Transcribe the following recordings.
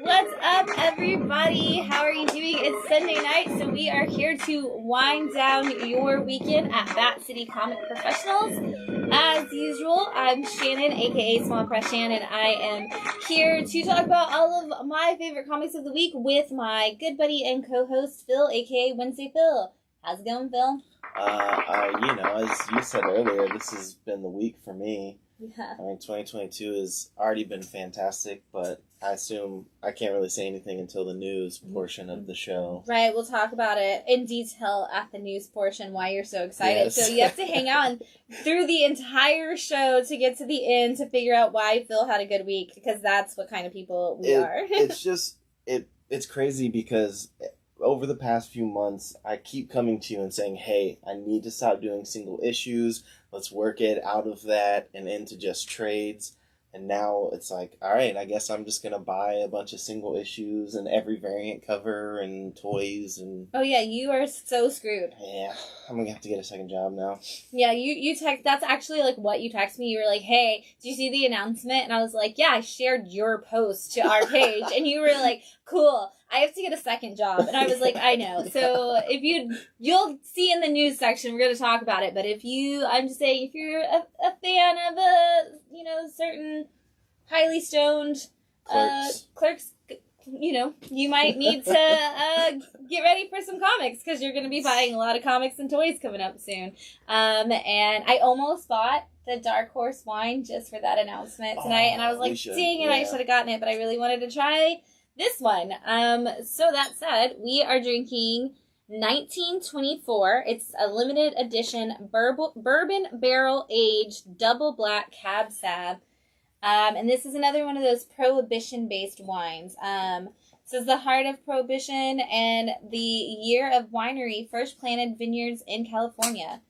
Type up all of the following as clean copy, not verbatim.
What's up, everybody? How are you doing? It's Sunday night, so we are here to wind down your weekend at Bat City Comic Professionals. As usual, I'm Shannon, aka Small Press Shannon, and I am here to talk about all of my favorite comics of the week with my good buddy and co-host Phil, aka Wednesday Phil. How's it going, Phil? As you said earlier, this has been the week for me. Yeah. I mean, 2022 has already been fantastic, but I assume I can't really say anything until the news portion of the show. Right, we'll talk about it in detail at the news portion, why you're so excited. Yes. So you have to hang out through the entire show to get to the end to figure out why Phil had a good week, because that's what kind of people we are. It's crazy because over the past few months, I keep coming to you and saying, hey, I need to stop doing single issues. Let's work it out of that and into just trades. And now it's like, all right, I guess I'm just going to buy a bunch of single issues and every variant cover and toys. And Oh, yeah, you are so screwed. yeah, I'm going to have to get a second job now. Yeah, you text, that's actually like what you texted me. You were like, hey, did you see the announcement? And I was like, yeah, I shared your post to our page. And you were like, cool, I have to get a second job. And I was like, I know. So if you'll see in the news section, we're going to talk about it. But I'm just saying, if you're a fan of certain highly stoned clerks, you might need to get ready for some comics, because you're going to be buying a lot of comics and toys coming up soon. And I almost bought the Dark Horse wine just for that announcement tonight, and I was like, dang it, I should have gotten it, but I really wanted to try this one. So that said, we are drinking 1924. It's a limited edition bourbon barrel aged double black cab sav. And this is another one of those prohibition-based wines. Says the heart of prohibition and the year of winery first planted vineyards in California.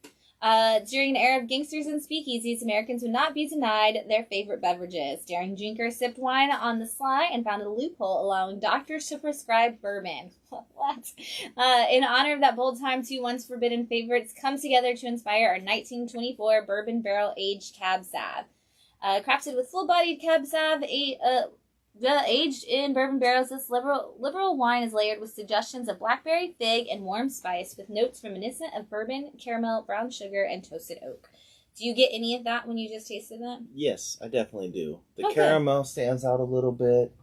During an era of gangsters and speakeasies, Americans would not be denied their favorite beverages. Daring drinkers sipped wine on the sly and found a loophole allowing doctors to prescribe bourbon. What? In honor of that bold time, two once forbidden favorites come together to inspire our 1924 bourbon barrel-aged cab sav. Crafted with full-bodied cab sav, aged in bourbon barrels, this liberal wine is layered with suggestions of blackberry, fig, and warm spice, with notes reminiscent of bourbon, caramel, brown sugar, and toasted oak. Do you get any of that when you just tasted that? Yes, I definitely do. The caramel stands out a little bit.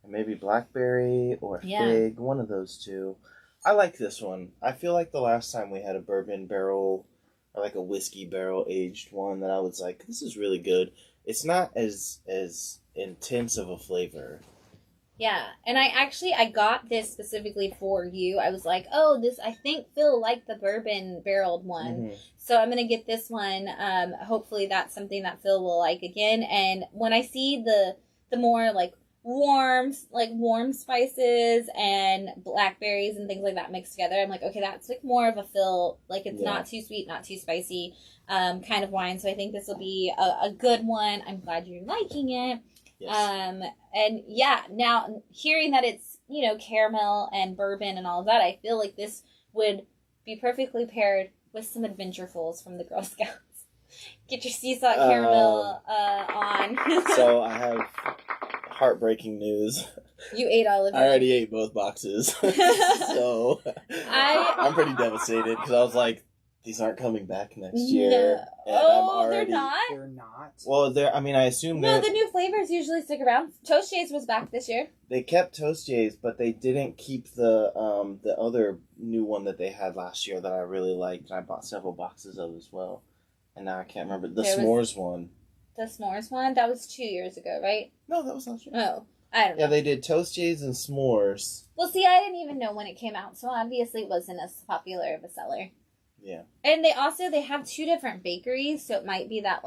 Maybe blackberry or fig, one of those two. I like this one. I feel like the last time we had a bourbon barrel, or like a whiskey barrel aged one, that I was like, this is really good. It's not as intense of a flavor. Yeah, and I got this specifically for you. I was like, I think Phil liked the bourbon barreled one. Mm-hmm. So I'm going to get this one. Hopefully that's something that Phil will like again. And when I see the more warm spices and blackberries and things like that mixed together, I'm like, okay, that's more of a Phil, it's not too sweet, not too spicy kind of wine. So I think this will be a good one. I'm glad you're liking it. Yes. And yeah, now hearing that it's, caramel and bourbon and all of that, I feel like this would be perfectly paired with some Adventurefuls from the Girl Scouts. Get your sea salt caramel on. So I have heartbreaking news. You ate all of it. I already ate both boxes. So I'm pretty devastated, because I was like, these aren't coming back next year. No. They're not? They're not? Well, I assume no, the new flavors usually stick around. Toast Jays was back this year. They kept Toast Jays, but they didn't keep the other new one that they had last year that I really liked, and I bought several boxes of as well. And now I can't remember. The s'mores one. The s'mores one? That was 2 years ago, right? No, that was last year. Oh, I don't know. Yeah, they did Toast Jays and s'mores. Well, see, I didn't even know when it came out, so obviously it wasn't as popular of a seller. Yeah. And they have two different bakeries, so it might be that,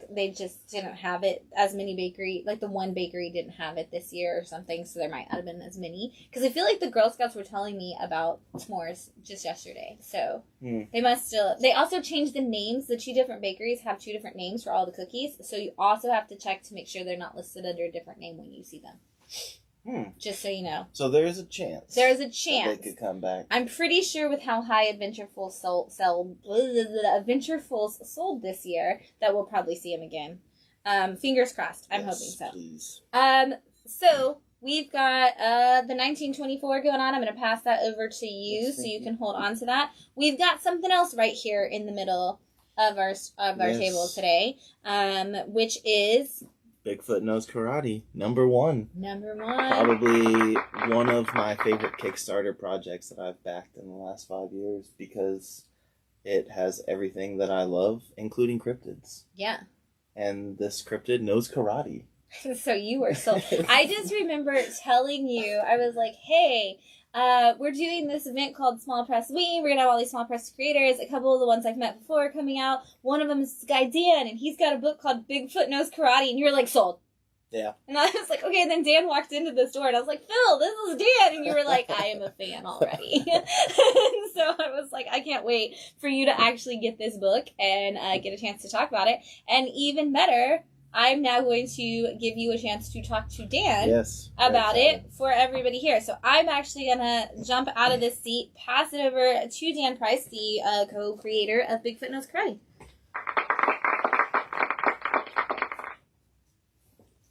they just didn't have it as many the one bakery didn't have it this year or something, so there might not have been as many. Because I feel like the Girl Scouts were telling me about s'mores just yesterday, so they must still... They also changed the names. The two different bakeries have two different names for all the cookies, so you also have to check to make sure they're not listed under a different name when you see them. Just so you know. So there's a chance. There's a chance. They could come back. I'm pretty sure with how high Adventurefuls sold this year that we'll probably see them again. Fingers crossed. I'm hoping so. Please. So We've got the 1924 going on. I'm going to pass that over to you so you can hold on to that. We've got something else right here in the middle of our table today, which is Bigfoot Knows Karate, number one. Number one. Probably one of my favorite Kickstarter projects that I've backed in the last 5 years because it has everything that I love, including cryptids. Yeah. And this cryptid knows karate. So you were so... I just remember telling you, I was like, hey, we're doing this event called Small Press Week. We're going to have all these small press creators. A couple of the ones I've met before are coming out. One of them is this guy Dan, and he's got a book called Bigfoot Knows Karate, and you're like, sold. Yeah. And I was like, okay, and then Dan walked into the store, and I was like, Phil, this is Dan. And you were like, I am a fan already. And so I was like, I can't wait for you to actually get this book and get a chance to talk about it. And even better, I'm now going to give you a chance to talk to Dan about it for everybody here. So I'm actually going to jump out of this seat, pass it over to Dan Price, the co-creator of Bigfoot Knows Karate.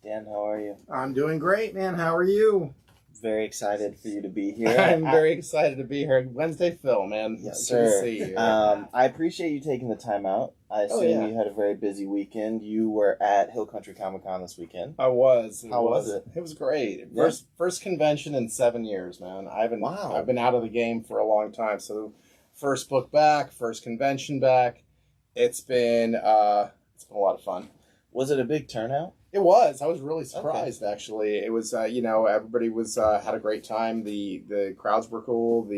Dan, how are you? I'm doing great, man. How are you? Very excited for you to be here. I'm very excited to be here. Wednesday, Phil, man. Yes, Good sir. to see you. I appreciate you taking the time out. I assume you had a very busy weekend. You were at Hill Country Comic Con this weekend. I was. How was it? It was great. Yeah. First convention in 7 years, man. I've been out of the game for a long time. So, first book back, first convention back. It's been a lot of fun. Was it a big turnout? It was. I was really surprised, actually. It was, everybody was had a great time. The crowds were cool.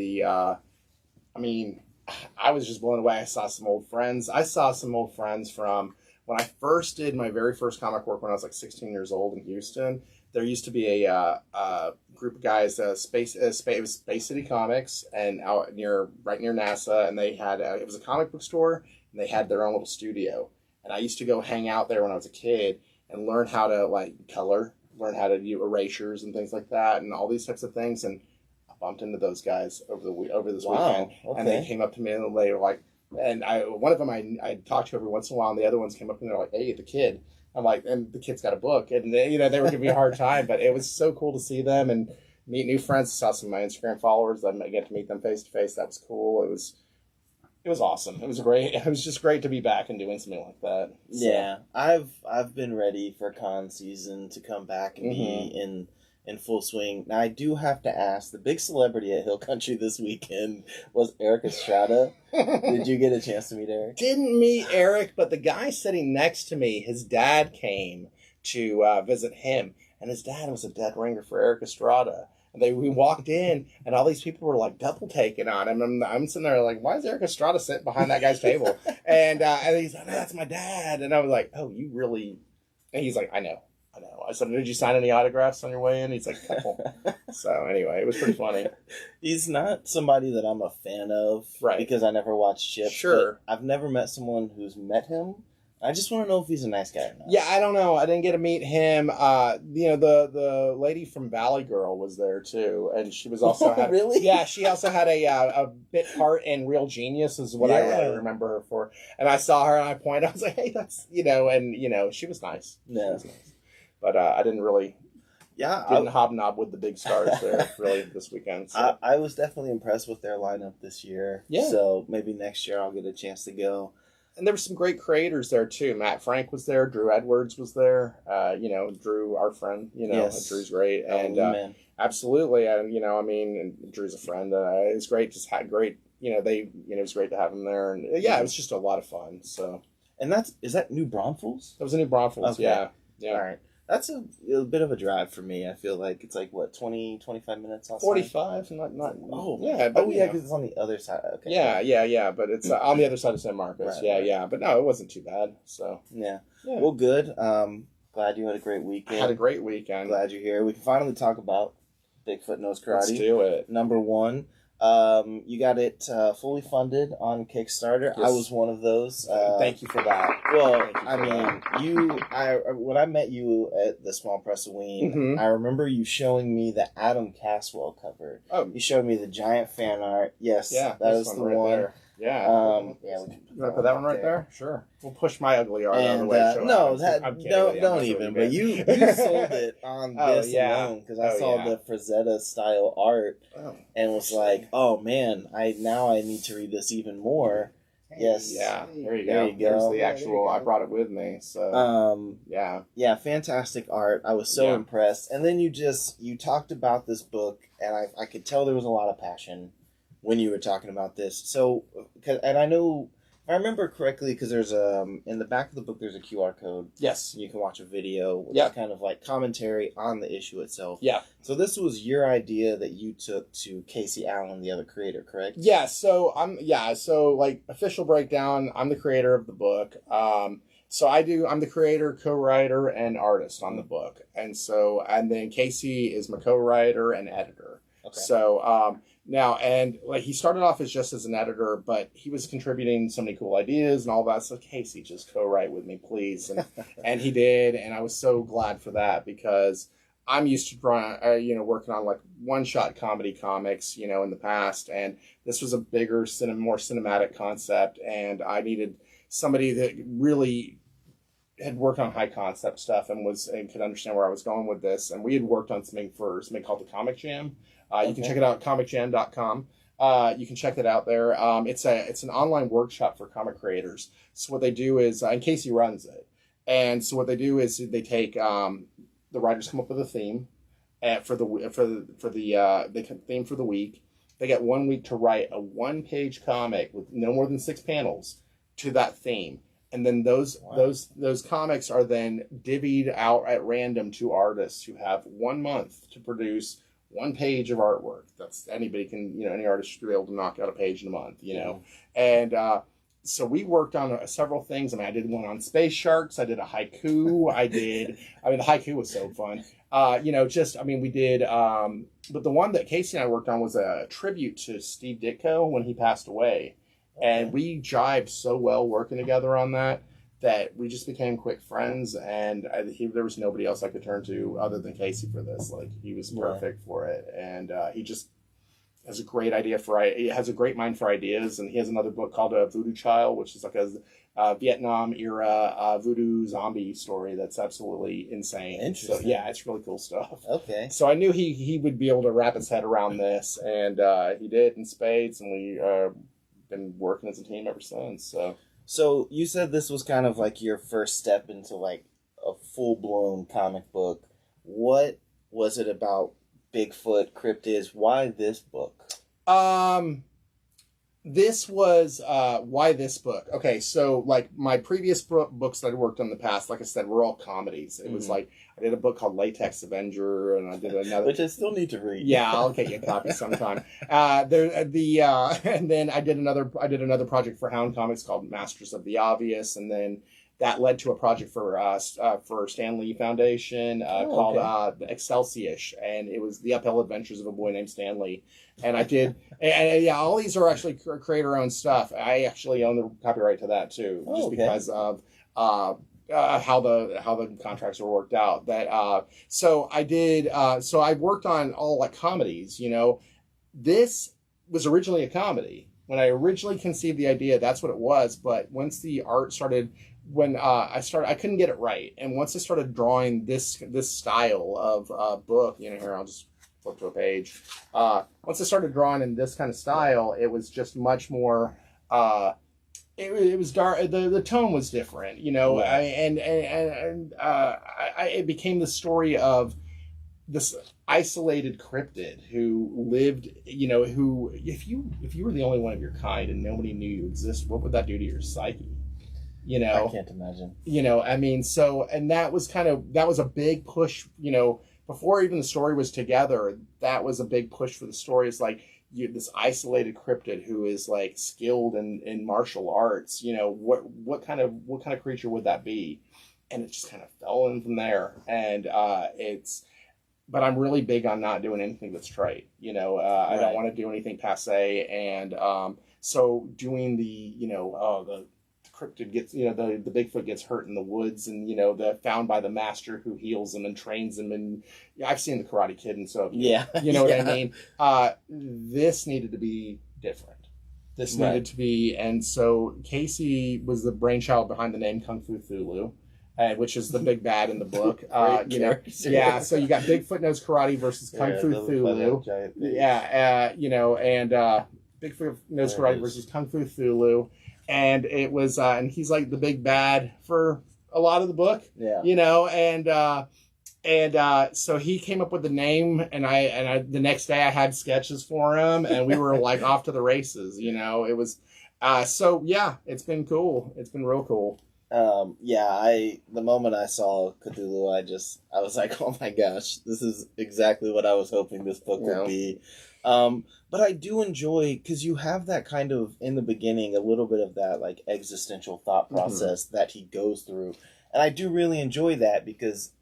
I was just blown away. I saw some old friends. From when I first did my very first comic work when I was like 16 years old in Houston. There used to be a group of guys, it was Space City Comics, and right near NASA, and they had it was a comic book store, and they had their own little studio. And I used to go hang out there when I was a kid and learn how to color, learn how to do erasures and things like that, and all these types of things. And I bumped into those guys over this weekend, and they came up to me and they were like, one of them I talked to every once in a while, and the other ones came up and they're like, "Hey, the kid." I'm like, and the kid's got a book, and they were giving me a hard time, but it was so cool to see them and meet new friends. I saw some of my Instagram followers. I get to meet them face to face. That was cool. It was awesome. It was great. It was just great to be back and doing something like that. So. Yeah, I've been ready for con season to come back and be in full swing. Now I do have to ask, the big celebrity at Hill Country this weekend was Eric Estrada. Did you get a chance to meet Eric? Didn't meet Eric, but the guy sitting next to me, his dad came to visit him, and his dad was a dead ringer for Eric Estrada. We walked in, and all these people were like double taking on him. I'm sitting there like, why is Eric Estrada sitting behind that guy's table? And he's like, that's my dad. And I was like, oh, you really? And he's like, I know. I said, did you sign any autographs on your way in? He's like, couple. So anyway, it was pretty funny. He's not somebody that I'm a fan of, right? Because I never watched Chip. Sure, I've never met someone who's met him. I just want to know if he's a nice guy or not. Yeah, I don't know. I didn't get to meet him. The lady from Valley Girl was there too, and she was also really. Yeah, she also had a bit part in Real Genius, is what I really remember her for. And I saw her, and I pointed. I was like, hey, that's and she was nice. Yeah, she was nice. But I didn't really. Yeah, didn't hobnob with the big stars there really this weekend. So. I was definitely impressed with their lineup this year. Yeah. So maybe next year I'll get a chance to go. And there were some great creators there too. Matt Frank was there. Drew Edwards was there. Drew, our friend. Yes. Drew's great. And absolutely. And Drew's a friend. It's great. Just had great. It was great to have him there. And it was just a lot of fun. So. And is that New Braunfels? That was a New Braunfels. Okay. Yeah. All right. That's a bit of a drive for me. I feel like it's like, what, 20, 25 minutes outside? 45, not. Oh, yeah. But because it's on the other side. Okay. Yeah. But it's on the other side of San Marcos. Right. Yeah. But no, it wasn't too bad. So. Yeah. Well, good. Glad you had a great weekend. I had a great weekend. Glad you're here. We can finally talk about Bigfoot Knows Karate. Let's do it. Number one. You got it fully funded on Kickstarter. Yes. I was one of those. Thank you for that. Well, when I met you at the Small Press of Ween, I remember you showing me the Adam Caswell cover. Oh, you showed me the giant fan art. Yes, that was the one. Yeah. Yeah. You want to put that one right there? Sure. We'll push my ugly art out of the And way. don't even. But you sold it on this alone because I saw the Frazetta style art and was like, oh man, I need to read this even more. Yes. Yeah. There you go. There's the actual. I brought it with me. So. Yeah. Fantastic art. I was so impressed. And then you talked about this book, and I could tell there was a lot of passion when you were talking about this. So, and I know, if I remember correctly, because there's in the back of the book there's a QR code. Yes. You can watch a video, which is kind of like commentary on the issue itself. Yeah. So this was your idea that you took to Casey Allen, the other creator, correct? Yeah. So like official breakdown. I'm the creator of the book. So I'm the creator, co-writer, and artist on the book, and then Casey is my co-writer and editor. Okay. So now, and like he started off just as an editor, but he was contributing so many cool ideas and all that. So Casey, just co-write with me, please, and he did, and I was so glad for that because I'm used to drawing, working on like one-shot comedy comics, in the past, and this was a bigger, more cinematic concept, and I needed somebody that really had worked on high concept stuff and could understand where I was going with this. And we had worked on something called the Comic Jam. You can check it out at comicjam.com. You can check that out there. It's an online workshop for comic creators. So what they do is, and Casey runs it. And so what they do is they take, the writers come up with a theme for the theme for the week. They get 1 week to write a 1-page comic with no more than 6 panels to that theme. And then those comics are then divvied out at random to artists who have 1 month to produce 1 page of artwork. That's anybody can, any artist should be able to knock out a page in a month, And so we worked on several things. I did one on space sharks. I did a haiku. The haiku was so fun. We did, but the one that Casey and I worked on was a tribute to Steve Ditko when he passed away. And we jived so well working together on that we just became quick friends. And there was nobody else I could turn to other than Casey for this. Like, he was perfect for it. And he just has a great he has a great mind for ideas. And he has another book called Voodoo Child, which is like a Vietnam era voodoo zombie story that's absolutely insane. Interesting. So, yeah, it's really cool stuff. Okay. So I knew he would be able to wrap his head around this. And he did in spades. And we been working as a team ever since. So you said this was kind of like your first step into like a full-blown comic book. What was it about Bigfoot cryptids? Why this book? This was why this book. Okay, so like my previous books that I worked on in the past, like I said, were all comedies. It was like I did a book called Latex Avenger, and I did another, which I still need to read. Yeah, I'll get you a copy sometime. And then I did another project for Hound Comics called Masters of the Obvious, and then that led to a project for Stan Lee Foundation called Excelsius, and it was the uphill adventures of a boy named Stan Lee. And I did, and all these are actually creator-owned stuff. I actually own the copyright to that too, because of how the contracts were worked out. So I worked on all like comedies. This was originally a comedy. When I originally conceived the idea, that's what it was. But once the art started. I couldn't get it right. And once I started drawing this style of book, here, I'll just flip to a page. Once I started drawing in this kind of style, it was just much more, it was dark. The tone was different, it became the story of this isolated cryptid who lived, who, if you were the only one of your kind and nobody knew you exist, what would that do to your psyche? I can't imagine. And that was a big push, before even the story was together, that was a big push for the story. It's like this isolated cryptid who is like skilled in martial arts, what kind of creature would that be? And it just kind of fell in from there. And but I'm really big on not doing anything that's trite. I don't want to do anything passe. And so doing the cryptid gets, the Bigfoot gets hurt in the woods, and the found by the master who heals him and trains him, and I've seen the Karate Kid, and so what I mean. This needed to be different, This needed to be, and so Casey was the brainchild behind the name Kung Fu Thulu, which is the big bad in the book. You know, yeah. So you got Bigfoot Knows Karate versus Kung Fu Thulu. Yeah, you know, and Bigfoot Knows Karate versus Kung Fu Thulu, and it was, and he's like the big bad for a lot of the book. Yeah, you know, and so he came up with the name, and I the next day I had sketches for him, and we were like off to the races. You know, it was so yeah, it's been cool. It's been real cool. The moment I saw Cthulhu, I was like, oh my gosh, this is exactly what I was hoping this book would be. But I do enjoy, because you have that kind of, in the beginning, a little bit of that like existential thought process that he goes through. And I do really enjoy that, because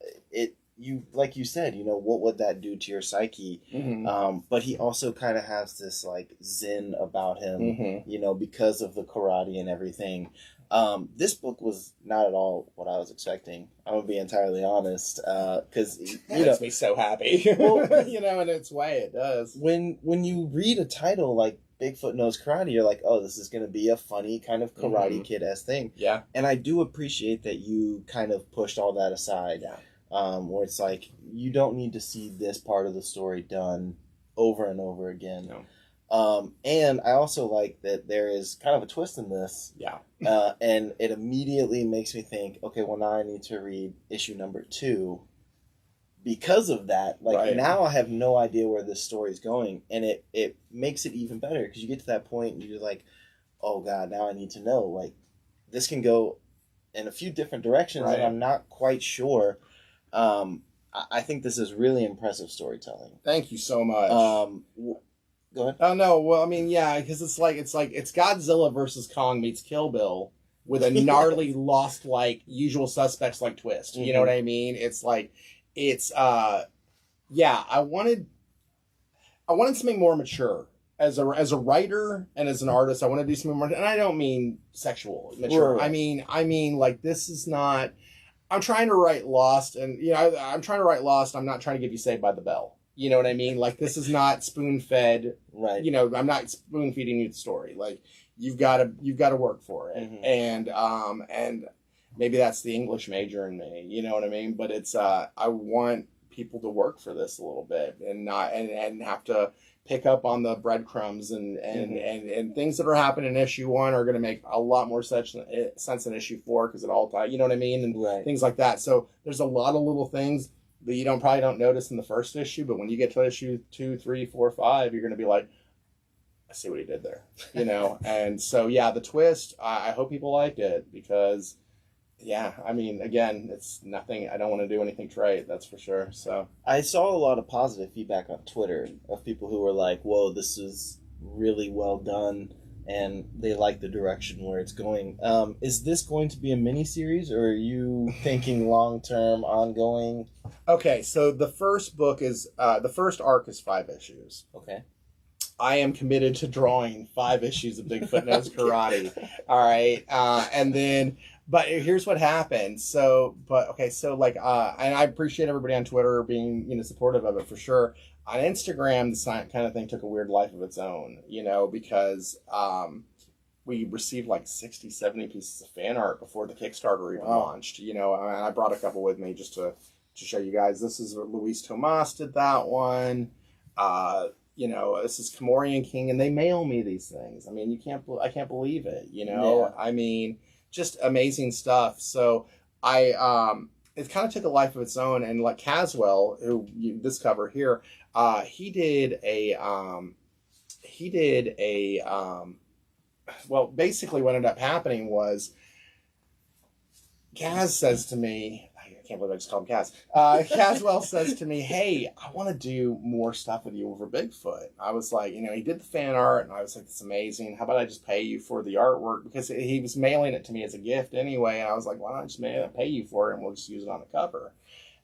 like you said, you know, what would that do to your psyche? But he also kind of has this like zen about him, you know, because of the karate and everything. This book was not at all what I was expecting. I'm gonna be entirely honest, because it makes me so happy. Well, you know, in its way, it does. When you read a title like Bigfoot Knows Karate, you're like, oh, this is gonna be a funny kind of Karate Kid-esque thing. Yeah, and I do appreciate that you kind of pushed all that aside. Yeah. Where it's like you don't need to see this part of the story done over and over again. No. And I also like that there is kind of a twist in this. Yeah. And it immediately makes me think, okay, well, now I need to read issue number 2 because of that. Like, now I have no idea where this story is going, and it makes it even better, because you get to that point and you're like, oh God, now I need to know. Like, this can go in a few different directions, and I'm not quite sure. I think this is really impressive storytelling. Thank you so much. Go ahead. Oh no, well, I mean, yeah, because it's Godzilla versus Kong meets Kill Bill with a gnarly lost like Usual Suspects like twist. You know what I mean? It's like yeah, I wanted something more mature. As a writer and as an artist, I want to do something more, and I don't mean sexual mature. Right. I mean like, this is not. I'm trying to write Lost, and you know, I'm trying to write Lost. I'm not trying to give you Saved by the Bell. You know what I mean? Like, this is not spoon fed. Right. You know, I'm not spoon feeding you the story. Like, you've got to work for it, and maybe that's the English major in me. You know what I mean? But it's I want people to work for this a little bit, and not and have to pick up on the breadcrumbs and things that are happening in issue 1 are going to make a lot more sense in issue 4, because it all ties, you know what I mean, and things like that. So there's a lot of little things that you probably don't notice in the first issue, but when you get to issue 2, 3, 4, 5, you're going to be like, I see what he did there, you know. And so yeah, the twist, I hope people liked it, because yeah, I mean, again, it's nothing. I don't want to do anything trite, that's for sure. So I saw a lot of positive feedback on Twitter of people who were like, whoa, this is really well done, and they like the direction where it's going. Is this going to be a mini-series, or are you thinking long-term, ongoing? Okay, so the first book is, the first arc is 5 issues. Okay. I am committed to drawing 5 issues of Bigfoot Knows Karate. All right. And then, but here's what happened. So like, and I appreciate everybody on Twitter being, you know, supportive of it for sure. On Instagram, this kind of thing took a weird life of its own, you know, because we received like 60, 70 pieces of fan art before the Kickstarter even launched, you know, and I brought a couple with me just to show you guys. This is Luis Tomas did that one. You know, this is Comorian King, and they mail me these things. I mean, I can't believe it, you know? Yeah. I mean, just amazing stuff. So it kind of took a life of its own, and like Caswell, this cover here, he did well, basically what ended up happening was Kaz says to me, I can't believe I just called him Kaz. Caswell says to me, hey, I want to do more stuff with you over Bigfoot. I was like, you know, he did the fan art, and I was like, that's amazing. How about I just pay you for the artwork? Because he was mailing it to me as a gift anyway, and I was like, why don't I just pay you for it, and we'll just use it on the cover?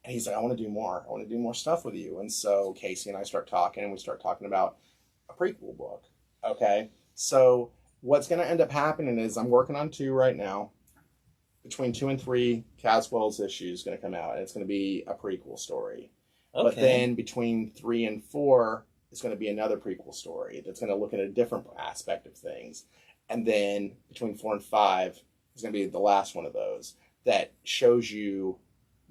And he's like, I want to do more. I want to do more stuff with you. And so Casey and I start talking, and we start talking about a prequel book. Okay? So what's going to end up happening is I'm working on 2 right now. Between 2 and 3, Caswell's issue is going to come out, and it's going to be a prequel story. Okay. But then between 3 and 4, is going to be another prequel story that's going to look at a different aspect of things. And then between 4 and 5 is going to be the last one of those that shows you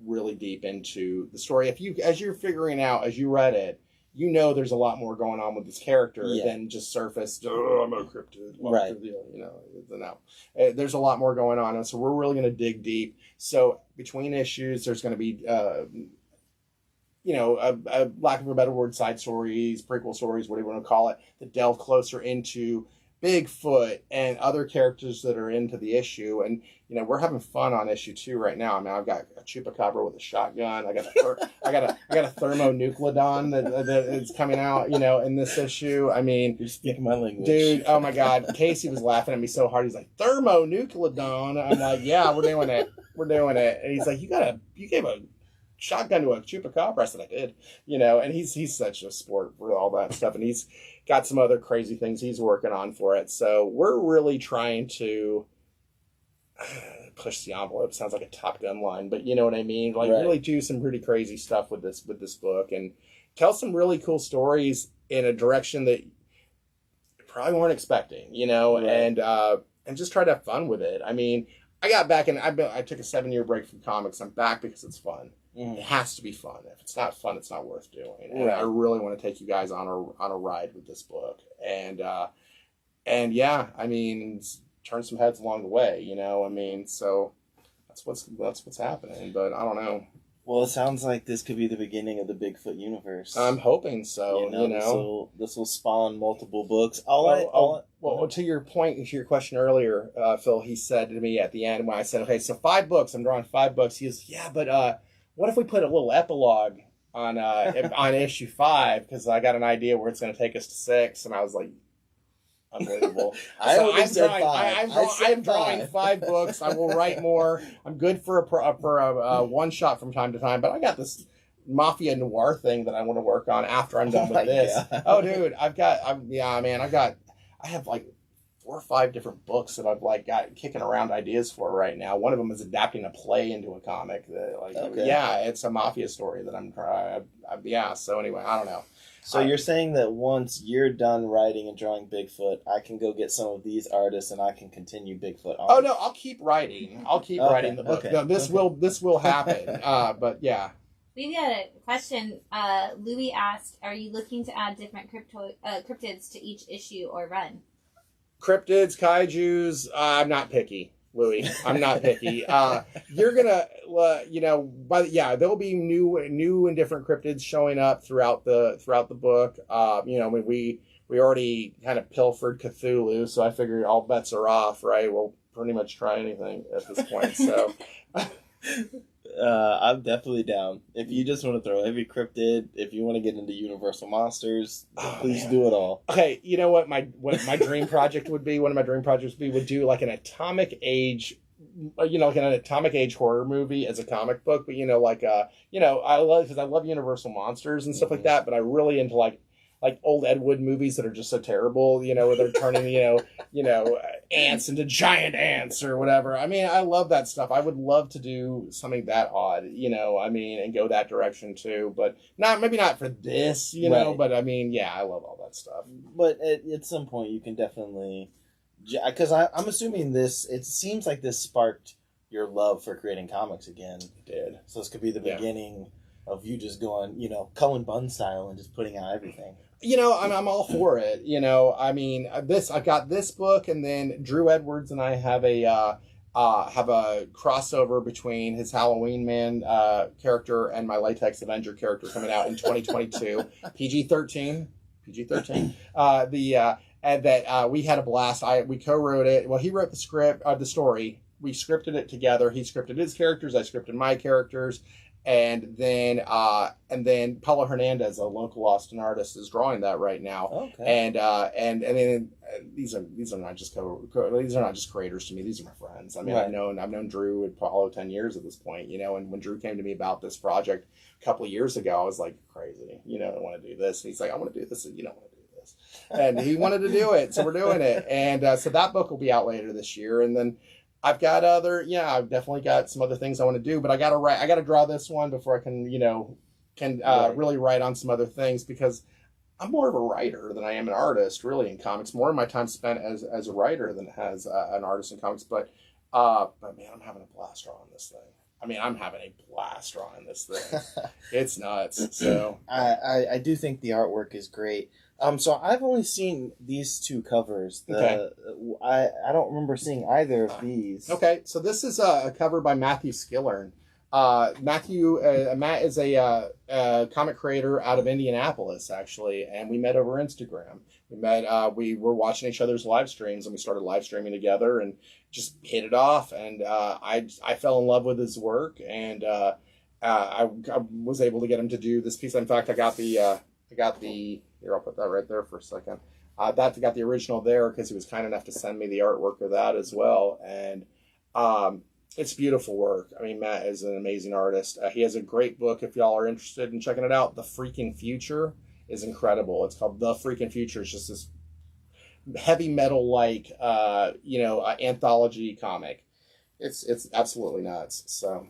really deep into the story. As you're figuring out, as you read it, you know there's a lot more going on with this character than just surface, I'm a cryptid. Right. No. There's a lot more going on. And so we're really going to dig deep. So between issues, there's going to be, a lack of a better word, side stories, prequel stories, whatever you want to call it, that delve closer into Bigfoot and other characters that are into the issue. And, we're having fun on issue 2 right now. I mean, I've got a chupacabra with a shotgun. I got a thermonucleodon that is coming out, in this issue. I mean, you're speaking my language, dude. Oh my God, Casey was laughing at me so hard. He's like, thermonucleodon. I'm like, yeah, we're doing it. And he's like, you gave a shotgun to a chupacabra. I said, I did, and he's such a sport for all that stuff. And he's got some other crazy things he's working on for it. So we're really trying to push the envelope. Sounds like a Top Gun line, but you know what I mean? Like really do some pretty crazy stuff with this book and tell some really cool stories in a direction that you probably weren't expecting, and just try to have fun with it. I mean, I got back and I took a 7-year break from comics. I'm back because it's fun. Mm-hmm. It has to be fun. If it's not fun, it's not worth doing. And I really want to take you guys on a ride with this book. And yeah, I mean, turn some heads along the way, I mean, so that's what's happening. But I don't know. Well, it sounds like this could be the beginning of the Bigfoot universe. I'm hoping so. This will spawn multiple books. Well, to your point, to your question earlier, Phil, he said to me at the end when I said, okay, so 5 books, I'm drawing 5 books. He goes, yeah, but what if we put a little epilogue on on issue 5? Because I got an idea where it's going to take us to 6. And I was like, unbelievable. I'm drawing 5 books. I will write more. I'm good for a one shot from time to time, but I got this mafia noir thing that I want to work on after I'm done with this. God. Oh, dude, I have like 4 or 5 different books that I've like got kicking around ideas for right now. One of them is adapting a play into a comic. It's a mafia story that I'm trying. So anyway, I don't know. So you're saying that once you're done writing and drawing Bigfoot, I can go get some of these artists and I can continue Bigfoot on? Oh no, I'll keep writing. Writing the book. Okay. No, this will happen. But yeah. We've got a question. Louis asked, "Are you looking to add different cryptids to each issue or run?" Cryptids, kaijus. I'm not picky, Louis. I'm not picky. You're gonna, there'll be new and different cryptids showing up throughout the book. We already kind of pilfered Cthulhu, so I figured all bets are off, right? We'll pretty much try anything at this point. So. I'm definitely down. If you just want to throw every cryptid, if you want to get into Universal Monsters, please do it all. Okay, you know what my dream project would be? One of my dream projects would do like an Atomic Age, like an Atomic Age horror movie as a comic book. But I love Universal Monsters and stuff like that. But I really into like old Ed Wood movies that are just so terrible, where they're turning, ants into giant ants or whatever. I mean, I love that stuff. I would love to do something that odd, and go that direction too. But maybe not for this, right. But I mean, yeah, I love all that stuff. But at some point you can definitely, because I'm assuming it seems like this sparked your love for creating comics again. It did. So this could be the beginning of you just going, Cullen Bunn style and just putting out everything. I'm all for it. I mean, I've got this book, and then Drew Edwards and I have a crossover between his Halloween Man character and my Latex Avenger character coming out in 2022, PG-13. And that we had a blast. We co-wrote it. Well, he wrote the script, the story. We scripted it together. He scripted his characters. I scripted my characters. And then Paulo Hernandez, a local Austin artist, is drawing that right now. Okay. And then these are not just creators to me. These are my friends. I mean, right. I've known Drew and Paulo 10 years at this point. And when Drew came to me about this project a couple of years ago, I was like, crazy. I want to do this. And he's like, I want to do this. And you don't want to do this. And he wanted to do it, so we're doing it. And so that book will be out later this year. And then I've got I've definitely got some other things I want to do, but I gotta draw this one before I can, right. Really write on some other things, because I'm more of a writer than I am an artist, really, in comics. More of my time spent as a writer than as an artist in comics. But man, I'm having a blast drawing this thing. I mean, I'm having a blast drawing this thing. It's nuts. So I do think the artwork is great. So I've only seen these two covers. I don't remember seeing either of these. Okay, so this is a cover by Matthew Skillern. Matt is a comic creator out of Indianapolis, actually, and we met over Instagram. We were watching each other's live streams, and we started live streaming together, and just hit it off. And I fell in love with his work, and I was able to get him to do this piece. In fact, I got the here. I'll put that right there for a second. I got the original there because he was kind enough to send me the artwork of that as well, and it's beautiful work. I mean, Matt is an amazing artist. He has a great book if y'all are interested in checking it out. The Freaking Future is incredible. It's called The Freaking Future. It's just this heavy metal like anthology comic. It's absolutely nuts. So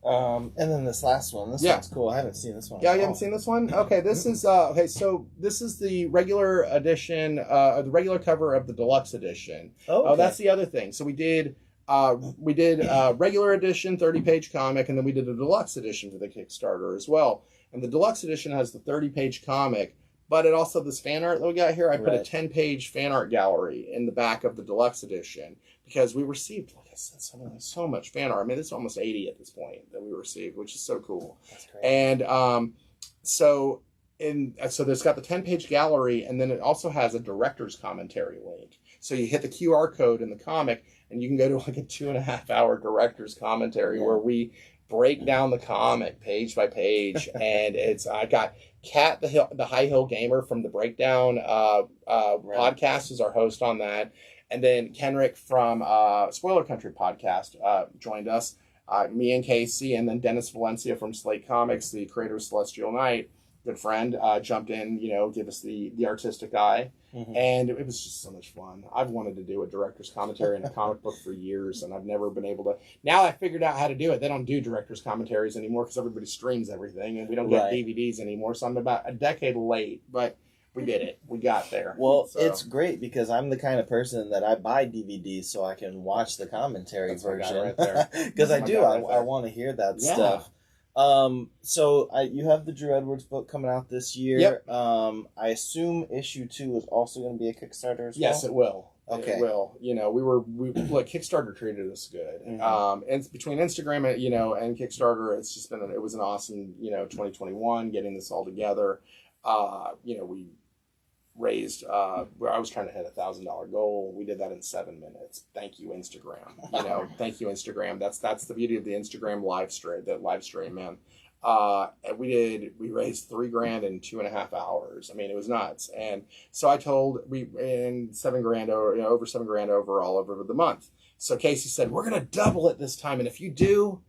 and then this last one. This one's cool. I haven't seen this one. Yeah, you haven't seen this one? Okay, this is so this is the regular edition, the regular cover of the deluxe edition. Oh, that's the other thing. So we did regular edition 30-page comic, and then we did a deluxe edition for the Kickstarter as well. And the deluxe edition has the 30-page comic, but it also, this fan art that we got here, I put a 10-page fan art gallery in the back of the deluxe edition because we received, like I said, so much fan art. I mean, it's almost 80 at this point that we received, which is so cool. That's great. And so there's got the 10-page gallery, and then it also has a director's commentary link. So you hit the QR code in the comic, and you can go to like a 2.5-hour director's commentary where we break down the comic page by page. And I got Kat, the High Hill Gamer from the Breakdown podcast, is our host on that. And then Kenrick from Spoiler Country podcast joined us. Me and Casey, and then Dennis Valencia from Slate Comics, the creator of Celestial Night, good friend, jumped in, give us the artistic eye. Mm-hmm. And it was just so much fun. I've wanted to do a director's commentary in a comic book for years, and I've never been able to. Now I figured out how to do it. They don't do director's commentaries anymore because everybody streams everything, and we don't get DVDs anymore. So I'm about a decade late, but we did it. We got there. Well, it's great because I'm the kind of person that I buy DVDs so I can watch the commentary version. Right there. Because I do. I want to hear that stuff. So you have the Drew Edwards book coming out this year. Yep. I assume issue 2 is also going to be a Kickstarter as well? Yes, it will. Okay. It will. Kickstarter treated us good. Mm-hmm. And between Instagram and Kickstarter, it's just it was an awesome, 2021 getting this all together. We raised, I was trying to hit $1,000 goal. We did that in 7 minutes. Thank you, Instagram. Thank you, Instagram. That's the beauty of the Instagram live stream, man. We raised $3,000 in 2.5 hours. I mean, it was nuts. And so I told in $7,000 over $7,000 overall over the month. So Casey said, we're going to double it this time. And if you do,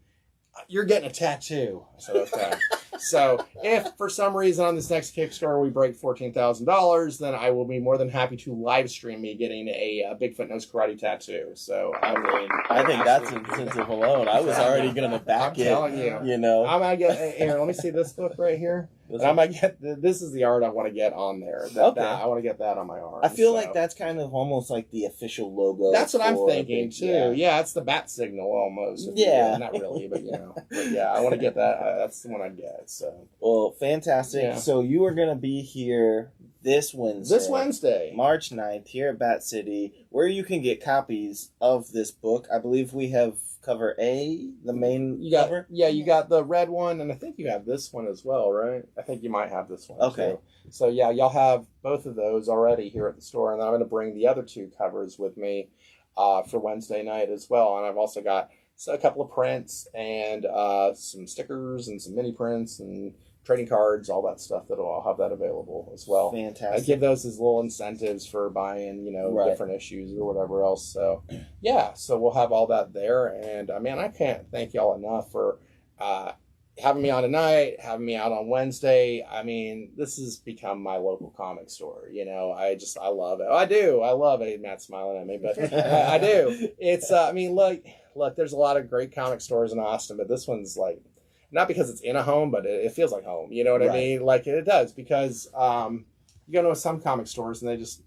you're getting a tattoo. I said, okay. So if for some reason on this next Kickstarter we break $14,000, then I will be more than happy to live stream me getting a Bigfoot Knows Karate tattoo. So I think that's incentive alone. I was already going to back it. I'm telling you. I'm gonna get here. Let me see this book right here. And I might get this is the art I want to get on there. I want to get that on my arm. I feel like that's kind of almost like the official logo. That's what I'm thinking too. Yeah, it's the bat signal almost. Yeah, not really, but But yeah, I want to get that. That's the one I get. So well, fantastic. Yeah. So you are going to be here this Wednesday, March 9th, here at Bat City, where you can get copies of this book. I believe we have cover A, the main cover. Yeah, you got the red one, and I think you have this one as well, right? I think you might have this one. Okay. Too. So yeah, y'all have both of those already here at the store, and I'm going to bring the other 2 covers with me for Wednesday night as well. And I've also got a couple of prints and some stickers and some mini prints and trading cards, all that stuff. I'll have that available as well. Fantastic. I give those as little incentives for buying, different issues or whatever else. So, yeah, so we'll have all that there. And, man, I can't thank y'all enough for having me on tonight, having me out on Wednesday. I mean, this has become my local comic store. I love it. I do. I love it. Matt's smiling at me, but I do. It's, look, there's a lot of great comic stores in Austin, but this one's not because it's in a home, but it feels like home. You know what I mean? Like it does because you go to some comic stores and they just.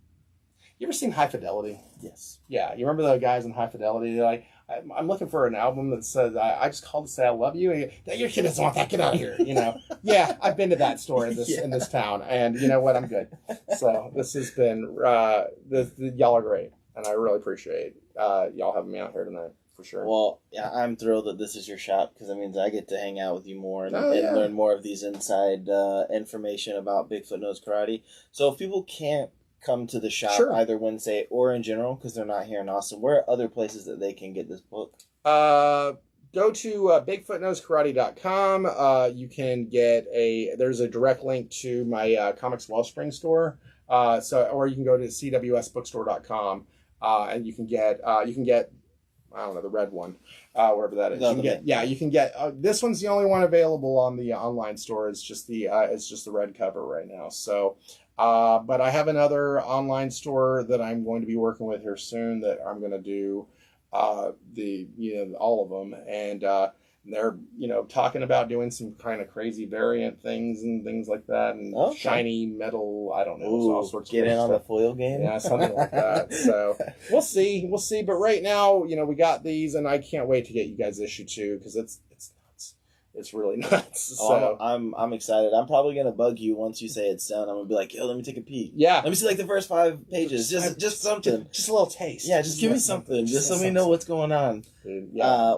You ever seen High Fidelity? Yes. Yeah, you remember the guys in High Fidelity? They're like, I'm looking for an album that says, I just called to say I love you. And your kid doesn't want that. Get out of here. Yeah, I've been to that store in this town. And you know what? I'm good. So this has been, y'all are great. And I really appreciate y'all having me out here tonight. For sure. Well, yeah, I'm thrilled that this is your shop because it means I get to hang out with you more and learn more of these inside information about Bigfoot Knows Karate. So if people can't come to the shop either Wednesday or in general because they're not here in Austin, where are other places that they can get this book? Go to bigfootknowskarate.com. You can get there's a direct link to my Comics Wellspring store. Or you can go to cwsbookstore.com and you can get I don't know, the red one, wherever that is. You can get this one's the only one available on the online store. It's just the red cover right now. So, but I have another online store that I'm going to be working with here soon that I'm going to do all of them, and they're talking about doing some kind of crazy variant things and things like that, and shiny metal. I don't know, all sorts of get in on the foil game, yeah, something like that. So we'll see. But right now, we got these, and I can't wait to get you guys issue 2 because it's nuts. It's really nuts. So I'm excited. I'm probably gonna bug you once you say it's done. I'm gonna be like, yo, let me take a peek. Yeah, let me see like the first 5 pages. Just something. Just a little taste. Yeah, just give me something. Just let me know what's going on. Dude, yeah.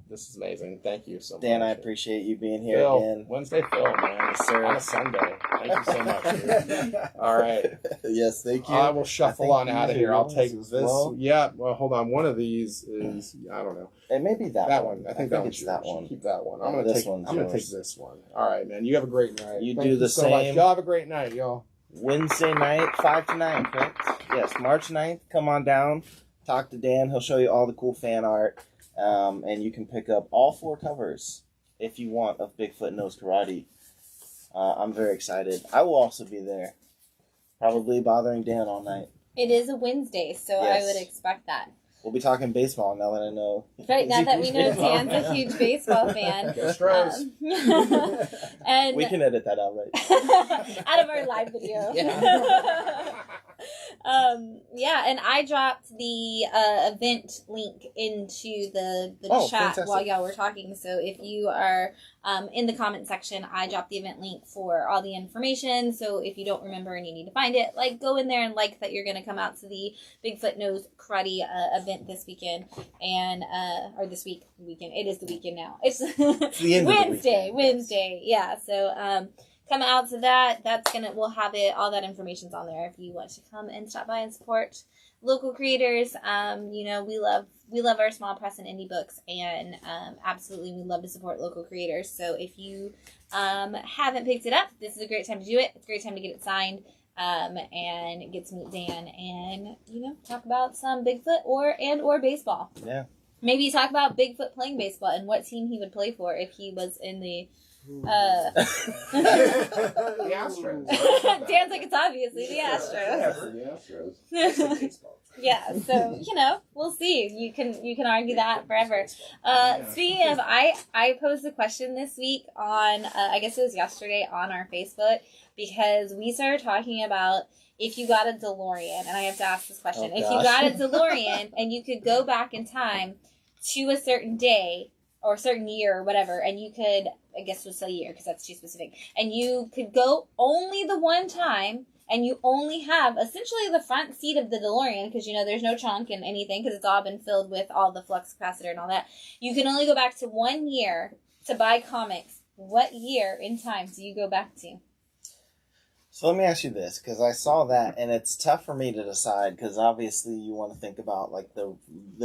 This is amazing. Thank you so much. Dan, I appreciate you being here Phil, again. Wednesday Phil, man. Yes, sir. On a Sunday. Thank you so much, dude. All right. Yes, thank you. I will shuffle on out of here. I'll take this. Well. Yeah, well, hold on. One of these is, I don't know. It may be that one. I think that it's that one. Keep that one. I'm going to take this one. All right, man. You have a great night. You do the same. Much. Y'all have a great night, y'all. Wednesday night, 5 to 9, correct? Yes, March 9th. Come on down. Talk to Dan. He'll show you all the cool fan art. And you can pick up all 4 covers if you want of Bigfoot Knows Karate. I'm very excited. I will also be there. Probably bothering Dan all night. It is a Wednesday, so Yes. I would expect that. We'll be talking baseball now that I know. Right, now that we know Dan's a huge baseball fan. Go Stros. And We can edit that out, right? out of our live video. And I dropped the event link into the chat fantastic. while y'all were talking. So if you are in the comment section, I dropped the event link for all the information. So if you don't remember and you need to find it, go in there and that you're going to come out to the Bigfoot Knows Karate event this weekend or this weekend. It is the weekend now. It's the end Wednesday. Yeah. So come out to that. We'll have all that information's on there if you want to come and stop by and support local creators. We love our small press and indie books, and absolutely we love to support local creators. So if you haven't picked it up, this is a great time to do it. It's a great time to get it signed and get to meet Dan and talk about some Bigfoot or baseball. Yeah. Maybe talk about Bigfoot playing baseball and what team he would play for if he was in the the Astros. Dan's like, it's obviously the Astros. Yeah, so we'll see. You can argue that forever. Speaking of, I posed a question this week on I guess it was yesterday on our Facebook because we started talking about if you got a DeLorean, and I have to ask this question: if you got a DeLorean and you could go back in time to a certain day or a certain year or whatever, and you could, I guess we'll say year because that's too specific, and you could go only the one time, and you only have essentially the front seat of the DeLorean because, there's no trunk and anything because it's all been filled with all the flux capacitor and all that. You can only go back to 1 year to buy comics. What year in time do you go back to? So let me ask you this, because I saw that, and it's tough for me to decide, because obviously you want to think about, the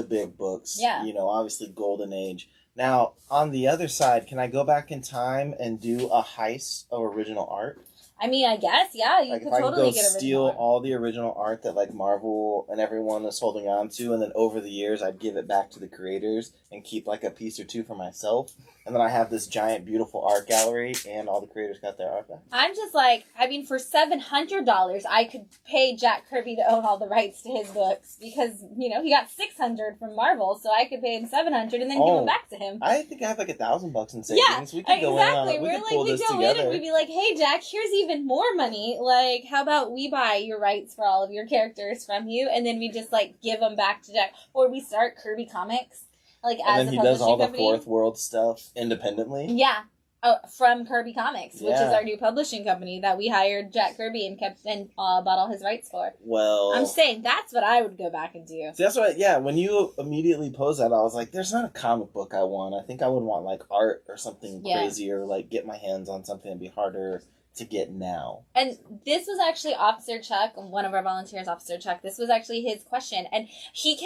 big books. Yeah. Obviously Golden Age. Now, on the other side, can I go back in time and do a heist of original art? I mean, I guess, yeah, you could totally get original steal art. all the original art that Marvel and everyone is holding on to, and then over the years I'd give it back to the creators and keep a piece or two for myself, and And then I have this giant, beautiful art gallery, and all the creators got their art back. I'm just like, I mean, for $700, I could pay Jack Kirby to own all the rights to his books because, you know, he got $600 from Marvel, so I could pay him $700 and then give them back to him. I think I have like $1,000 in savings. Yeah, we could go in on it. We're could like, pull we this go together. in and we'd be like, hey, Jack, here's even more money. Like, how about we buy your rights for all of your characters from you, and then we just, like, give them back to Jack. Or we start Kirby Comics. Like, and as then a he does all the company. Fourth World stuff independently. Yeah. Oh, from Kirby Comics, which is Yeah. our new publishing company that we hired Jack Kirby and kept and bought all his rights for. Well, I'm saying that's what I would go back and do. See, that's what. Yeah, when you immediately posed that, I was like, "There's not a comic book I want. I think I would want like art or something crazier, like get my hands on something that'd be harder to get now." And this was actually Officer Chuck, one of our volunteers, Officer Chuck. This was actually his question, and he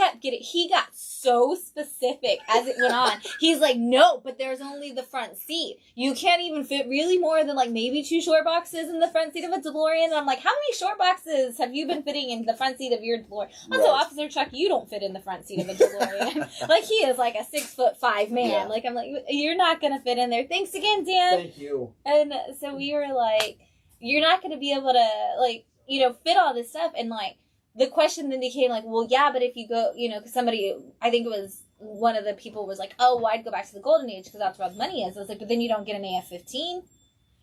got so specific as it went on. He's like, no, but there's only the front seat. You can't even fit really more than like maybe 2 short boxes in the front seat of a DeLorean. And I'm like, how many short boxes have you been fitting in the front seat of your DeLorean? Also, Officer Chuck, you don't fit in the front seat of a DeLorean. Like, he is like a 6'5" man. Yeah. Like, I'm like, you're not gonna fit in there. Thanks again, Dan. Thank you. And so we were like, you're not gonna be able to, like, you know, fit all this stuff. And like, the question then became like, well, yeah, but if you go, you know, because somebody, I think it was one of the people was like, oh, well, I'd go back to the Golden Age because that's where the money is. I was like, but then you don't get an AF-15.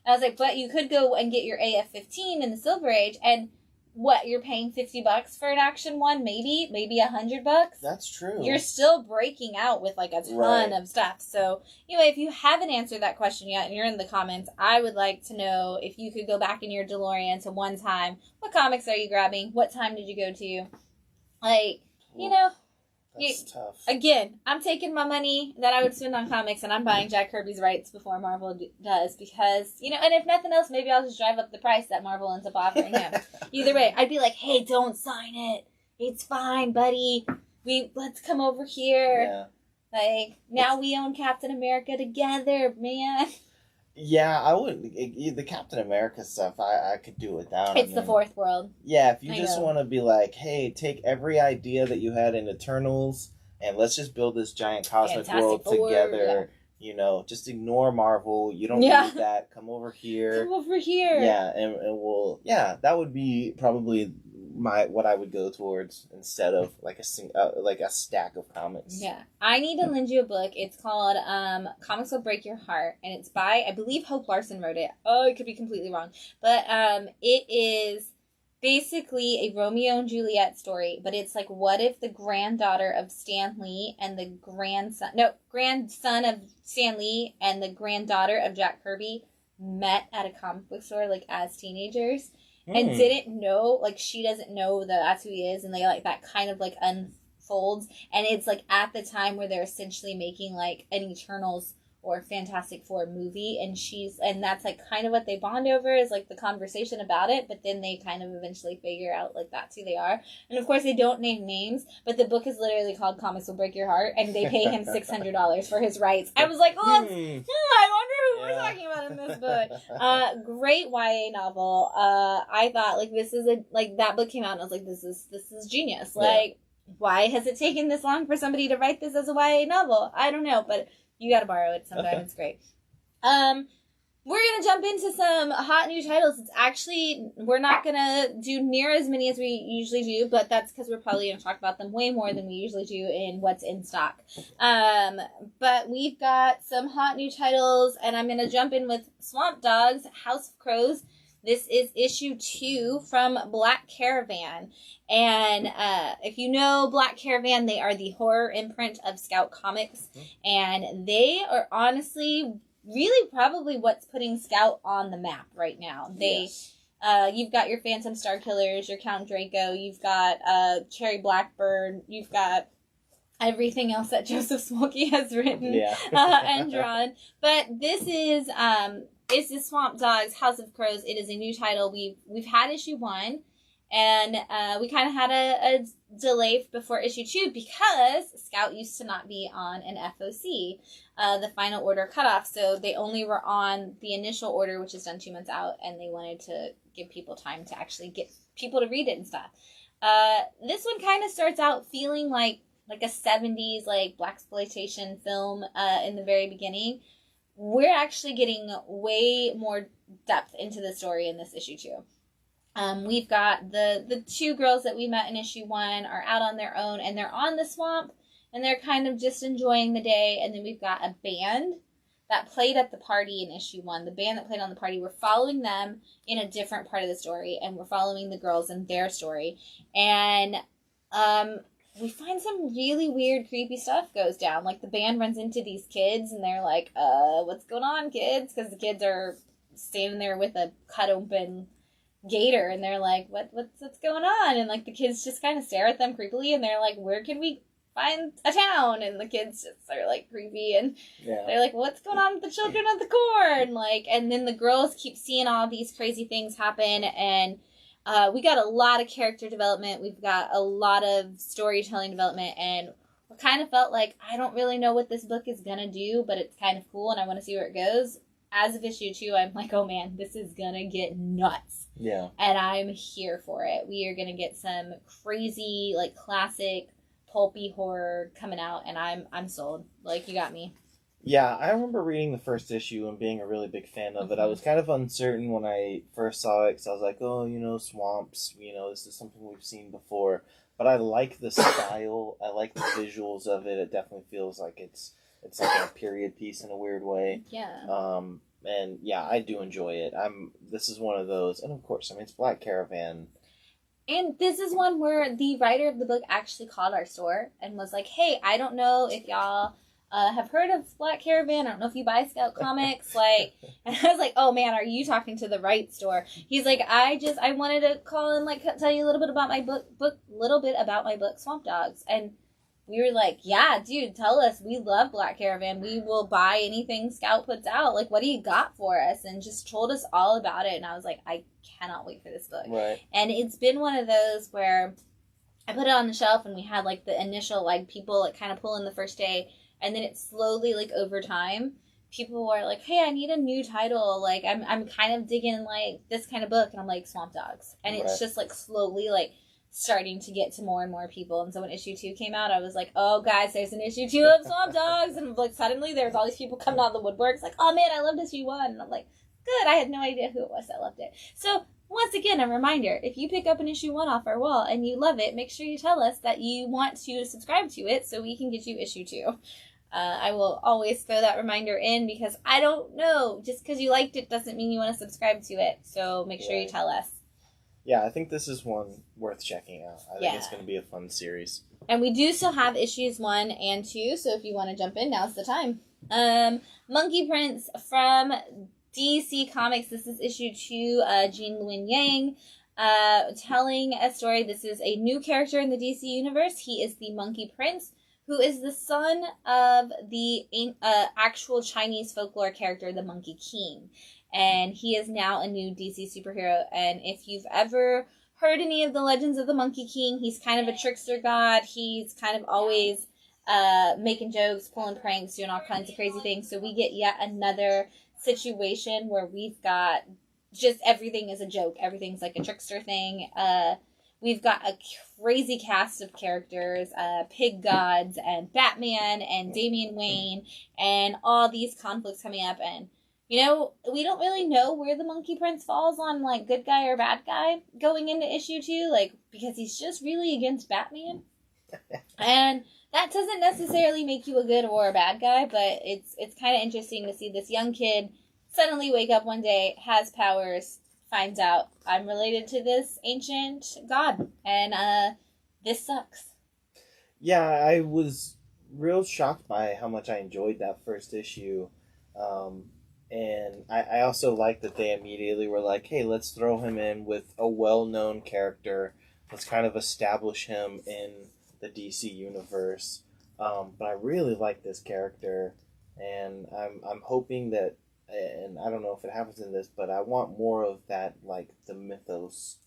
I was like, but you could go and get your AF-15 in the Silver Age, and what, you're paying $50 for an action one, maybe $100. That's true. You're still breaking out with like a ton of stuff. So anyway, if you haven't answered that question yet and you're in the comments, I would like to know if you could go back in your DeLorean to one time. What comics are you grabbing? What time did you go to? Like, you know. That's tough. Again, I'm taking my money that I would spend on comics and I'm buying Jack Kirby's rights before Marvel does because, you know, and if nothing else, maybe I'll just drive up the price that Marvel ends up offering him. Either way, I'd be like, hey, don't sign it. It's fine, buddy. Let's come over here. Yeah. Like, now we own Captain America together, man. Yeah, I wouldn't. The Captain America stuff, I could do without. It's the Fourth World. Yeah, if you just want to be like, hey, take every idea that you had in Eternals and let's just build this giant cosmic world together. Yeah. You know, just ignore Marvel. You don't need that. Come over here. Come over here. Yeah, and we'll. Yeah, that would be probably what I would go towards instead of like a stack of comics. Yeah, I need to lend you a book. It's called Comics Will Break Your Heart, and it's by, I believe, Hope Larson wrote it. Oh, I could be completely wrong, but it is basically a Romeo and Juliet story. But it's like, what if the granddaughter of Stan Lee and the grandson of Stan Lee and the granddaughter of Jack Kirby met at a comic book store like as teenagers. And didn't know, like, she doesn't know that that's who he is, and they, like, that kind of, like, unfolds, and it's, like, at the time where they're essentially making, like, an Eternals or Fantastic Four movie, and that's, like, kind of what they bond over is, like, the conversation about it, but then they kind of eventually figure out, like, that's who they are, and of course they don't name names, but the book is literally called Comics Will Break Your Heart, and they pay him $600 for his rights. I was like, oh, I wonder who we're talking about in this book. Great YA novel. I thought, like, that book came out, and I was like, this is genius. Like, why has it taken this long for somebody to write this as a YA novel? I don't know, but you gotta borrow it sometime. It's great. We're gonna jump into some hot new titles. It's actually, we're not gonna do near as many as we usually do, but that's because we're probably gonna talk about them way more than we usually do in what's in stock. But we've got some hot new titles, and I'm gonna jump in with Swamp Dogs, House of Crows. This is issue 2 from Black Caravan. And if you know Black Caravan, they are the horror imprint of Scout Comics. And they are honestly really probably what's putting Scout on the map right now. You've got your Phantom Star Killers, your Count Draco, you've got Cherry Blackbird, you've got everything else that Joseph Smokey has written and drawn. But this is... It's the Swamp Dogs, House of Crows. It is a new title. We've had issue 1, and we kind of had a delay before issue 2 because Scout used to not be on an FOC, the final order cutoff. So they only were on the initial order, which is done 2 months out, and they wanted to give people time to actually get people to read it and stuff. This one kind of starts out feeling like a 70s like blaxploitation film in the very beginning. we're actually getting way more depth into the story in this issue too. We've got the two girls that we met in issue 1 are out on their own, and they're on the swamp, and they're kind of just enjoying the day. And then we've got a band that played at the party in issue 1. The band that played on the party, we're following them in a different part of the story, and we're following the girls in their story. And we find some really weird, creepy stuff goes down. Like, the band runs into these kids, and they're like, what's going on, kids? Because the kids are standing there with a cut open gator, and they're like, what's going on? And like, the kids just kind of stare at them creepily, and they're like, where can we find a town? And the kids just are like creepy, and they're like, what's going on with the children of the corn? Like, and then the girls keep seeing all these crazy things happen, and we got a lot of character development. We've got a lot of storytelling development, and we kind of felt like, I don't really know what this book is gonna do, but it's kind of cool, and I want to see where it goes. As of issue 2, I'm like, oh man, this is gonna get nuts. Yeah. And I'm here for it. We are gonna get some crazy, like, classic pulpy horror coming out, and I'm sold. Like, you got me. Yeah, I remember reading the first issue and being a really big fan of it. I was kind of uncertain when I first saw it, because I was like, oh, swamps, this is something we've seen before. But I like the style. I like the visuals of it. It definitely feels like it's like a period piece in a weird way. Yeah. And yeah, I do enjoy it. This is one of those, and of course, it's Black Caravan. And this is one where the writer of the book actually called our store and was like, hey, I don't know if y'all have heard of Black Caravan. I don't know if you buy Scout comics. Like, and I was like, oh man, are you talking to the right store? He's like, I wanted to call and like tell you a little bit about my book, Swamp Dogs. And we were like, yeah, dude, tell us. We love Black Caravan. We will buy anything Scout puts out. Like, what do you got for us? And just told us all about it. And I was like, I cannot wait for this book. Right. And it's been one of those where I put it on the shelf, and we had like the initial like people like kind of pull in the first day, and then it slowly, like, over time, people were like, hey, I need a new title. Like, I'm kind of digging like this kind of book. And I'm like, Swamp Dogs. And it's just like slowly like starting to get to more and more people. And so when issue 2 came out, I was like, oh guys, there's an issue 2 of Swamp Dogs. And like suddenly there's all these people coming out of the woodworks like, oh man, I loved issue 1. And I'm like, good, I had no idea who it was that loved it. So once again, a reminder, if you pick up an issue 1 off our wall and you love it, make sure you tell us that you want to subscribe to it so we can get you issue 2. I will always throw that reminder in, because I don't know, just because you liked it doesn't mean you want to subscribe to it. So make sure you tell us. Yeah, I think this is one worth checking out. I think it's going to be a fun series. And we do still have issues 1 and 2, so if you want to jump in, now's the time. Monkey Prince from DC Comics. This is issue 2, Jean Luen Yang, telling a story. This is a new character in the DC universe. He is the Monkey Prince, who is the son of the actual Chinese folklore character, the Monkey King. And he is now a new DC superhero. And if you've ever heard any of the legends of the Monkey King, he's kind of a trickster god. He's kind of always making jokes, pulling pranks, doing all kinds of crazy things. So we get yet another situation where we've got just everything is a joke. Everything's like a trickster thing. We've got a crazy cast of characters, Pig Gods and Batman and Damian Wayne, and all these conflicts coming up. And, we don't really know where the Monkey Prince falls on, like, good guy or bad guy going into issue 2, like, because he's just really against Batman. And that doesn't necessarily make you a good or a bad guy, but it's kind of interesting to see this young kid suddenly wake up one day, has powers, finds out I'm related to this ancient god, and this sucks. Yeah, I was real shocked by how much I enjoyed that first issue. And I also like that they immediately were like, hey, let's throw him in with a well-known character. Let's kind of establish him in the DC universe. But I really like this character, and I'm hoping that, and I don't know if it happens in this, but I want more of that, like, the mythos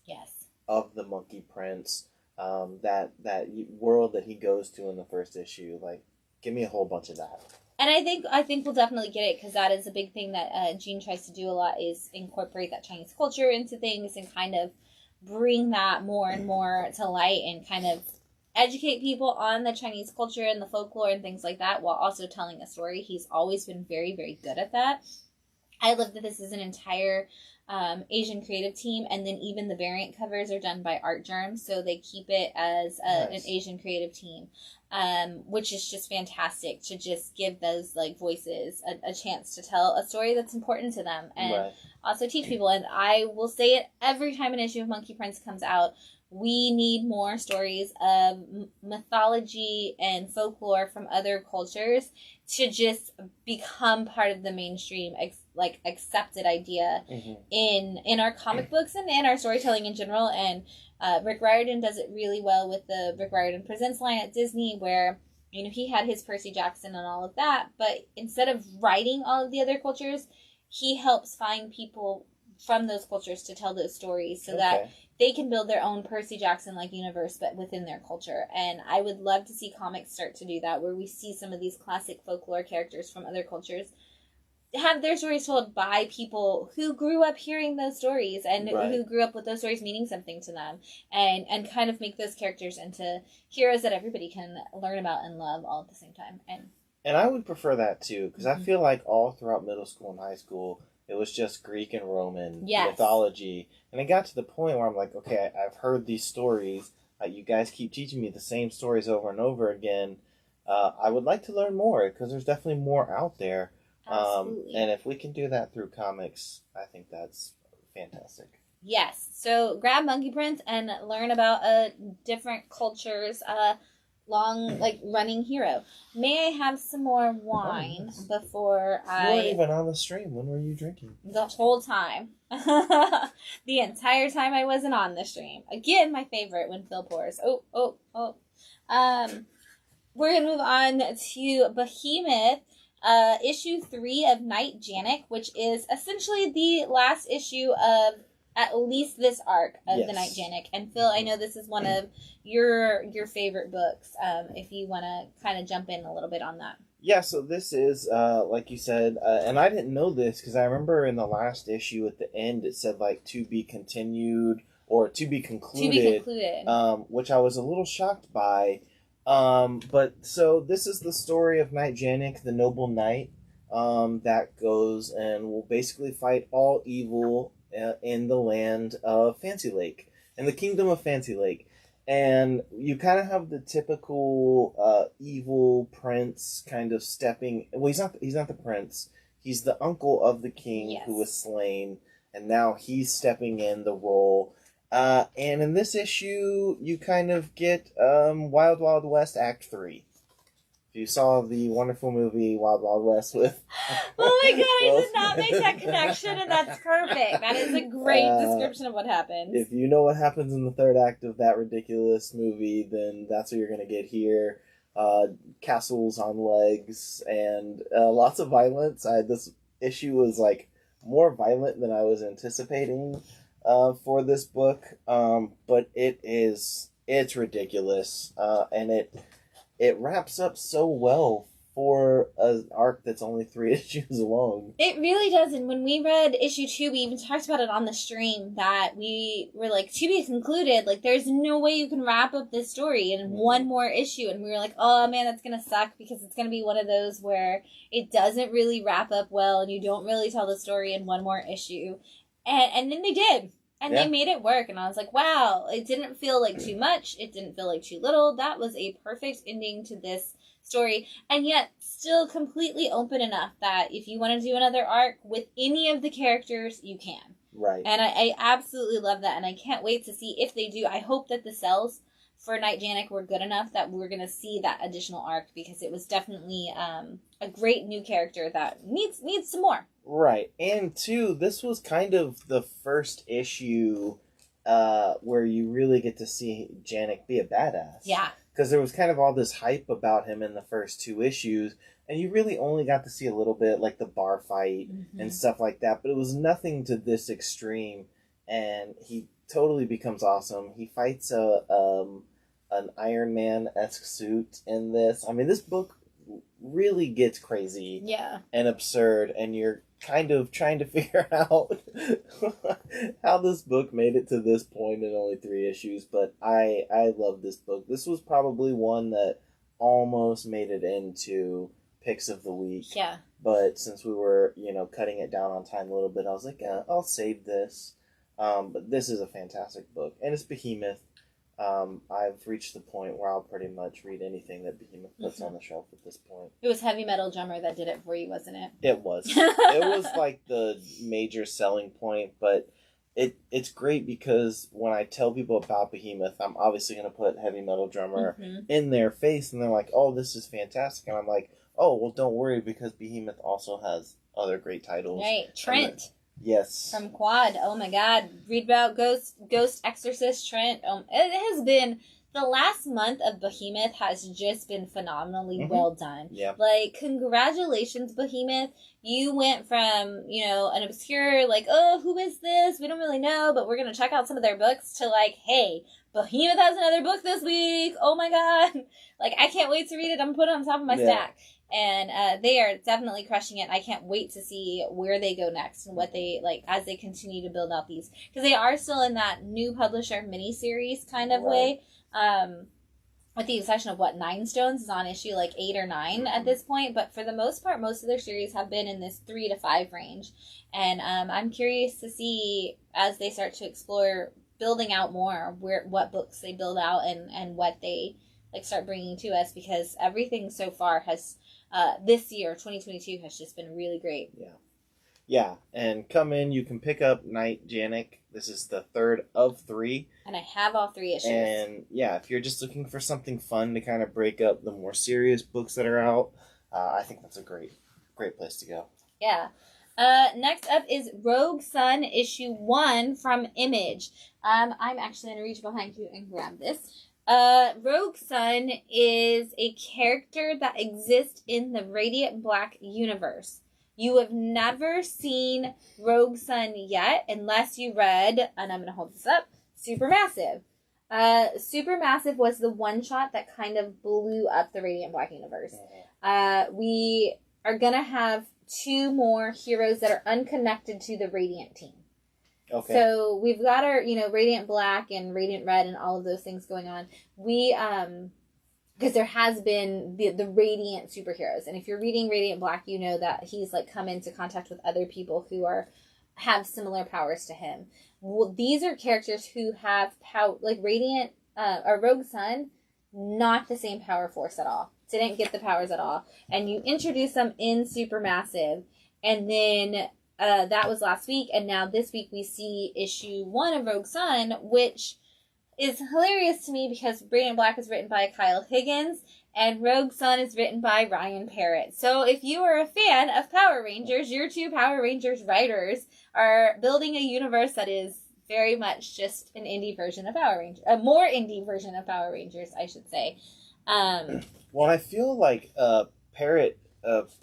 of the Monkey Prince, that world that he goes to in the first issue. Like, give me a whole bunch of that. And I think we'll definitely get it, because that is a big thing that Jean tries to do a lot, is incorporate that Chinese culture into things and kind of bring that more and more to light, and kind of educate people on the Chinese culture and the folklore and things like that while also telling a story. He's always been very, very good at that. I love that this is an entire Asian creative team, and then even the variant covers are done by Art Germ, so they keep it as an Asian creative team, which is just fantastic to just give those like voices a chance to tell a story that's important to them and also teach people. And I will say it every time an issue of Monkey Prince comes out. We need more stories of mythology and folklore from other cultures to just become part of the mainstream, accepted idea in our comic books and in our storytelling in general. And Rick Riordan does it really well with the Rick Riordan Presents line at Disney, where he had his Percy Jackson and all of that, but instead of writing all of the other cultures, he helps find people from those cultures to tell those stories so that they can build their own Percy Jackson-like universe, but within their culture. And I would love to see comics start to do that, where we see some of these classic folklore characters from other cultures have their stories told by people who grew up hearing those stories and who grew up with those stories meaning something to them, and kind of make those characters into heroes that everybody can learn about and love all at the same time. And I would prefer that too, because I feel like all throughout middle school and high school, it was just Greek and Roman mythology. And it got to the point where I'm like, okay, I've heard these stories. You guys keep teaching me the same stories over and over again. I would like to learn more, because there's definitely more out there. And if we can do that through comics, I think that's fantastic. Yes. So grab Monkey Prince and learn about different cultures, running hero. May I have some more wine before I... You weren't even on the stream. When were you drinking? The whole time. The entire time I wasn't on the stream. Again, my favorite when Phil pours. We're going to move on to Behemoth, issue 3 of Night Janek, which is essentially the last issue of at least this arc of the Night Janek. And Phil, I know this is one of your favorite books, if you want to kind of jump in a little bit on that. Yeah, so this is, like you said, and I didn't know this, because I remember in the last issue at the end it said, to be continued, or to be concluded. Which I was a little shocked by. But, so this is the story of Night Janek, the noble knight, that goes and will basically fight all evil in the land of Fancy Lake, in the kingdom of Fancy Lake. And you kind of have the typical evil prince kind of stepping... Well, he's not the prince. He's the uncle of the king who was slain, and now he's stepping in the role. And in this issue, you kind of get Wild Wild West Act 3. If you saw the wonderful movie Wild Wild West with... Oh my god, I did not make that connection, and that's perfect. That is a great description of what happens. If you know what happens in the third act of that ridiculous movie, then that's what you're going to get here. Castles on legs, and lots of violence. This issue was more violent than I was anticipating for this book, but it's ridiculous, and it wraps up so well for an arc that's only 3 issues long. It really does, and when we read issue 2, we even talked about it on the stream, that we were like, to be concluded, there's no way you can wrap up this story in one more issue, and we were like, oh man, that's gonna suck, because it's gonna be one of those where it doesn't really wrap up well, and you don't really tell the story in one more issue, and then they did. And they made it work, and I was like, wow, it didn't feel like too much, it didn't feel like too little. That was a perfect ending to this story, and yet still completely open enough that if you want to do another arc with any of the characters, you can. Right. And I absolutely love that, and I can't wait to see if they do. I hope that the sales for Night Janek were good enough that we're going to see that additional arc, because it was definitely a great new character that needs some more. Right, and 2, this was kind of the first issue where you really get to see Janek be a badass. Yeah. Because there was kind of all this hype about him in the first 2 issues, and you really only got to see a little bit, the bar fight and stuff like that, but it was nothing to this extreme, and he totally becomes awesome. He fights an Iron Man-esque suit in this. I mean, this book really gets crazy Yeah. and absurd, and you're kind of trying to figure out how this book made it to this point in only 3 issues. But I love this book. This was probably one that almost made it into picks of the week. Yeah. But since we were, cutting it down on time a little bit, I was like, I'll save this. But this is a fantastic book, and it's Behemoth. I've reached the point where I'll pretty much read anything that Behemoth puts on the shelf at this point. It was Heavy Metal Drummer that did it for you, wasn't it? It was. It was like the major selling point, but it's great because when I tell people about Behemoth, I'm obviously going to put Heavy Metal Drummer in their face, and they're like, oh, this is fantastic. And I'm like, oh, well, don't worry, because Behemoth also has other great titles. Right. Trent. Yes. From Quad. Oh my God. Read about Ghost Exorcist Trent. It has been, the last month of Behemoth has just been phenomenally well done. Yeah. Like, congratulations, Behemoth. You went from, an obscure, like, oh, who is this? We don't really know, but we're going to check out some of their books, to like, hey, Behemoth has another book this week. Oh my God. Like, I can't wait to read it. I'm going to put it on top of my stack. And they are definitely crushing it. I can't wait to see where they go next and what they, like, as they continue to build out these. Because they are still in that new publisher miniseries kind of way. With the exception of, 9 Stones is on issue, 8 or 9 at this point. But for the most part, most of their series have been in this 3 to 5 range. And I'm curious to see, as they start to explore building out more, what books they build out and what they, start bringing to us. Because everything so far has... this year, 2022, has just been really great. Yeah, and come in, you can pick up Night Janik. This is the 3rd of 3. And I have all 3 issues. And yeah, if you're just looking for something fun to kind of break up the more serious books that are out, I think that's a great place to go. Yeah. Next up is Rogue Sun issue 1 from Image. I'm actually going to reach behind you and grab this. Rogue Sun is a character that exists in the Radiant Black universe. You have never seen Rogue Sun yet, unless you read, and I'm going to hold this up, Supermassive. Supermassive was the one-shot that kind of blew up the Radiant Black universe. We are going to have 2 more heroes that are unconnected to the Radiant team. Okay. So we've got our, Radiant Black and Radiant Red and all of those things going on. We, because there has been the Radiant superheroes. And if you're reading Radiant Black, you know that he's, come into contact with other people who have similar powers to him. Well, these are characters who have power, Radiant, or Rogue Sun, not the same power force at all. Didn't get the powers at all. And you introduce them in Supermassive, and then... that was last week, and now this week we see issue 1 of Rogue Sun, which is hilarious to me because Radiant Black is written by Kyle Higgins, and Rogue Sun is written by Ryan Parrott. So if you are a fan of Power Rangers, your 2 Power Rangers writers are building a universe that is very much just an indie version of Power Rangers. A more indie version of Power Rangers, I should say. Well, I feel like Parrott,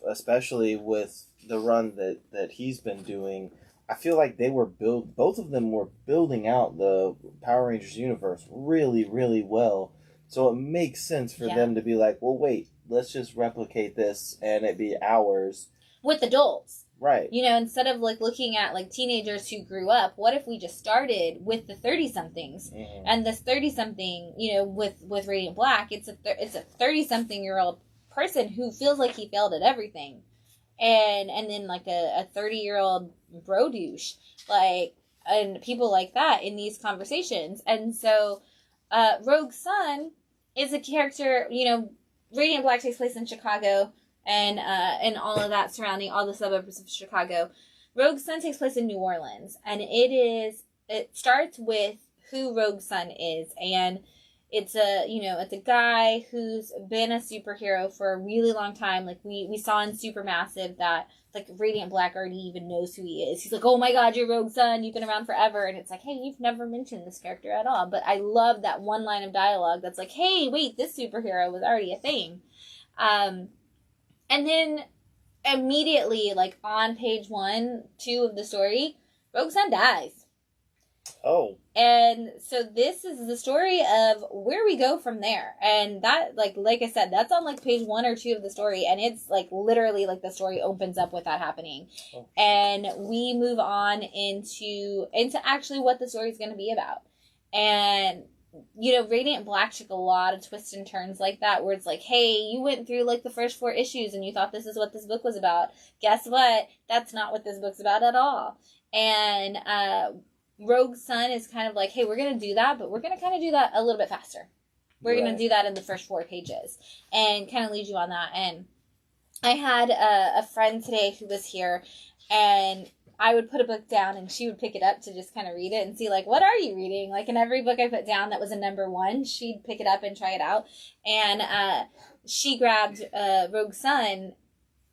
especially with the run that he's been doing, I feel like both of them were building out the Power Rangers universe really, really well. So it makes sense for them to be like, well, wait, let's just replicate this and it be ours. With adults. Right. Instead of looking at teenagers who grew up, what if we just started with the 30-somethings? Mm-hmm. And this 30-something, with Radiant Black, it's a 30-something-year-old person who feels like he failed at everything. And then a 30-year-old bro douche, and people like that in these conversations. And so, Rogue Sun is a character, Radiant Black takes place in Chicago and all of that surrounding all the suburbs of Chicago. Rogue Sun takes place in New Orleans, and it starts with who Rogue Sun is, and it's a guy who's been a superhero for a really long time. We saw in Supermassive that Radiant Black already even knows who he is. He's like, oh my God, you're Rogue Sun. You've been around forever. And it's like, hey, you've never mentioned this character at all. But I love that one line of dialogue that's like, hey, wait, this superhero was already a thing. And then immediately, on page 1, 2 of the story, Rogue Sun dies. Oh. And so this is the story of where we go from there. And that, like I said, that's on like page 1 or 2 of the story. And it's like literally like the story opens up with that happening. Oh. And we move on into actually what the story is going to be about. And, you know, Radiant Black took a lot of twists and turns like that, where it's like, hey, you went through like the first 4 issues and you thought this is what this book was about. Guess what? That's not what this book's about at all. And, Rogue Sun is kind of like, hey, we're going to do that, but we're going to kind of do that a little bit faster. We're going to do that in the first 4 pages and kind of lead you on that. And I had a friend today who was here, and I would put a book down and she would pick it up to just kind of read it and see, like, what are you reading? Like, in every book I put down that was a number 1, she'd pick it up and try it out. And she grabbed Rogue Sun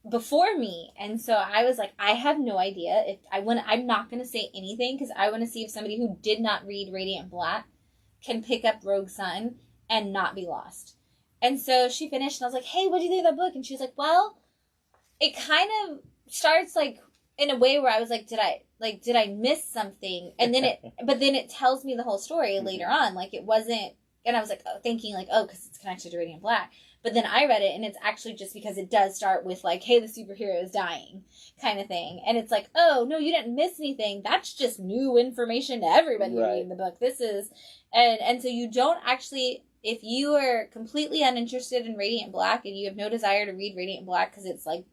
before me, and so I was like, I have no idea if I'm not going to say anything, because I want to see if somebody who did not read Radiant Black can pick up Rogue Sun and not be lost. And so she finished, and I was like, hey, what do you think of that book? And she was like, well, it kind of starts like in a way where I was like, did I miss something? And then but then it tells me the whole story later on. Like, it wasn't, and I was like, thinking like, oh, because it's connected to Radiant Black. But then I read it, and it's actually just because it does start with, like, hey, the superhero is dying kind of thing. And it's like, oh, no, you didn't miss anything. That's just new information to everybody reading the book. This is, and so you don't actually, if you are completely uninterested in Radiant Black and you have no desire to read Radiant Black because it's like,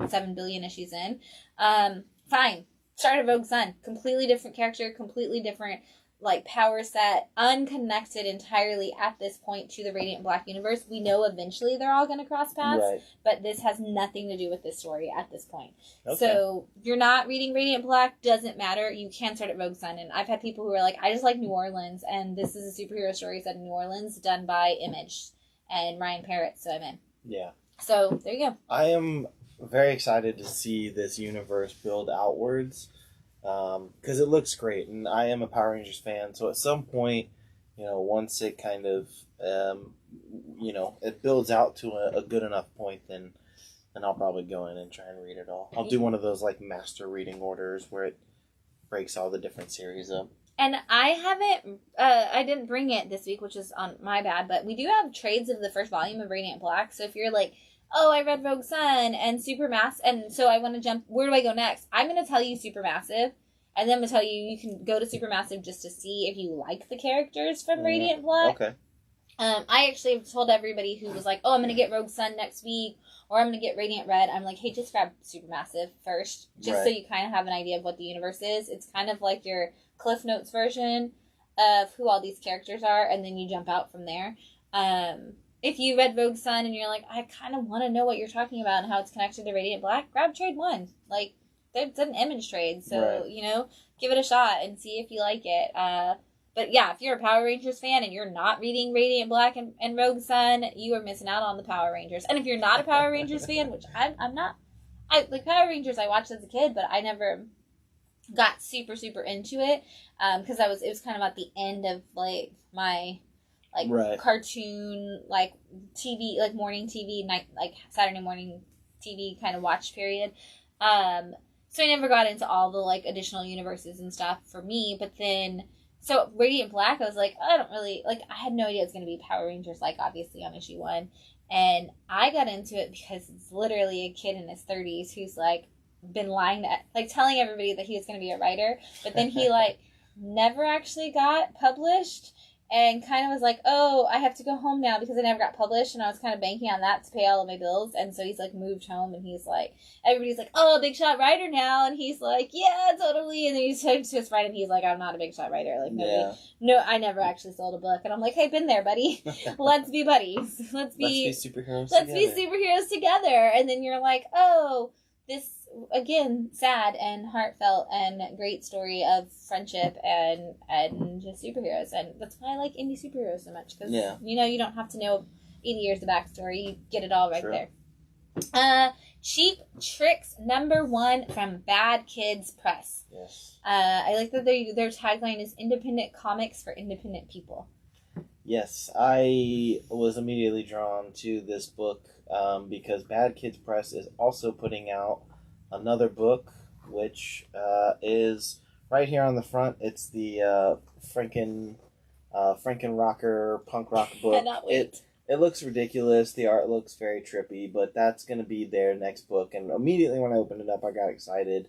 7 billion issues in, fine. Start at Rogue Sun. Completely different character, completely different like power set, unconnected entirely at this point to the Radiant Black universe. We know eventually they're all going to cross paths, but this has nothing to do with this story at this point. Okay. So if you're not reading Radiant Black, doesn't matter. You can start at Rogue Sun. And I've had people who are like, I just like New Orleans, and this is a superhero story set in New Orleans done by Image and Ryan Parrott, so I'm in. Yeah. So there you go. I am very excited to see this universe build outwards. Because it looks great, and I am a Power Rangers fan, so at some point, once it kind of, it builds out to a good enough point, then I'll probably go in and try and read it all. I'll do one of those, like, master reading orders where it breaks all the different series up. And I haven't, I didn't bring it this week, which is on my bad, but we do have trades of the first volume of Radiant Black, so if you're like, oh, I read Rogue Sun and Supermassive, and so I want to jump, where do I go next? I'm going to tell you Supermassive, and then I'm going to tell you can go to Supermassive just to see if you like the characters from Radiant Black. Okay. I actually have told everybody who was like, oh, I'm going to get Rogue Sun next week, or I'm going to get Radiant Red. I'm like, hey, just grab Supermassive first, just so you kind of have an idea of what the universe is. It's kind of like your Cliff Notes version of who all these characters are, and then you jump out from there. If you read Rogue Sun and you're like, I kind of want to know what you're talking about and how it's connected to Radiant Black, grab trade 1. Like, it's an Image trade, so, give it a shot and see if you like it. But yeah, if you're a Power Rangers fan and you're not reading Radiant Black and Rogue Sun, you are missing out on the Power Rangers. And if you're not a Power Rangers fan, which I'm not, like Power Rangers I watched as a kid, but I never got super, super into it, because it was kind of at the end of, like, my cartoon, like TV, like morning TV, night, like Saturday morning TV kind of watch period. So I never got into all the like additional universes and stuff for me. But then, so Radiant Black, I was like, I don't really, like, I had no idea it was going to be Power Rangers, like obviously on issue 1. And I got into it because it's literally a kid in his 30s who's like been lying, like telling everybody that he was going to be a writer. But then he like never actually got published. And kind of was like, oh, I have to go home now because I never got published. And I was kind of banking on that to pay all of my bills. And so he's like moved home, and he's like, everybody's like, oh, big shot writer now. And he's like, yeah, totally. And then he's to his friend, and he's like, I'm not a big shot writer. Like, no, I never actually sold a book. And I'm like, hey, been there, buddy. Let's be buddies. Let's be superheroes together. And then you're like, oh, this, again, sad and heartfelt and great story of friendship and just superheroes. And that's why I like indie superheroes so much, because you don't have to know 80 years of backstory. You get it all right there. Cheap Tricks #1 from Bad Kids Press. Yes. I like that their tagline is independent comics for independent people. Yes, I was immediately drawn to this book because Bad Kids Press is also putting out another book, which is right here on the front, it's the Franken Rocker punk rock book. Cannot wait. It looks ridiculous. The art looks very trippy, but that's going to be their next book. And immediately when I opened it up, I got excited.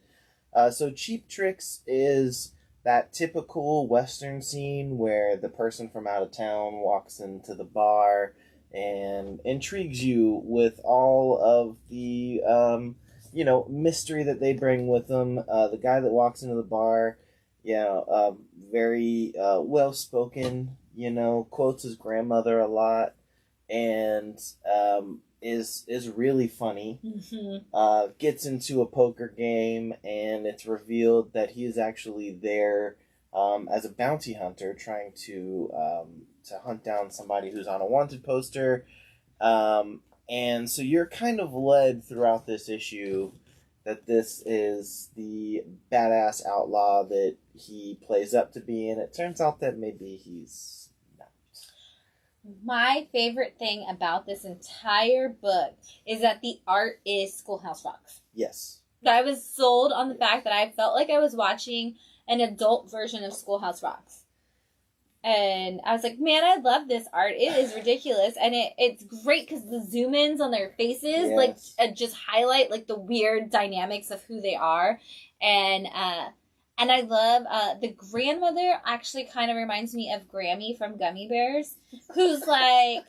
So Cheap Tricks is that typical Western scene where the person from out of town walks into the bar and intrigues you with all of the, mystery that they bring with them. The guy that walks into the bar, very well-spoken, quotes his grandmother a lot, and is really funny. Mm-hmm. Gets into a poker game, and it's revealed that he is actually there as a bounty hunter, trying to hunt down somebody who's on a wanted poster. And so you're kind of led throughout this issue that this is the badass outlaw that he plays up to be, and it turns out that maybe he's not. My favorite thing about this entire book is that the art is Schoolhouse Rock. Yes. I was sold on the fact that I felt like I was watching an adult version of Schoolhouse Rock. And I was like, man, I love this art. It is ridiculous. And it's great because the zoom-ins on their faces, Yes. just highlight, the weird dynamics of who they are. And I love, the grandmother actually kind of reminds me of Grammy from Gummy Bears, who's Okay.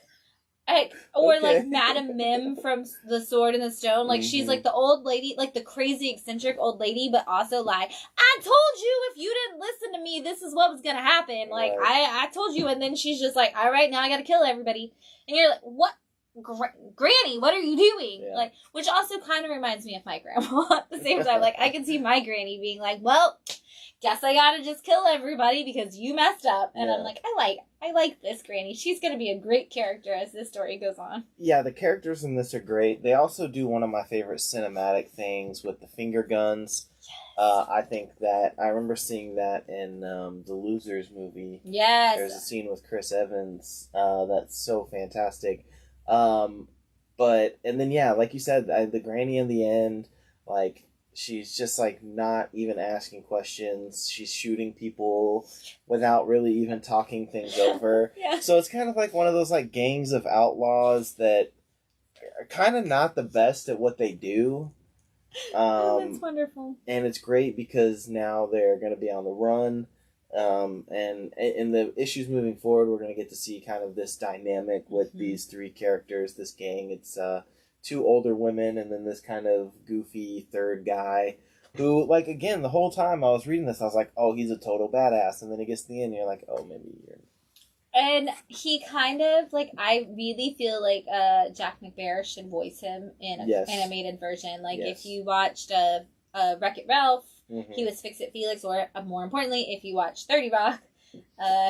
Madame Mim from The Sword and the Stone. She's Mhm. the old lady, the crazy eccentric old lady, but also I told you if you didn't listen to me, this is what was gonna happen. Right. I told you, and then she's just all right, now I gotta kill everybody. And you're like, what? Granny, what are you doing? Yeah. Which also kind of reminds me of my grandma at the same time. I can see my granny being well, guess I gotta just kill everybody because you messed up. And Yeah. I'm I like this granny. She's gonna be a great character as this story goes on. Yeah, the characters in this are great. They also do one of my favorite cinematic things with the finger guns. I think that I remember seeing that in the Losers movie. Yes. There's a scene with Chris Evans that's so fantastic. And then like you said, the granny in the end, she's just not even asking questions. She's shooting people without really even talking things over. Yeah. So it's kind of like one of those gangs of outlaws that are kind of not the best at what they do. That's wonderful. And it's great because now they're going to be on the run. And in the issues moving forward, we're going to get to see kind of this dynamic with Mm-hmm. these three characters, this gang. It's two older women and then this kind of goofy third guy who, again, the whole time I was reading this, I was like, oh, he's a total badass. And then it gets to the end, and you're like, oh, maybe you're... And he kind of, I really feel like Jack McBair should voice him in an Yes. animated version. Yes. If you watched Wreck-It Ralph, Mhm. he was Fix-It Felix, or more importantly, if you watch 30 Rock,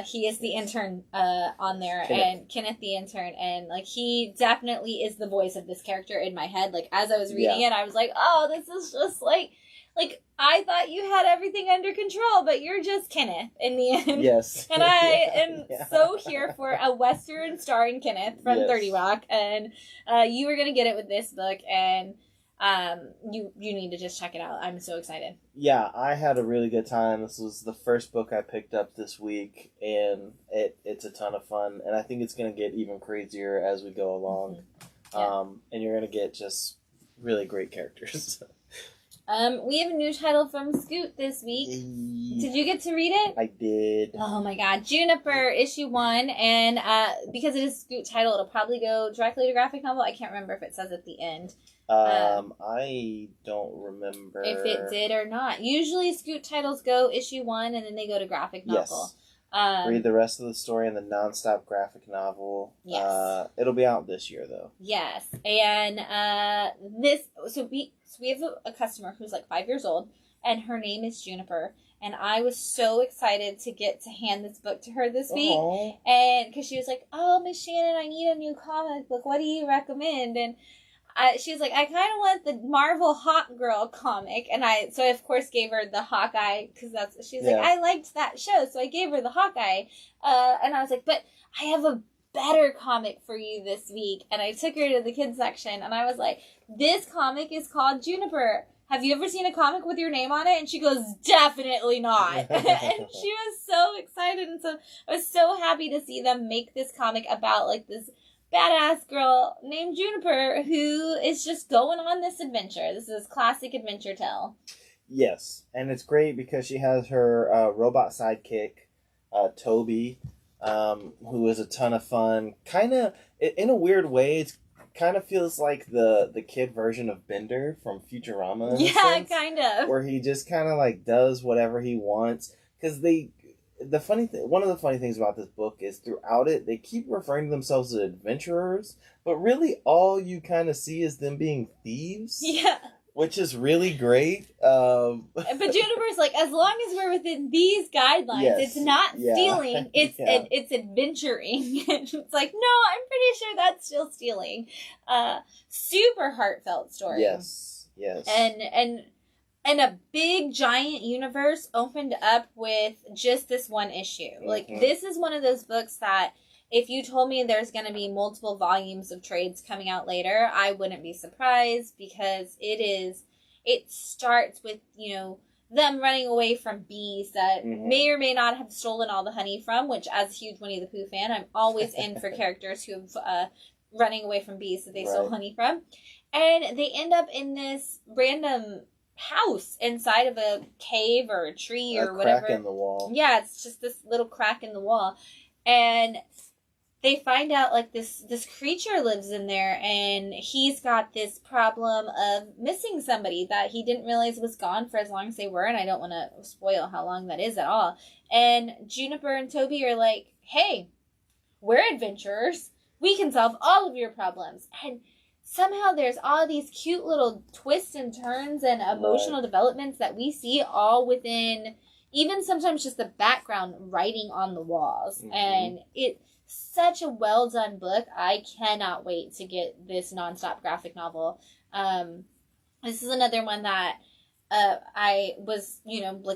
he is the intern on there, Kenneth. and Kenneth the intern, and he definitely is the voice of this character in my head. As I was reading it, I was like, oh, this is just I thought you had everything under control, but you're just Kenneth in the end. Yes. And I am Yeah. so here for a Western starring Kenneth from Yes. 30 Rock, and you were going to get it with this book, and you need to just check it out. I'm so excited. Yeah, I had a really good time. This was the first book I picked up this week, and it's a ton of fun, and I think it's going to get even crazier as we go along. Mm-hmm. Yeah. And you're going to get just really great characters. We have a new title from Scoot this week. Did you get to read it? I did. Oh my god. Juniper, issue 1, and because it is Scoot title, it'll probably go directly to graphic novel. I can't remember if it says at the end. I don't remember If it did or not. Usually Scoot titles go issue 1 and then they go to graphic novel. Yes. Read the rest of the story in the non-stop graphic novel. Yes. It'll be out this year, though. Yes. And we have a customer who's 5 years old, and her name is Juniper. And I was so excited to get to hand this book to her this week. Aww. And because she was like, oh, Miss Shannon, I need a new comic book. What do you recommend? And she was like, I kind of want the Marvel Hawk Girl comic. And so I, of course, gave her the Hawkeye, because she's like, I liked that show. So I gave her the Hawkeye. And I was like, but I have a better comic for you this week. And I took her to the kids section, and I was like, this comic is called Juniper. have you ever seen a comic with your name on it? And she goes, definitely not. And she was so excited. And so I was so happy to see them make this comic about, like, this badass girl named Juniper who is just going on this adventure. This is classic adventure tale. Yes, and it's great because she has her robot sidekick, Toby, who is a ton of fun. Kind of, in a weird way, it kind of feels like the kid version of Bender from Futurama. In a sense, kind of. Where he just kind of like does whatever he wants. Because one of the funny things about this book is throughout it, they keep referring to themselves as adventurers, but really all you kind of see is them being thieves. Yeah. Which is really great. But Juniper's like, as long as we're within these guidelines, yes, it's not stealing, it's it's adventuring. It's like, no, I'm pretty sure that's still stealing. Super heartfelt story. Yes. And a big giant universe opened up with just this one issue. Like, this is one of those books that if you told me there's going to be multiple volumes of trades coming out later, I wouldn't be surprised, because it starts with, them running away from bees that may or may not have stolen all the honey from, which, as a huge Winnie the Pooh fan, I'm always in for characters who have running away from bees that they stole honey from. And they end up in this random house inside of a cave or a tree or whatever. A crack in the wall. Yeah, it's just this little crack in the wall. And they find out, like, this creature lives in there, and he's got this problem of missing somebody that he didn't realize was gone for as long as they were, and I don't want to spoil how long that is at all. And Juniper and Toby are like, hey, we're adventurers. We can solve all of your problems. And somehow there's all these cute little twists and turns and emotional developments that we see all within, even sometimes just the background writing on the walls. And it's such a well done book. I cannot wait to get this nonstop graphic novel. This is another one that I was,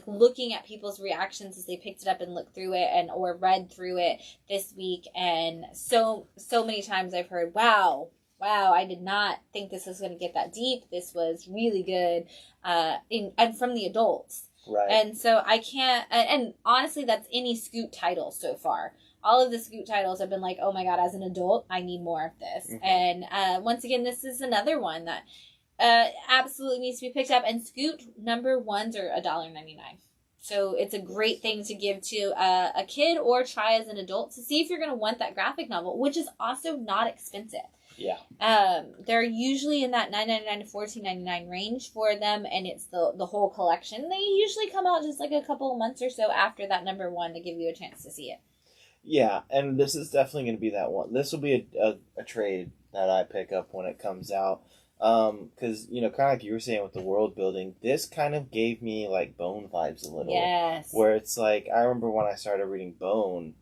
looking at people's reactions as they picked it up and looked through it or read through it this week. And so many times I've heard, wow, I did not think this was going to get that deep. This was really good. And from the adults. Right. And so I can't, and honestly, that's any Scoot title so far. All of the Scoot titles have been like, oh my god, as an adult, I need more of this. And once again, this is another one that absolutely needs to be picked up. And Scoot number ones are $1.99. So it's a great thing to give to a kid or try as an adult to see if you're going to want that graphic novel, which is also not expensive. Yeah. They're usually in that $9.99 to $14.99 range for them, and it's the whole collection. They usually come out just like a couple of months or so after that number one to give you a chance to see it. Yeah, and this is definitely going to be that one. This will be a trade that I pick up when it comes out. Because, kind of like you were saying with the world building, this kind of gave me, like, Bone vibes a little. Yes. Where it's like, I remember when I started reading Bone,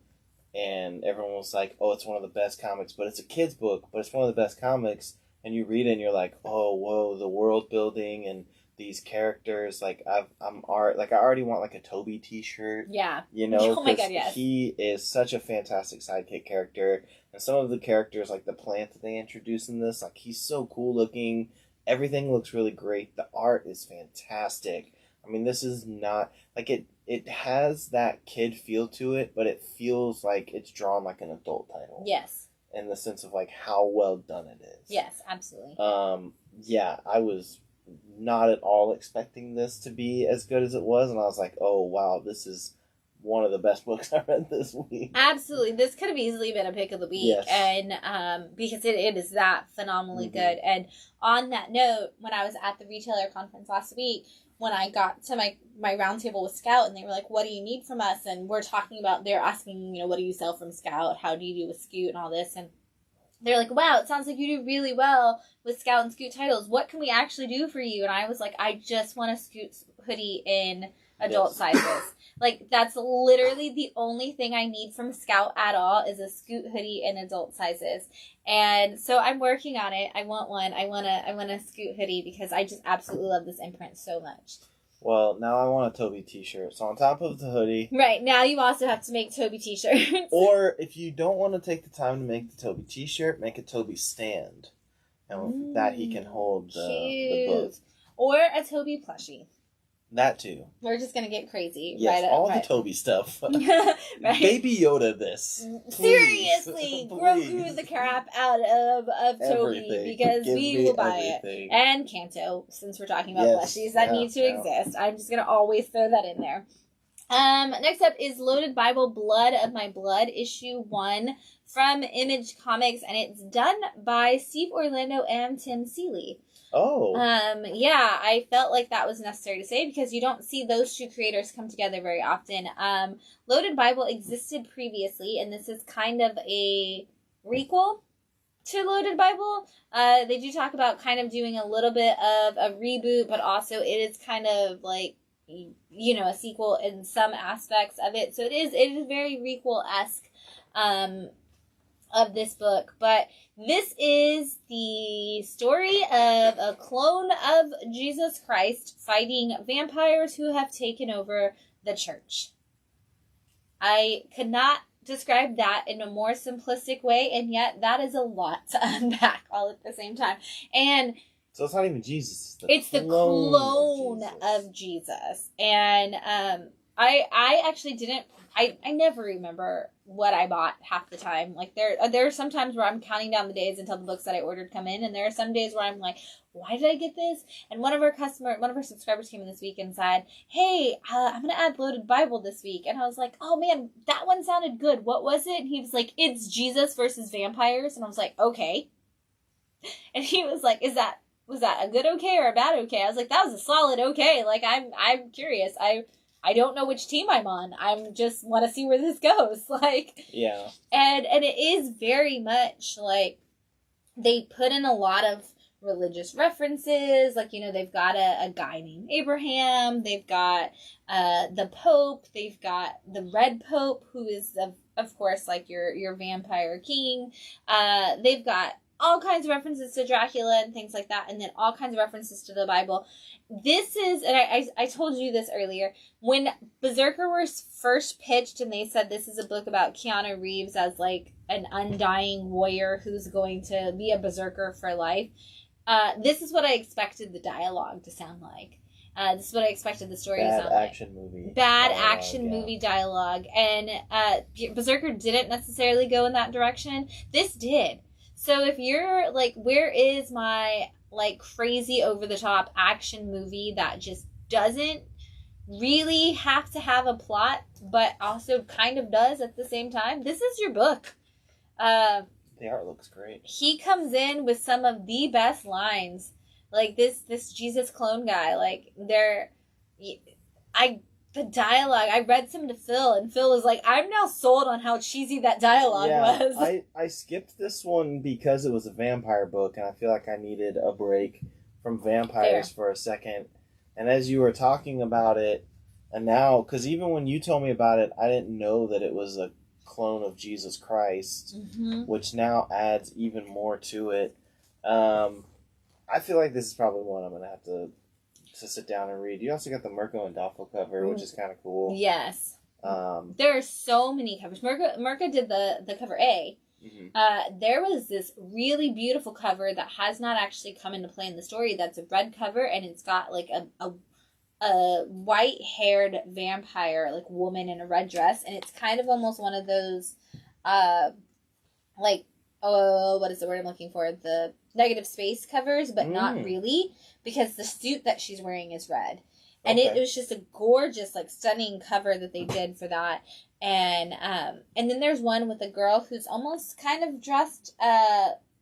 and everyone was like, oh, it's one of the best comics, but it's a kid's book, but it's one of the best comics, and you read it and you're like, oh, whoa, the world building and these characters, like, I already want, like, a Toby t-shirt. Yeah. Oh my god, yes. He is such a fantastic sidekick character, and some of the characters, like the plant that they introduce in this, like, he's so cool looking. Everything looks really great. The art is fantastic. I mean, this is not, like, it has that kid feel to it, but it feels like it's drawn like an adult title. Yes. In the sense of, like, how well done it is. Yes, absolutely. Yeah, I was not at all expecting this to be as good as it was, and I was like, oh, wow, this is one of the best books I read this week. Absolutely. This could have easily been a pick of the week. Yes. And because it is that phenomenally good. And on that note, when I was at the retailer conference last week, when I got to my roundtable with Scout, and they were like, what do you need from us? And we're talking about, they're asking, what do you sell from Scout? How do you do with Scoot and all this? And they're like, wow, it sounds like you do really well with Scout and Scoot titles. What can we actually do for you? And I was like, I just want a Scoot hoodie in adult sizes. Like, that's literally the only thing I need from Scout at all is a Scoot hoodie in adult sizes. And so I'm working on it. I want one. I want a Scoot hoodie because I just absolutely love this imprint so much. Well, now I want a Toby t-shirt. So on top of the hoodie... Right, now you also have to make Toby t-shirts. Or if you don't want to take the time to make the Toby t-shirt, make a Toby stand. And that he can hold the book. Or a Toby plushie. That too. We're just gonna get crazy. Yes, right all right. the Toby stuff. Right? Baby Yoda this. Seriously, Please. Grogu the crap out of Toby Everything. because Give we me will buy everything. it. And Kanto, since we're talking about Yes, plushies that need to exist. I'm just gonna always throw that in there. Next up is Loaded Bible Blood of My Blood, issue 1 from Image Comics, and it's done by Steve Orlando and Tim Seeley. Oh. Yeah, I felt like that was necessary to say because you don't see those two creators come together very often. Loaded Bible existed previously, and this is kind of a requel to Loaded Bible. They do talk about kind of doing a little bit of a reboot, but also it is kind of like, you know, a sequel in some aspects of it. So it is very requel-esque of this book, but this is the story of a clone of Jesus Christ fighting vampires who have taken over the church. I could not describe that in a more simplistic way, and yet that is a lot to unpack all at the same time. And so it's not even Jesus. It's the clone of Jesus. And I actually didn't. I never remember what I bought half the time. Like there are some times where I'm counting down the days until the books that I ordered come in, and there are some days where I'm like, why did I get this? And one of our subscribers came in this week and said, hey, I'm gonna add Loaded Bible this week, and I was like, oh man, that one sounded good. What was it? And he was like, it's Jesus versus vampires, and I was like, okay. And he was like, was that a good okay or a bad okay? I was like, that was a solid okay. Like I'm curious. I don't know which team I'm on. I'm just want to see where this goes. Like, yeah. And it is very much like they put in a lot of religious references. Like, you know, they've got a guy named Abraham. They've got the Pope. They've got the Red Pope, who is of course like your vampire king. They've got all kinds of references to Dracula and things like that, and then all kinds of references to the Bible. This is, and I told you this earlier, when Berserker was first pitched and they said this is a book about Keanu Reeves as like an undying warrior who's going to be a berserker for life, this is what I expected the dialogue to sound like. This is what I expected the story to sound like. Bad action movie dialogue. And Berserker didn't necessarily go in that direction. This did. So if you're like, where is my like crazy over the top action movie that just doesn't really have to have a plot, but also kind of does at the same time, this is your book. The art looks great. He comes in with some of the best lines. Like this Jesus clone guy, like the dialogue, I read some to Phil, and Phil was like, I'm now sold on how cheesy that dialogue was. I skipped this one because it was a vampire book, and I feel like I needed a break from vampires for a second. And as you were talking about it, and now, because even when you told me about it, I didn't know that it was a clone of Jesus Christ, which now adds even more to it. I feel like this is probably one I'm going to have to sit down and read. You also got the Mirko and Doffel cover, which is kind of cool. Yes. There are so many covers. Mirko did the cover A. Mm-hmm. There was this really beautiful cover that has not actually come into play in the story. That's a red cover, and it's got like a white-haired vampire, like woman in a red dress, and it's kind of almost one of those, what is the word I'm looking for? The negative space covers, but not really, because the suit that she's wearing is red. And it was just a gorgeous, like, stunning cover that they did for that. And then there's one with a girl who's almost kind of dressed,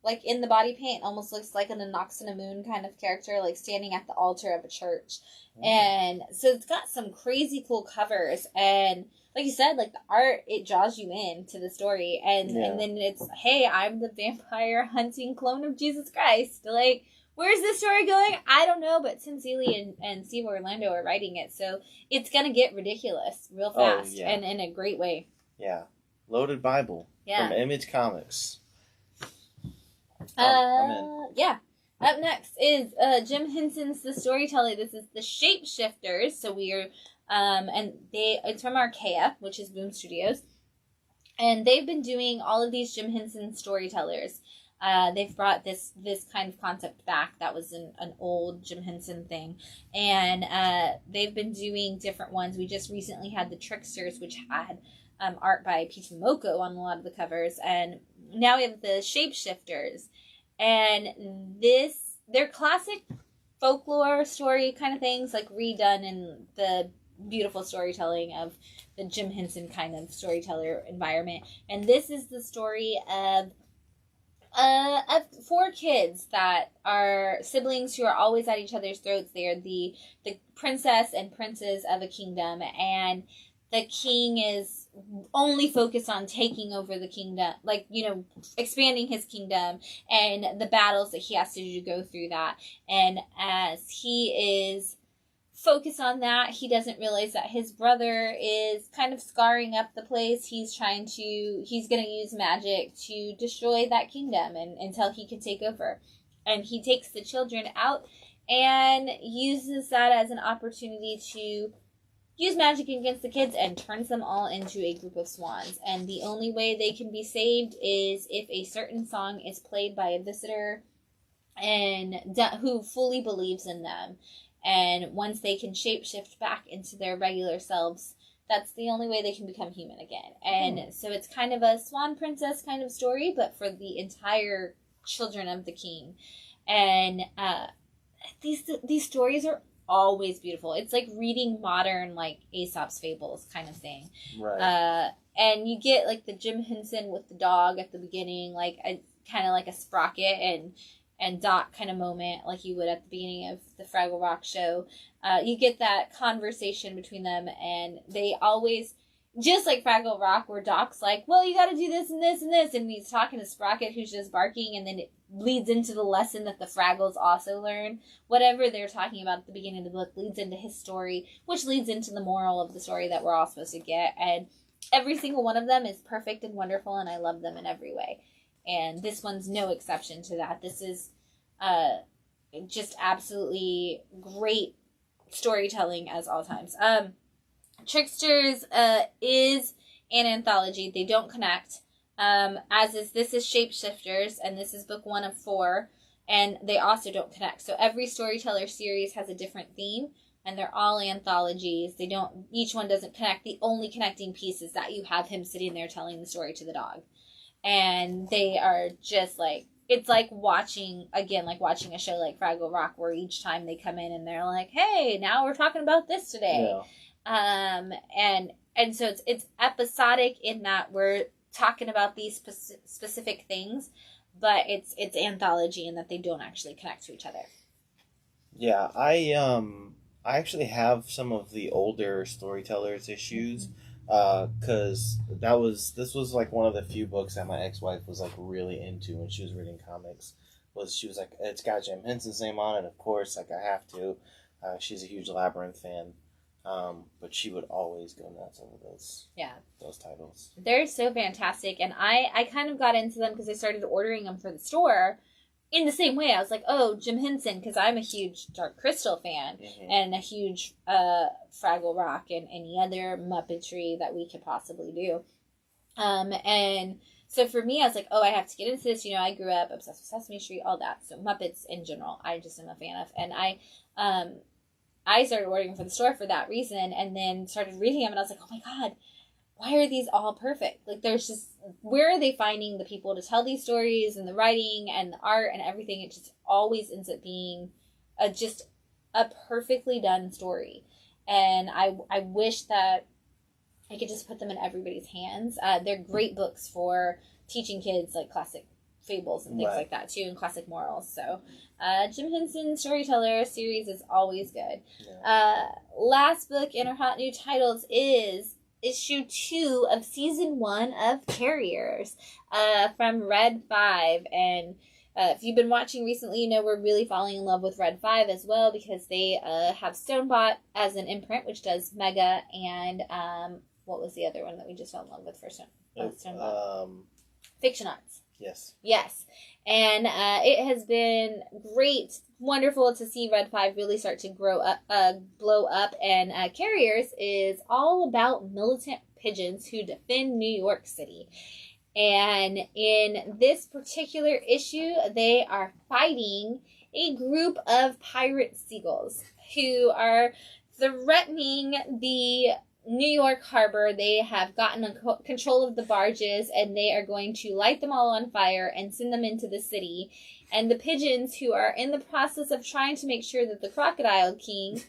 like, in the body paint, almost looks like an Anoxinamoon kind of character, like, standing at the altar of a church. And so it's got some crazy cool covers, and like you said, like the art, it draws you in to the story, and then it's, hey, I'm the vampire hunting clone of Jesus Christ. Like, where's this story going? I don't know, but Tim Seeley and Steve Orlando are writing it, so it's gonna get ridiculous real fast, and in a great way. Yeah, Loaded Bible from Image Comics. I'm in. Yeah. Up next is Jim Henson's The Storyteller. This is The Shapeshifters. So we are, it's from Archaea, which is Boom Studios. And they've been doing all of these Jim Henson storytellers. they've brought this kind of concept back that was an old Jim Henson thing, and they've been doing different ones. We just recently had the Tricksters, which had art by Peter Moko on a lot of the covers, and now we have the Shapeshifters, and they're classic folklore story kind of things, like redone in the beautiful storytelling of the Jim Henson kind of storyteller environment. And this is the story of four kids that are siblings who are always at each other's throats. They are the princess and princes of a kingdom, and the king is only focused on taking over the kingdom, like, expanding his kingdom and the battles that he has to do to go through that. And as he is focused on that, he doesn't realize that his brother is kind of scarring up the place. He's going to use magic to destroy that kingdom and until he can take over. And he takes the children out and uses that as an opportunity to use magic against the kids and turns them all into a group of swans. And the only way they can be saved is if a certain song is played by a visitor and who fully believes in them. And once they can shapeshift back into their regular selves, that's the only way they can become human again. And so it's kind of a swan princess kind of story, but for the entire children of the king. And these stories are always beautiful. It's like reading modern, like, Aesop's fables kind of thing. Right. And you get like the Jim Henson with the dog at the beginning, like kind of like a Sprocket and Dot kind of moment, like you would at the beginning of the Fraggle Rock show. You get that conversation between them, and they always, just like Fraggle Rock, where Doc's like, well, you gotta do this and this and this, and he's talking to Sprocket, who's just barking, and then it leads into the lesson that the Fraggles also learn. Whatever they're talking about at the beginning of the book leads into his story, which leads into the moral of the story that we're all supposed to get. And every single one of them is perfect and wonderful, and I love them in every way. And this one's no exception to that. This is just absolutely great storytelling as all times. Tricksters is an anthology. They don't connect. This is Shapeshifters, and this is book 1 of 4, and they also don't connect. So every Storyteller series has a different theme, and they're all anthologies. Each one doesn't connect. The only connecting piece is that you have him sitting there telling the story to the dog. And they are just like, it's like watching a show like Fraggle Rock, where each time they come in and they're like, hey, now we're talking about this today. Yeah. And so it's episodic in that we're talking about these specific things, but it's anthology in that they don't actually connect to each other. Yeah, I actually have some of the older Storytellers issues, because this was like one of the few books that my ex-wife was like really into when she was reading comics. She was like, it's got Jim Henson's name on it, of course, like I have to. She's a huge Labyrinth fan. But she would always go nuts over those titles. They're so fantastic, and I kind of got into them because I started ordering them for the store. In the same way, I was like, oh, Jim Henson, because I'm a huge Dark Crystal fan, and a huge Fraggle Rock and any other Muppetry that we could possibly do. And so for me, I was like, oh, I have to get into this. I grew up obsessed with Sesame Street, all that. So Muppets in general, I just am a fan of. And I started ordering for the store for that reason, and then started reading them, and I was like, oh my God, why are these all perfect? Like, there's just, where are they finding the people to tell these stories, and the writing and the art and everything? It just always ends up being just a perfectly done story. And I wish that I could just put them in everybody's hands. They're great books for teaching kids, like, classic fables and things like that too, and classic morals. So Jim Henson Storyteller series is always good. Last book in our hot new titles is issue 2 of season 1 of Carriers, from Red 5. And if you've been watching recently, we're really falling in love with Red 5 as well, because they have Stonebot as an imprint, which does Mega, and what was the other one that we just fell in love with for Stonebot? Fiction Arts. Yes. And it has been great, wonderful to see Red 5 really start to blow up. And Carriers is all about militant pigeons who defend New York City. And in this particular issue, they are fighting a group of pirate seagulls who are threatening the New York harbor. They have gotten control of the barges, and they are going to light them all on fire and send them into the city. And the pigeons, who are in the process of trying to make sure that the Crocodile King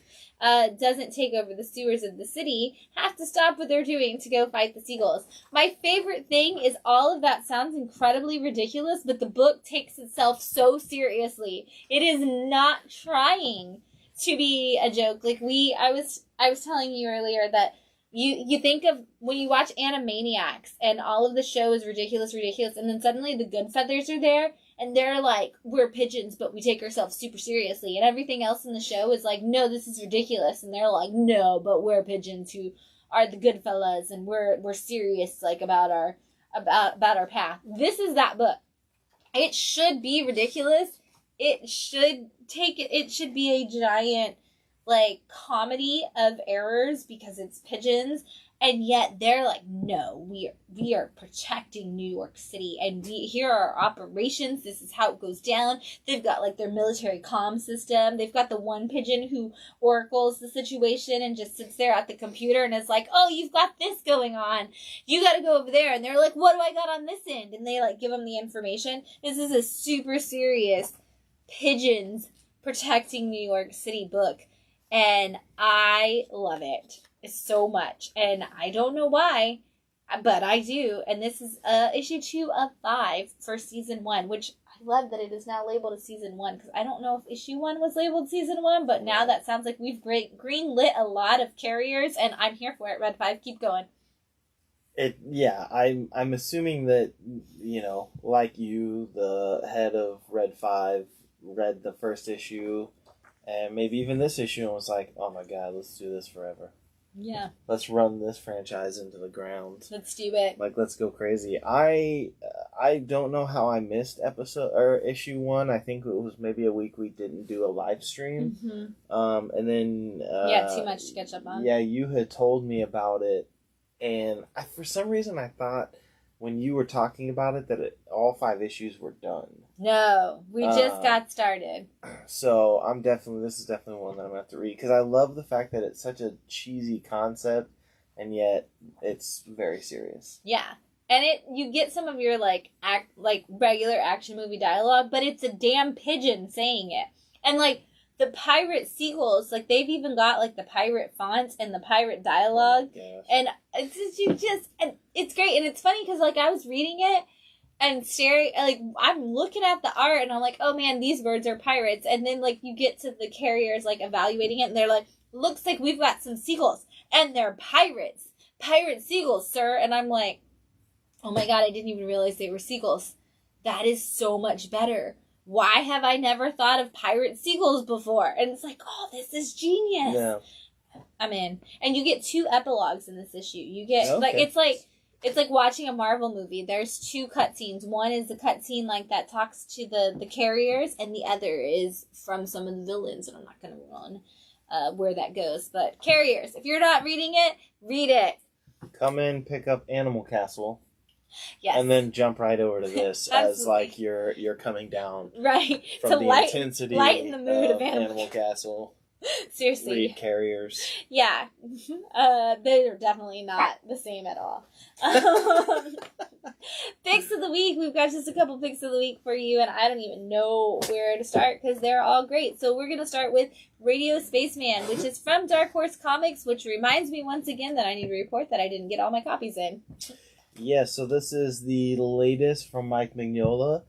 doesn't take over the sewers of the city, have to stop what they're doing to go fight the seagulls. My favorite thing is all of that sounds incredibly ridiculous, but the book takes itself so seriously. It is not trying to be a joke. Like I was telling you earlier that you think of when you watch Animaniacs and all of the show is ridiculous, and then suddenly the Goodfeathers are there, and they're like, we're pigeons, but we take ourselves super seriously. And everything else in the show is like, no, this is ridiculous. And they're like, no, but we're pigeons who are the good fellas, and we're serious, like, about our path. This is that book. It should be ridiculous. It should be a giant, like, comedy of errors because it's pigeons. And yet they're like, no, we are protecting New York City, and here are our operations. This is how it goes down. They've got like their military comm system. They've got the one pigeon who oracles the situation and just sits there at the computer and is like, oh, you've got this going on. You got to go over there. And they're like, what do I got on this end? And they like give them the information. This is a super serious pigeons protecting New York City book, and I love it so much, and I don't know why, but I do. And this is issue 2 of 5 for season 1, which I love that it is now labeled as season 1, because I don't know if issue 1 was labeled season 1, but now that sounds like we've green-lit a lot of carriers, and I'm here for it. Red 5, keep going. I'm assuming that, you know, like you, the head of Red 5 read the first issue and maybe even this issue and was like, oh my god, let's do this forever. Yeah. Let's run this franchise into the ground. Let's do it. Like, let's go crazy. I don't know how I missed issue 1. I think it was maybe a week we didn't do a live stream. Mm-hmm. And then too much to catch up on. Yeah, you had told me about it, and for some reason I thought when you were talking about it that all 5 issues were done. No, we just got started. So this is definitely one that I'm going to have to read, because I love the fact that it's such a cheesy concept, and yet it's very serious. Yeah. And you get some of your like regular action movie dialogue, but it's a damn pigeon saying it. And like the pirate seagulls, like they've even got like the pirate fonts and the pirate dialogue. Oh and it's great. And it's funny because like I was reading it and staring, like I'm looking at the art and I'm like, oh man, these birds are pirates. And then like you get to the carriers like evaluating it and they're like, looks like we've got some seagulls and they're pirates. Pirate seagulls, sir. And I'm like, oh my god, I didn't even realize they were seagulls. That is so much better. Why have I never thought of pirate seagulls before? And it's like, oh, this is genius. Yeah. I'm in. And you get 2 epilogues in this issue. You get it's like watching a Marvel movie. There's 2 cutscenes. One is the cutscene like that talks to the carriers, and the other is from some of the villains. And I'm not going to run where that goes. But carriers, if you're not reading it, read it. Come in, pick up Animal Castle. Yes. And then jump right over to this as like you're coming down. Right. From to the intensity lighten the mood of Animal Castle. Seriously. Read carriers. Yeah. They're definitely not the same at all. Picks of the week. We've got just a couple picks of the week for you, and I don't even know where to start because they're all great. So we're going to start with Radio Spaceman, which is from Dark Horse Comics, which reminds me once again that I need to report that I didn't get all my copies in. Yeah, so this is the latest from Mike Mignola,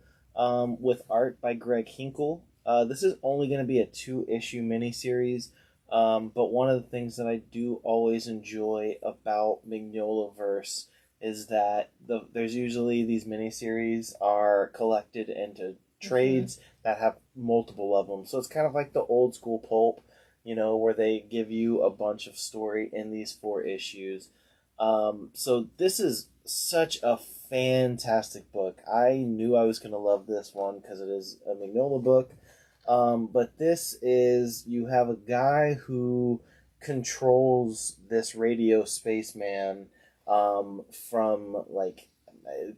with art by Greg Hinkle. This is only going to be a 2-issue miniseries, but one of the things that I do always enjoy about Mignola-verse is that there's usually these miniseries are collected into trades that have multiple of them. So it's kind of like the old school pulp, you know, where they give you a bunch of story in these 4 issues. So this is such a fantastic book. I knew I was going to love this one because it is a Mignola book. But this is, you have a guy who controls this radio spaceman, from like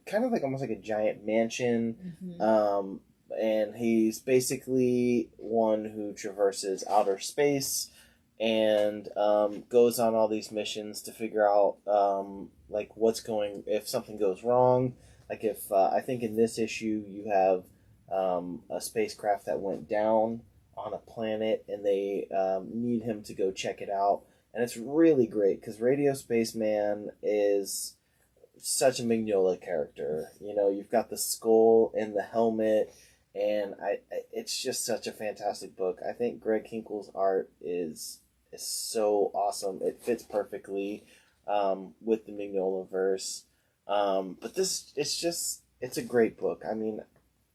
kind of like almost like a giant mansion. Mm-hmm. And he's basically one who traverses outer space and goes on all these missions to figure out like if something goes wrong. Like if I think in this issue you have a spacecraft that went down on a planet, and they need him to go check it out. And it's really great because Radio Spaceman is such a Mignola character. You know, you've got the skull and the helmet, and it's just such a fantastic book. I think Greg Hinkle's art is so awesome. It fits perfectly with the Mignola verse. But it's a great book. I mean,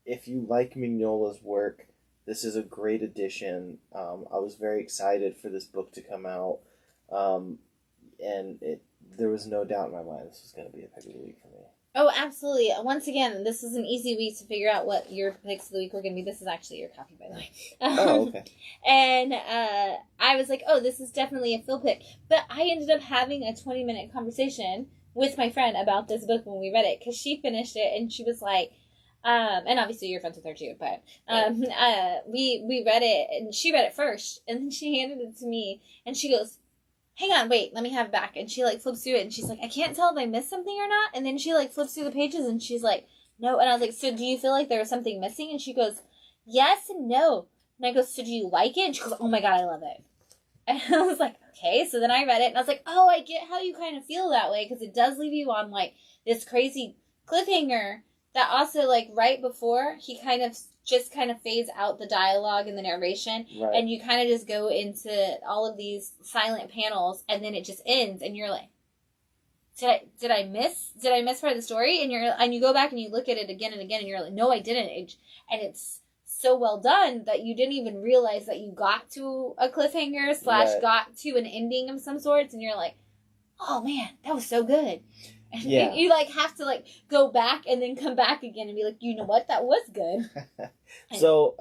if you like Mignola's work, this is a great addition. I was very excited for this book to come out, and there was no doubt in my mind this was going to be a pick of the week for me. Oh, absolutely. Once again, this was an easy week to figure out what your picks of the week were going to be. This is actually your copy, by the way. Oh, okay. And I was like, oh, this is definitely a Phil pick. But I ended up having a 20-minute conversation with my friend about this book when we read it, because she finished it, and she was like, and obviously you're friends with her too, but we read it, and she read it first, and then she handed it to me, and she goes, hang on, wait, let me have it back. And she like flips through it, and she's like, I can't tell if I missed something or not. And then she like flips through the pages, and she's like, no. And I was like, so do you feel like there was something missing? And she goes, yes and no. And I go, so do you like it? And she goes, oh my god, I love it. And I was like, okay. So then I read it, and I was like, oh, I get how you kind of feel that way, because it does leave you on like this crazy cliffhanger that also, like, right before he kind of fades out the dialogue and the narration, Right. and you kind of just go into all of these silent panels, and then it just ends, and you're like, did I miss part of the story? And you go back and you look at it again and again, and you're like, no, I didn't. And it's so well done that you didn't even realize that you got to a cliffhanger / Right. got to an ending of some sorts, and you're like, oh man, that was so good. And Yeah. you like have to like go back and then come back again and be like, you know what, that was good. So,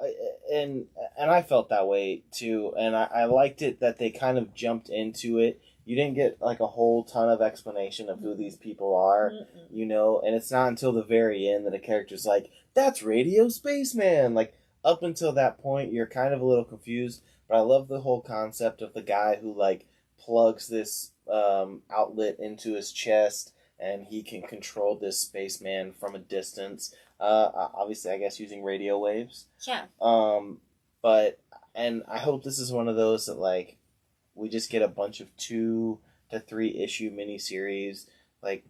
and I felt that way too, and I liked it that they kind of jumped into it. You didn't get like a whole ton of explanation of who these people are, you know, and it's not until the very end that a character's like, that's Radio Spaceman. Like, up until that point, you're kind of a little confused, but I love the whole concept of the guy who like plugs this outlet into his chest, and he can control this spaceman from a distance. Obviously, I guess using radio waves. Yeah. And I hope this is one of those that like we just get a bunch of 2 to 3 issue miniseries. Like,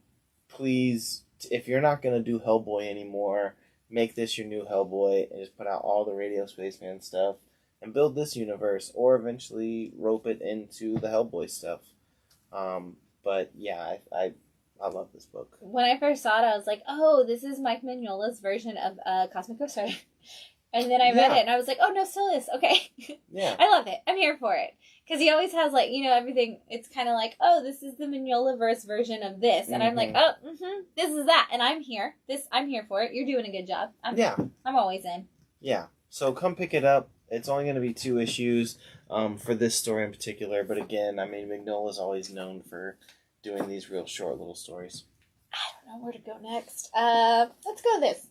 please, if you're not gonna do Hellboy anymore, make this your new Hellboy and just put out all the Radio Spaceman stuff and build this universe, or eventually rope it into the Hellboy stuff. But yeah, I love this book. When I first saw it, I was like, oh, this is Mike Mignola's version of Cosmic Ghost Rider. And then I read it, and I was like, oh, no, still is. Okay. Yeah. I love it. I'm here for it. Because he always has, like, you know, everything. It's kind of like, oh, this is the Mignola-verse version of this. And I'm like, oh, this is that. And I'm here. I'm here for it. You're doing a good job. I'm always in. Yeah. So come pick it up. It's only going to be 2 issues for this story in particular. But again, I mean, Mignola's always known for doing these real short little stories. I don't know where to go next. Let's go this.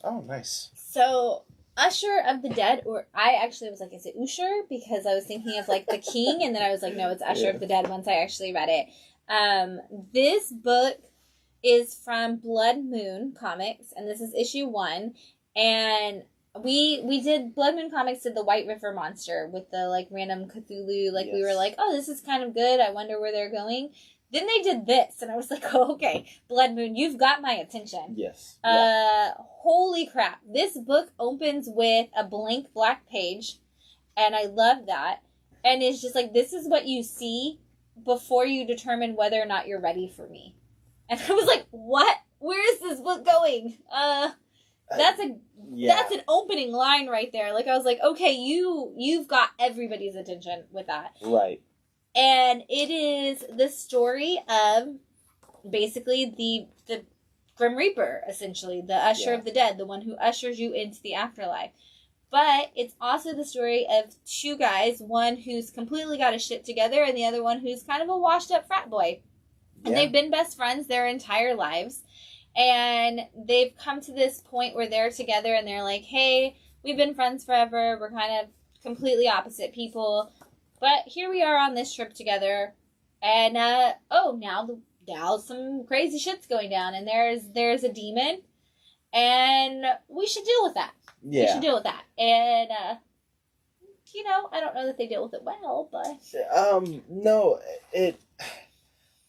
Oh, nice. So, Usher of the Dead, or I actually was like, is it Usher? Because I was thinking of like the king, and then I was like, no, it's Usher of the Dead once I actually read it. This book is from Blood Moon Comics, and this is issue 1. And we did, Blood Moon Comics did the White River Monster with the like random Cthulhu. Like, we were like, oh, this is kind of good. I wonder where they're going. Then they did this, and I was like, oh, okay, Blood Moon, you've got my attention. Yes. Holy crap. This book opens with a blank black page, and I love that. And it's just like, this is what you see before you determine whether or not you're ready for me. And I was like, what? Where is this book going? That's an opening line right there. Like, I was like, okay, you've got everybody's attention with that. Right. And it is the story of basically the Grim Reaper, essentially. The Usher of the Dead, the one who ushers you into the afterlife. But it's also the story of 2 guys, one who's completely got his shit together and the other one who's kind of a washed up frat boy. And they've been best friends their entire lives. And they've come to this point where they're together and they're like, hey, we've been friends forever. We're kind of completely opposite people. But here we are on this trip together. And, now some crazy shit's going down. And there's a demon. And we should deal with that. Yeah. We should deal with that. And, I don't know that they deal with it well, but... No,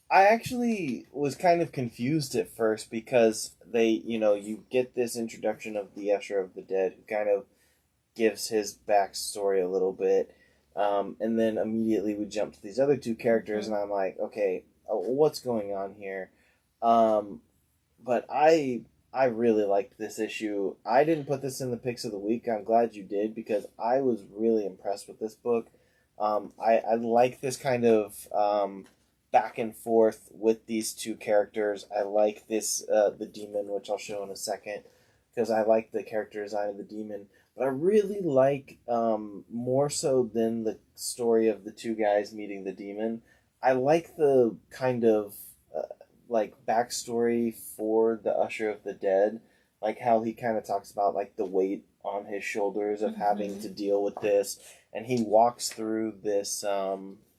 I actually was kind of confused at first because you get this introduction of the Usher of the Dead who kind of gives his backstory a little bit, and then immediately we jump to these other two characters, and I'm like, okay, what's going on here? But I really liked this issue. I didn't put this in the picks of the week. I'm glad you did because I was really impressed with this book. I like this kind of back and forth with these two characters. I like this the demon, which I'll show in a second, because I like the character design of the demon. But I really like, more so than the story of the two guys meeting the demon, I like the kind of backstory for the Usher of the Dead, like how he kind of talks about like the weight on his shoulders of having to deal with this, and he walks through this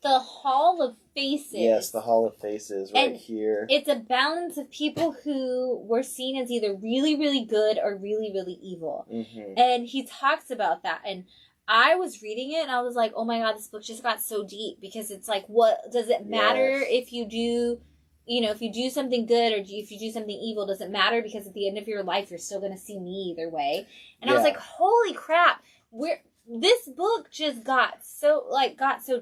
the Hall of Faces. Yes, the Hall of Faces right here. It's a balance of people who were seen as either really, really good or really, really evil. Mm-hmm. And he talks about that. And I was reading it and I was like, oh my God, this book just got so deep, because it's like, what does it matter if you do, if you do something good or if you do something evil? Does it matter? Because at the end of your life, you're still going to see me either way. And I was like, holy crap, this book just got so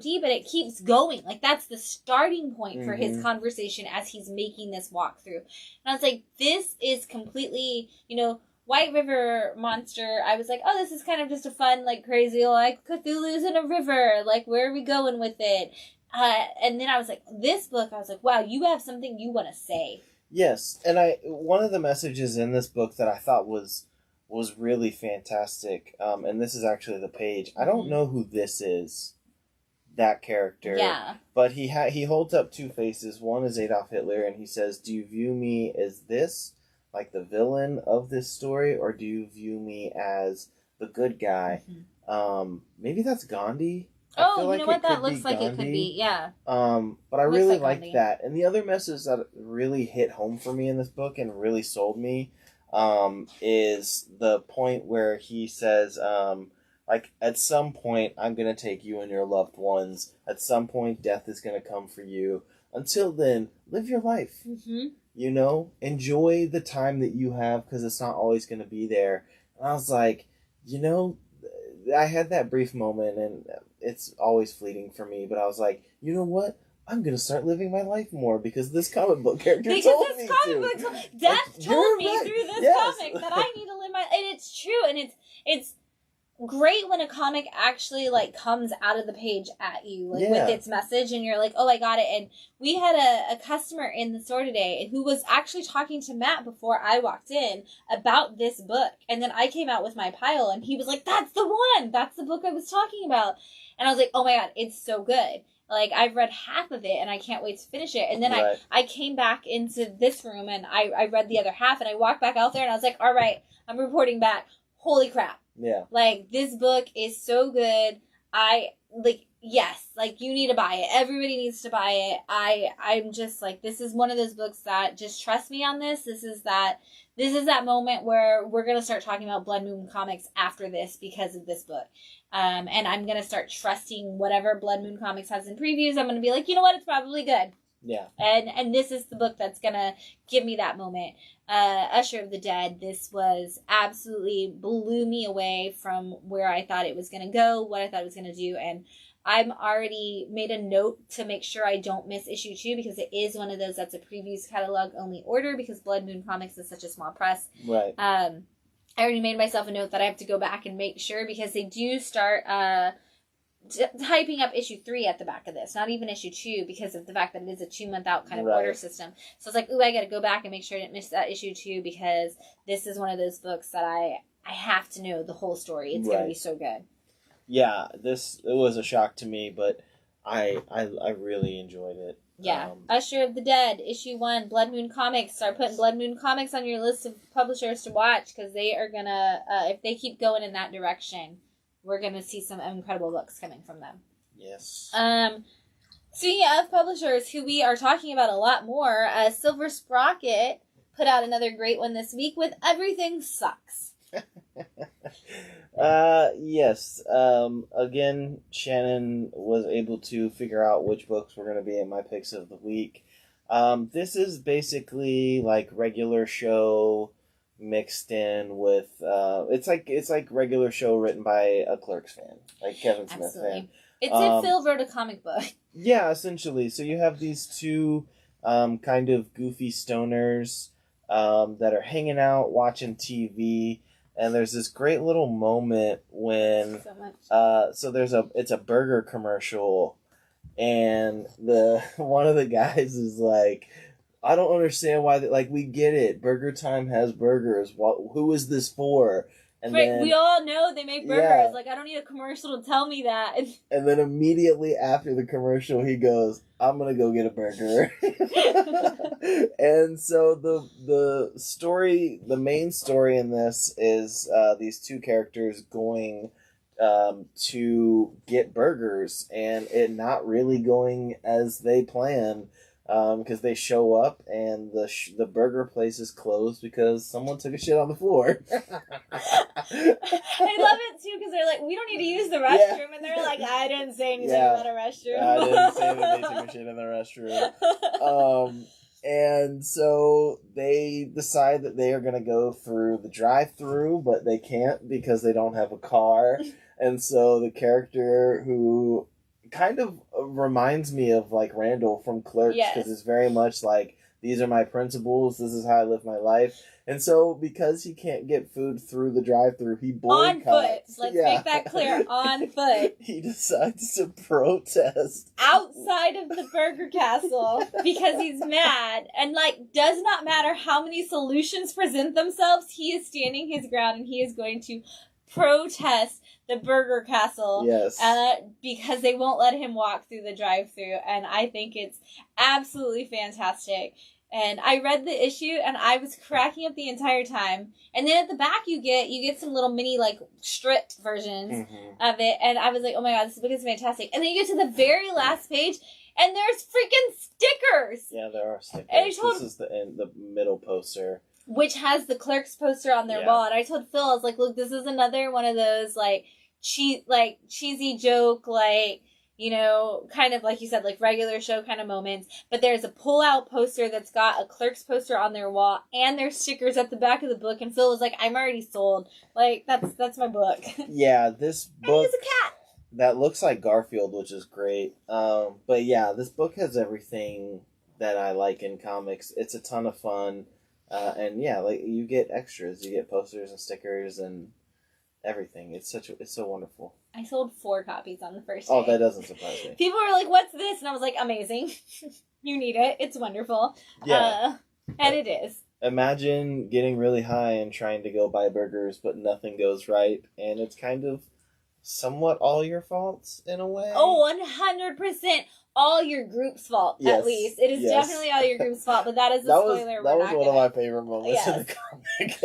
deep, and it keeps going. Like, that's the starting point for his conversation as he's making this walkthrough. And I was like, this is completely, White River Monster. I was like, oh, this is kind of just a fun, crazy, Cthulhu's in a river. Where are we going with it? And then I was like, this book, I was like, wow, you have something you want to say. Yes, and one of the messages in this book that I thought was really fantastic, and this is actually the page. I don't know who this is, that character. Yeah. But he holds up two faces. One is Adolf Hitler, and he says, do you view me as this, like the villain of this story, or do you view me as the good guy? Maybe that's Gandhi. Oh, you know what? That looks like it could be, yeah. But I really like that. And the other message that really hit home for me in this book and really sold me is the point where he says, at some point, I'm going to take you and your loved ones. At some point, death is going to come for you. Until then, live your life. Enjoy the time that you have, because it's not always going to be there. And I was like, I had that brief moment, and it's always fleeting for me, but I was like, you know what? I'm going to start living my life more because this comic book character told me to. Death told me through this comic that I need to live my... And it's true, and it's great when a comic actually, comes out of the page at you, with its message, and you're like, oh, I got it. And we had a customer in the store today who was actually talking to Matt before I walked in about this book. And then I came out with my pile, and he was like, that's the one! That's the book I was talking about. And I was like, oh my God, it's so good. I've read half of it, and I can't wait to finish it. And then I came back into this room, and I read the other half, and I walked back out there, and I was like, all right, I'm reporting back. Holy crap. Yeah. This book is so good. Yes, you need to buy it. Everybody needs to buy it. I'm just this is one of those books that just trust me on this. This is that moment where we're going to start talking about Blood Moon Comics after this because of this book. And I'm going to start trusting whatever Blood Moon Comics has in previews. I'm going to be like, you know what? It's probably good. Yeah. And this is the book that's going to give me that moment. Usher of the Dead, this was absolutely blew me away from where I thought it was going to go, what I thought it was going to do. And I'm already made a note to make sure I don't miss issue 2, because it is one of those that's a previews catalog only order, because Blood Moon Comics is such a small press. Right. I already made myself a note that I have to go back and make sure, because they do start typing up issue 3 at the back of this, not even issue 2, because of the fact that it is a 2-month out kind of order system. So it's like, ooh, I got to go back and make sure I didn't miss that issue 2, because this is one of those books that I have to know the whole story. It's going to be so good. Yeah, it was a shock to me, but I really enjoyed it. Yeah. Usher of the Dead, issue 1, Blood Moon Comics. Start putting Blood Moon Comics on your list of publishers to watch, because they are gonna, if they keep going in that direction, we're gonna see some incredible books coming from them. Yes. Speaking of publishers who we are talking about a lot more, Silver Sprocket put out another great one this week with Everything Sucks. Yes. Again, Shannon was able to figure out which books were going to be in my picks of the week. This is basically like regular show mixed in with, it's like regular show written by a Clerks fan, like Kevin Smith fan. It's if Phil wrote a comic book. Yeah, essentially. So you have these two kind of goofy stoners that are hanging out watching TV, and there's this great little moment when it's a burger commercial, and one of the guys is like, I don't understand why we get it. Burger Time has burgers. Who is this for? And then, we all know they make burgers. Yeah. I don't need a commercial to tell me that. And then immediately after the commercial, he goes, I'm going to go get a burger. And so the main story in this is these two characters going to get burgers, and it not really going as they plan. Because they show up and the burger place is closed because someone took a shit on the floor. I love it too, because they're like, we don't need to use the restroom, and they're like, I didn't say anything about a restroom. I didn't say that they took a shit in the restroom. And so they decide that they are going to go through the drive-thru, but they can't because they don't have a car. And so the character who kind of reminds me of Randall from Clerks, because it's very much like, these are my principles, this is how I live my life. And so because he can't get food through the drive-thru, he boycotts. On foot. Let's make that clear. On foot. He decides to protest outside of the Burger Castle because he's mad, and does not matter how many solutions present themselves, he is standing his ground, and he is going to protest the Burger Castle, because they won't let him walk through the drive-thru, and I think it's absolutely fantastic. And I read the issue, and I was cracking up the entire time. And then at the back, you get some little mini stripped versions of it, and I was like, oh my god, this book is fantastic. And then you get to the very last page, and there's freaking stickers. Yeah, there are stickers. This is the middle poster, which has the Clerks poster on their wall. And I told Phil, I was like, look, this is another one of those, cheesy joke, kind of like you said, regular show kind of moments. But there's a pull-out poster that's got a Clerks poster on their wall, and there's stickers at the back of the book. And Phil was like, I'm already sold. That's my book. Yeah, this book... And he's a cat! That looks like Garfield, which is great. But yeah, this book has everything that I like in comics. It's a ton of fun. And yeah, you get extras. You get posters and stickers and everything. It's so wonderful. I sold 4 copies on the first day. Oh, that doesn't surprise me. People were like, what's this? And I was like, amazing. You need it. It's wonderful. Yeah. And it is. Imagine getting really high and trying to go buy burgers, but nothing goes right. And it's kind of somewhat all your faults in a way. Oh, 100%. All your group's fault, at least. It is definitely all your group's fault, but that is a spoiler. That was one of my favorite moments in the comic.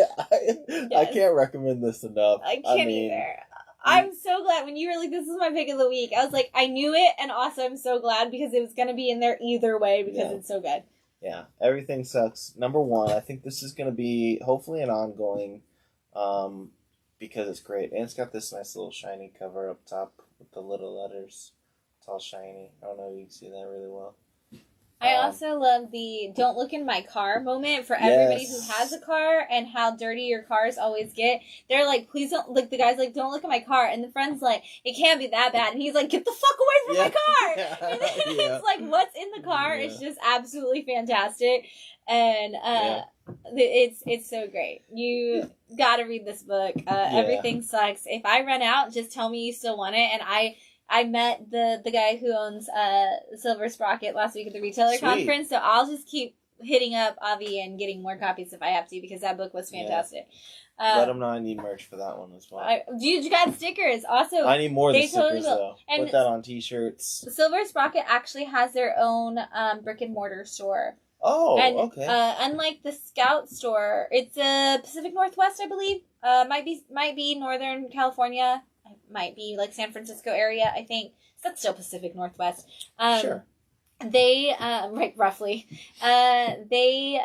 I can't recommend this enough. I can't either. I'm so glad when you were like, this is my pick of the week. I was like, I knew it, and also I'm so glad because it was going to be in there either way because it's so good. Yeah, Everything Sucks. Number 1, I think this is going to be hopefully an ongoing because it's great. And it's got this nice little shiny cover up top with the little letters. It's all shiny. I don't know if you can see that really well. I also love the don't look in my car moment for everybody who has a car and how dirty your cars always get. They're like, please don't, the guy's like, don't look at my car. And the friend's like, it can't be that bad. And he's like, get the fuck away from my car. And it's like, what's in the car is just absolutely fantastic. And it's so great. You gotta read this book. Everything Sucks. If I run out, just tell me you still want it. And I met the guy who owns Silver Sprocket last week at the retailer conference, so I'll just keep hitting up Avi and getting more copies if I have to, because that book was fantastic. Let them know I need merch for that one as well. You got stickers. Also, I need more of the stickers, totally though. And put that on t-shirts. Silver Sprocket actually has their own brick and mortar store. Oh, and, okay. Unlike the Scout store, it's Pacific Northwest, I believe. Might be Northern California. Might be like San Francisco area, I think. So that's still Pacific Northwest. Sure. They, right, roughly. They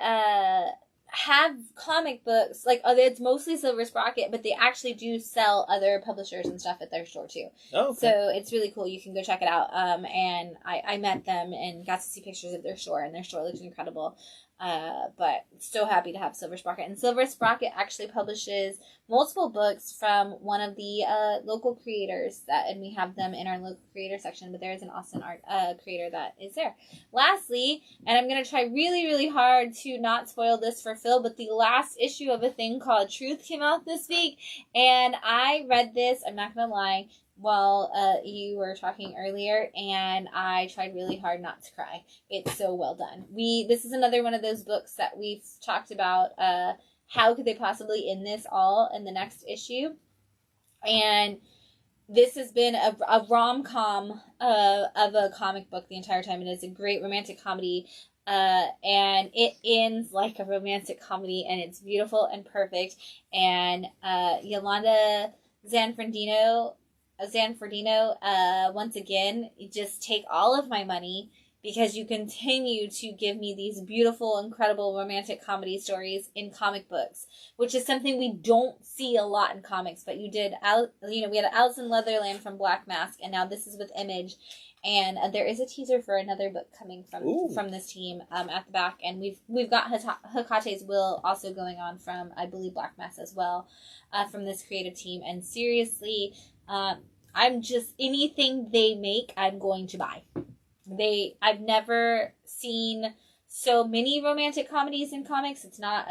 have comic books. Like, it's mostly Silver Sprocket, but they actually do sell other publishers and stuff at their store, too. Oh, okay. So it's really cool. You can go check it out. And I met them and got to see pictures of their store, and their store looks incredible. But so happy to have Silver Sprocket. And Silver Sprocket actually publishes multiple books from one of the local creators, and we have them in our local creator section, but there is an Austin art creator that is there. Lastly, and I'm going to try really, really hard to not spoil this for Phil, but the last issue of a thing called Truth came out this week, and I read this, I'm not going to lie, while you were talking earlier, and I tried really hard not to cry. It's so well done. This is another one of those books that we've talked about, how could they possibly end this all in the next issue, and this has been a rom-com of a comic book the entire time. It is a great romantic comedy, and it ends like a romantic comedy, and it's beautiful and perfect, and Yolanda Zanfordino, once again, just take all of my money, because you continue to give me these beautiful, incredible romantic comedy stories in comic books, which is something we don't see a lot in comics, but you did. We had Alison Leatherland from Black Mask, and now this is with Image, and there is a teaser for another book coming from this team at the back, and we've got Hakate's Will also going on from, I believe, Black Mask as well, from this creative team, and seriously, I'm just, anything they make, I'm going to buy. I've never seen so many romantic comedies in comics. It's not,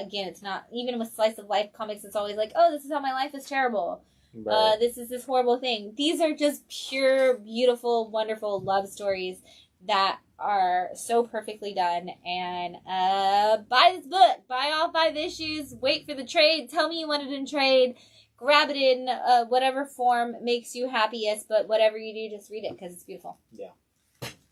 even with slice of life comics, it's always like, oh, this is how my life is terrible. Right. This is this horrible thing. These are just pure, beautiful, wonderful love stories that are so perfectly done. And buy this book. Buy all 5 issues. Wait for the trade. Tell me you want it in trade. Grab it in whatever form makes you happiest, but whatever you do, just read it, because it's beautiful. Yeah.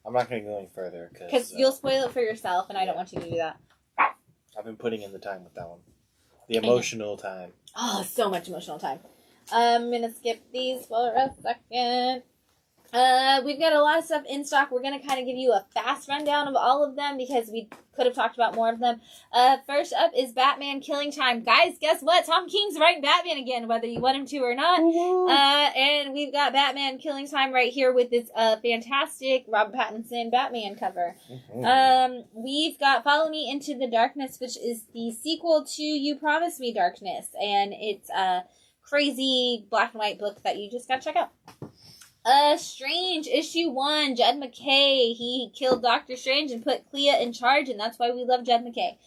I'm not going to go any further. Because you'll spoil it for yourself, and I don't want you to do that. I've been putting in the time with that one. The emotional time. Oh, so much emotional time. I'm going to skip these for a second. We've got a lot of stuff in stock. We're going to kind of give you a fast rundown of all of them, because we could have talked about more of them. First up is Batman Killing Time. Guys, guess what? Tom King's writing Batman again, whether you want him to or not. And we've got Batman Killing Time right here with this fantastic Robert Pattinson Batman cover. We've got Follow Me Into the Darkness, which is the sequel to You Promised Me Darkness. And it's a crazy black and white book that you just got to check out. Strange, issue 1, Jed MacKay. He killed Doctor Strange and put Clea in charge, and that's why we love Jed MacKay.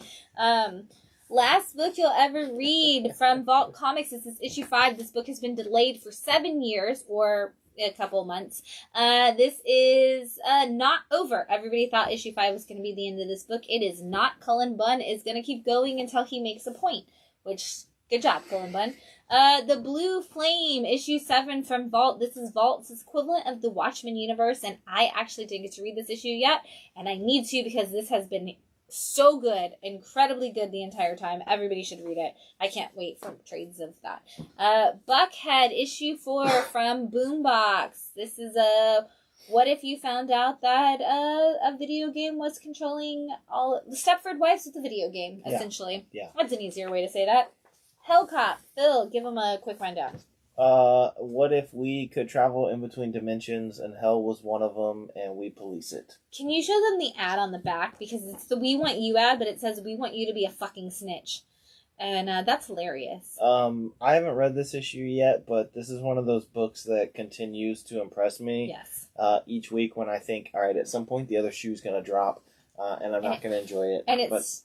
Last book you'll ever read from Vault Comics is this issue 5. This book has been delayed for 7 years, or a couple months. This is not over. Everybody thought issue 5 was going to be the end of this book. It is not. Cullen Bunn is going to keep going until he makes a point, which, good job, Cullen Bunn. The Blue Flame, issue 7 from Vault. This is Vault's equivalent of the Watchmen universe, and I actually didn't get to read this issue yet, and I need to, because this has been so good, incredibly good the entire time. Everybody should read it. I can't wait for trades of that. Buckhead, issue 4 from Boombox. This is what if you found out that a video game was controlling all the Stepford Wives with the video game, essentially. Yeah. That's an easier way to say that. Hellcop, Phil, give them a quick rundown. What if we could travel in between dimensions and hell was one of them and we police it? Can you show them the ad on the back? Because it's the We Want You ad, but it says we want you to be a fucking snitch. And that's hilarious. I haven't read this issue yet, but this is one of those books that continues to impress me. Yes. Each week when I think, all right, at some point the other shoe's going to drop, and I'm not going to enjoy it. And it's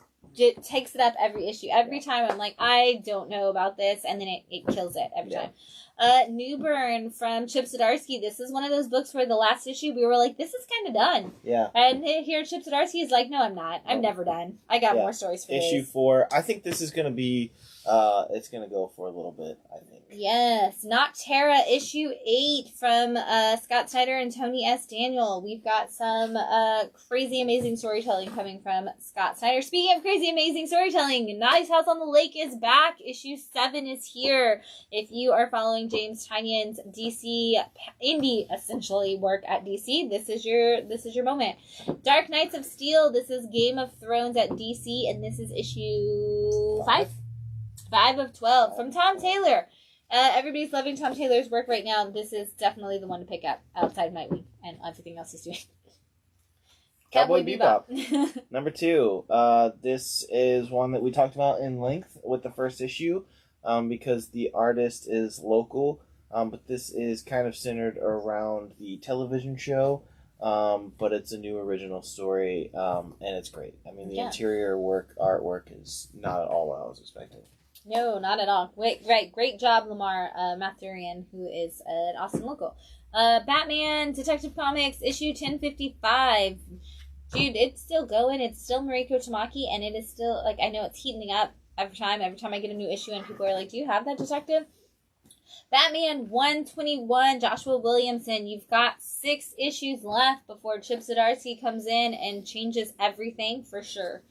takes it up every issue. Every time I'm like, I don't know about this, and then it kills it every time. Newburn from Chip Zdarsky. This is one of those books where the last issue we were like, this is kind of done. Yeah. And here Chip Zdarsky is like, no, I'm not. I'm never done. I got more stories for Issue this. 4. I think this is going to be, it's going to go for a little bit, I think. Yes. Not Terra, issue 8 from Scott Snyder and Tony S. Daniel. We've got some crazy, amazing storytelling coming from Scott Snyder. Speaking of crazy, amazing storytelling, Nice House on the Lake is back. Issue 7 is here. If you are following James Tynion's DC indie, essentially, work at DC, this is your moment. Dark Knights of Steel. This is Game of Thrones at DC, and this is issue 5? 5 of 12 from Tom Taylor. Everybody's loving Tom Taylor's work right now. This is definitely the one to pick up outside Nightwing and everything else he's doing. Cowboy Bebop. Number 2. This is one that we talked about in length with the first issue because the artist is local. But this is kind of centered around the television show. But it's a new original story, and it's great. I mean, the interior artwork is not at all what I was expecting. No, not at all. Great job, Lamar Mathurian, who is an Austin local. Batman Detective Comics, issue 1055. Dude, it's still going. It's still Mariko Tamaki, and it is still, like, I know it's heating up every time I get a new issue, and people are like, do you have that detective? Batman 121, Joshua Williamson. You've got 6 issues left before Chip Zdarsky comes in and changes everything for sure.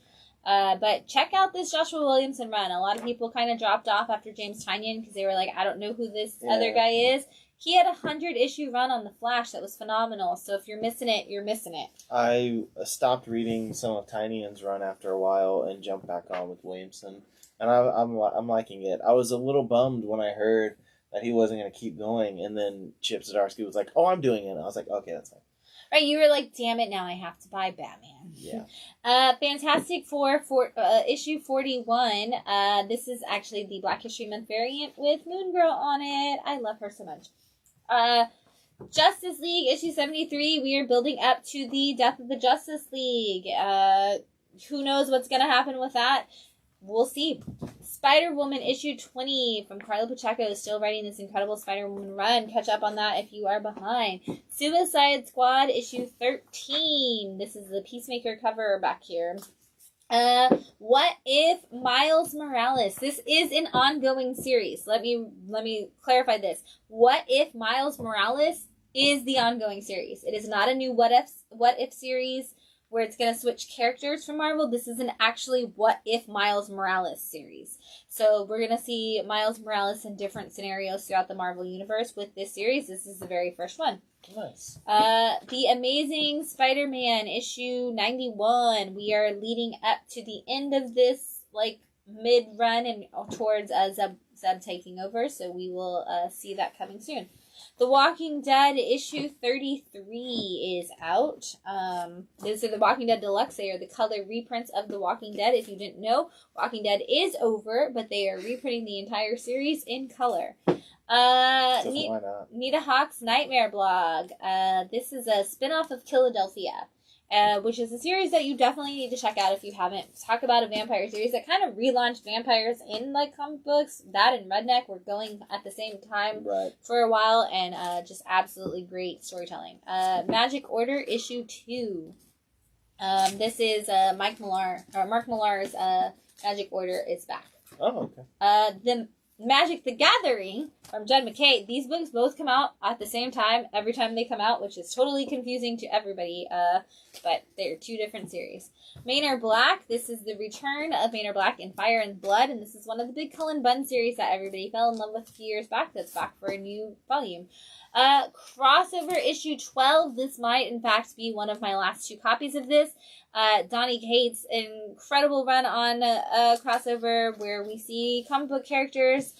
But check out this Joshua Williamson run. A lot of people kind of dropped off after James Tynion because they were like, I don't know who this other guy is. He had a 100-issue run on The Flash that was phenomenal. So if you're missing it, you're missing it. I stopped reading some of Tynion's run after a while and jumped back on with Williamson, and I'm liking it. I was a little bummed when I heard that he wasn't going to keep going, and then Chip Zdarsky was like, "Oh, I'm doing it." And I was like, "Okay, that's fine." Right, you were like, damn it, now I have to buy Batman. Yeah. Fantastic Four, issue 41. This is actually the Black History Month variant with Moon Girl on it. I love her so much. Justice League, issue 73. We are building up to the death of the Justice League. Who knows what's going to happen with that? We'll see. Spider-Woman issue 20 from Carla Pacheco is still writing this incredible Spider-Woman run. Catch up on that if you are behind. Suicide Squad issue 13. This is the Peacemaker cover back here. What if Miles Morales? This is an ongoing series. Let me clarify this. What if Miles Morales is the ongoing series? It is not a new what if series where it's going to switch characters from Marvel. This is an actually What If Miles Morales series. So we're going to see Miles Morales in different scenarios throughout the Marvel Universe with this series. This is the very first one. Nice. The Amazing Spider-Man issue 91. We are leading up to the end of this, like, mid-run and towards Zeb taking over. So we will see that coming soon. The Walking Dead issue 33 is out. These are the Walking Dead Deluxe. They are the color reprints of The Walking Dead. If you didn't know, Walking Dead is over, but they are reprinting the entire series in color. Nita Hawk's Nightmare blog. This is a spinoff of Philadelphia, which is a series that you definitely need to check out if you haven't. Talk about a vampire series that kind of relaunched vampires in like comic books. That and Redneck were going at the same time for a while, and just absolutely great storytelling. Magic Order issue 2. This is Mark Millar's Magic Order is back. Oh, okay. The Magic the Gathering from Jed McKay. These books both come out at the same time every time they come out, which is totally confusing to everybody, but they're 2 different series. Maynard Black. This is the return of Maynard Black in Fire and Blood, and this is one of the big Cullen Bunn series that everybody fell in love with a few years back. That's back for a new volume. Crossover issue 12. This might, in fact, be one of my last 2 copies of this. Donny Cates' incredible run on Crossover, where we see comic book characters.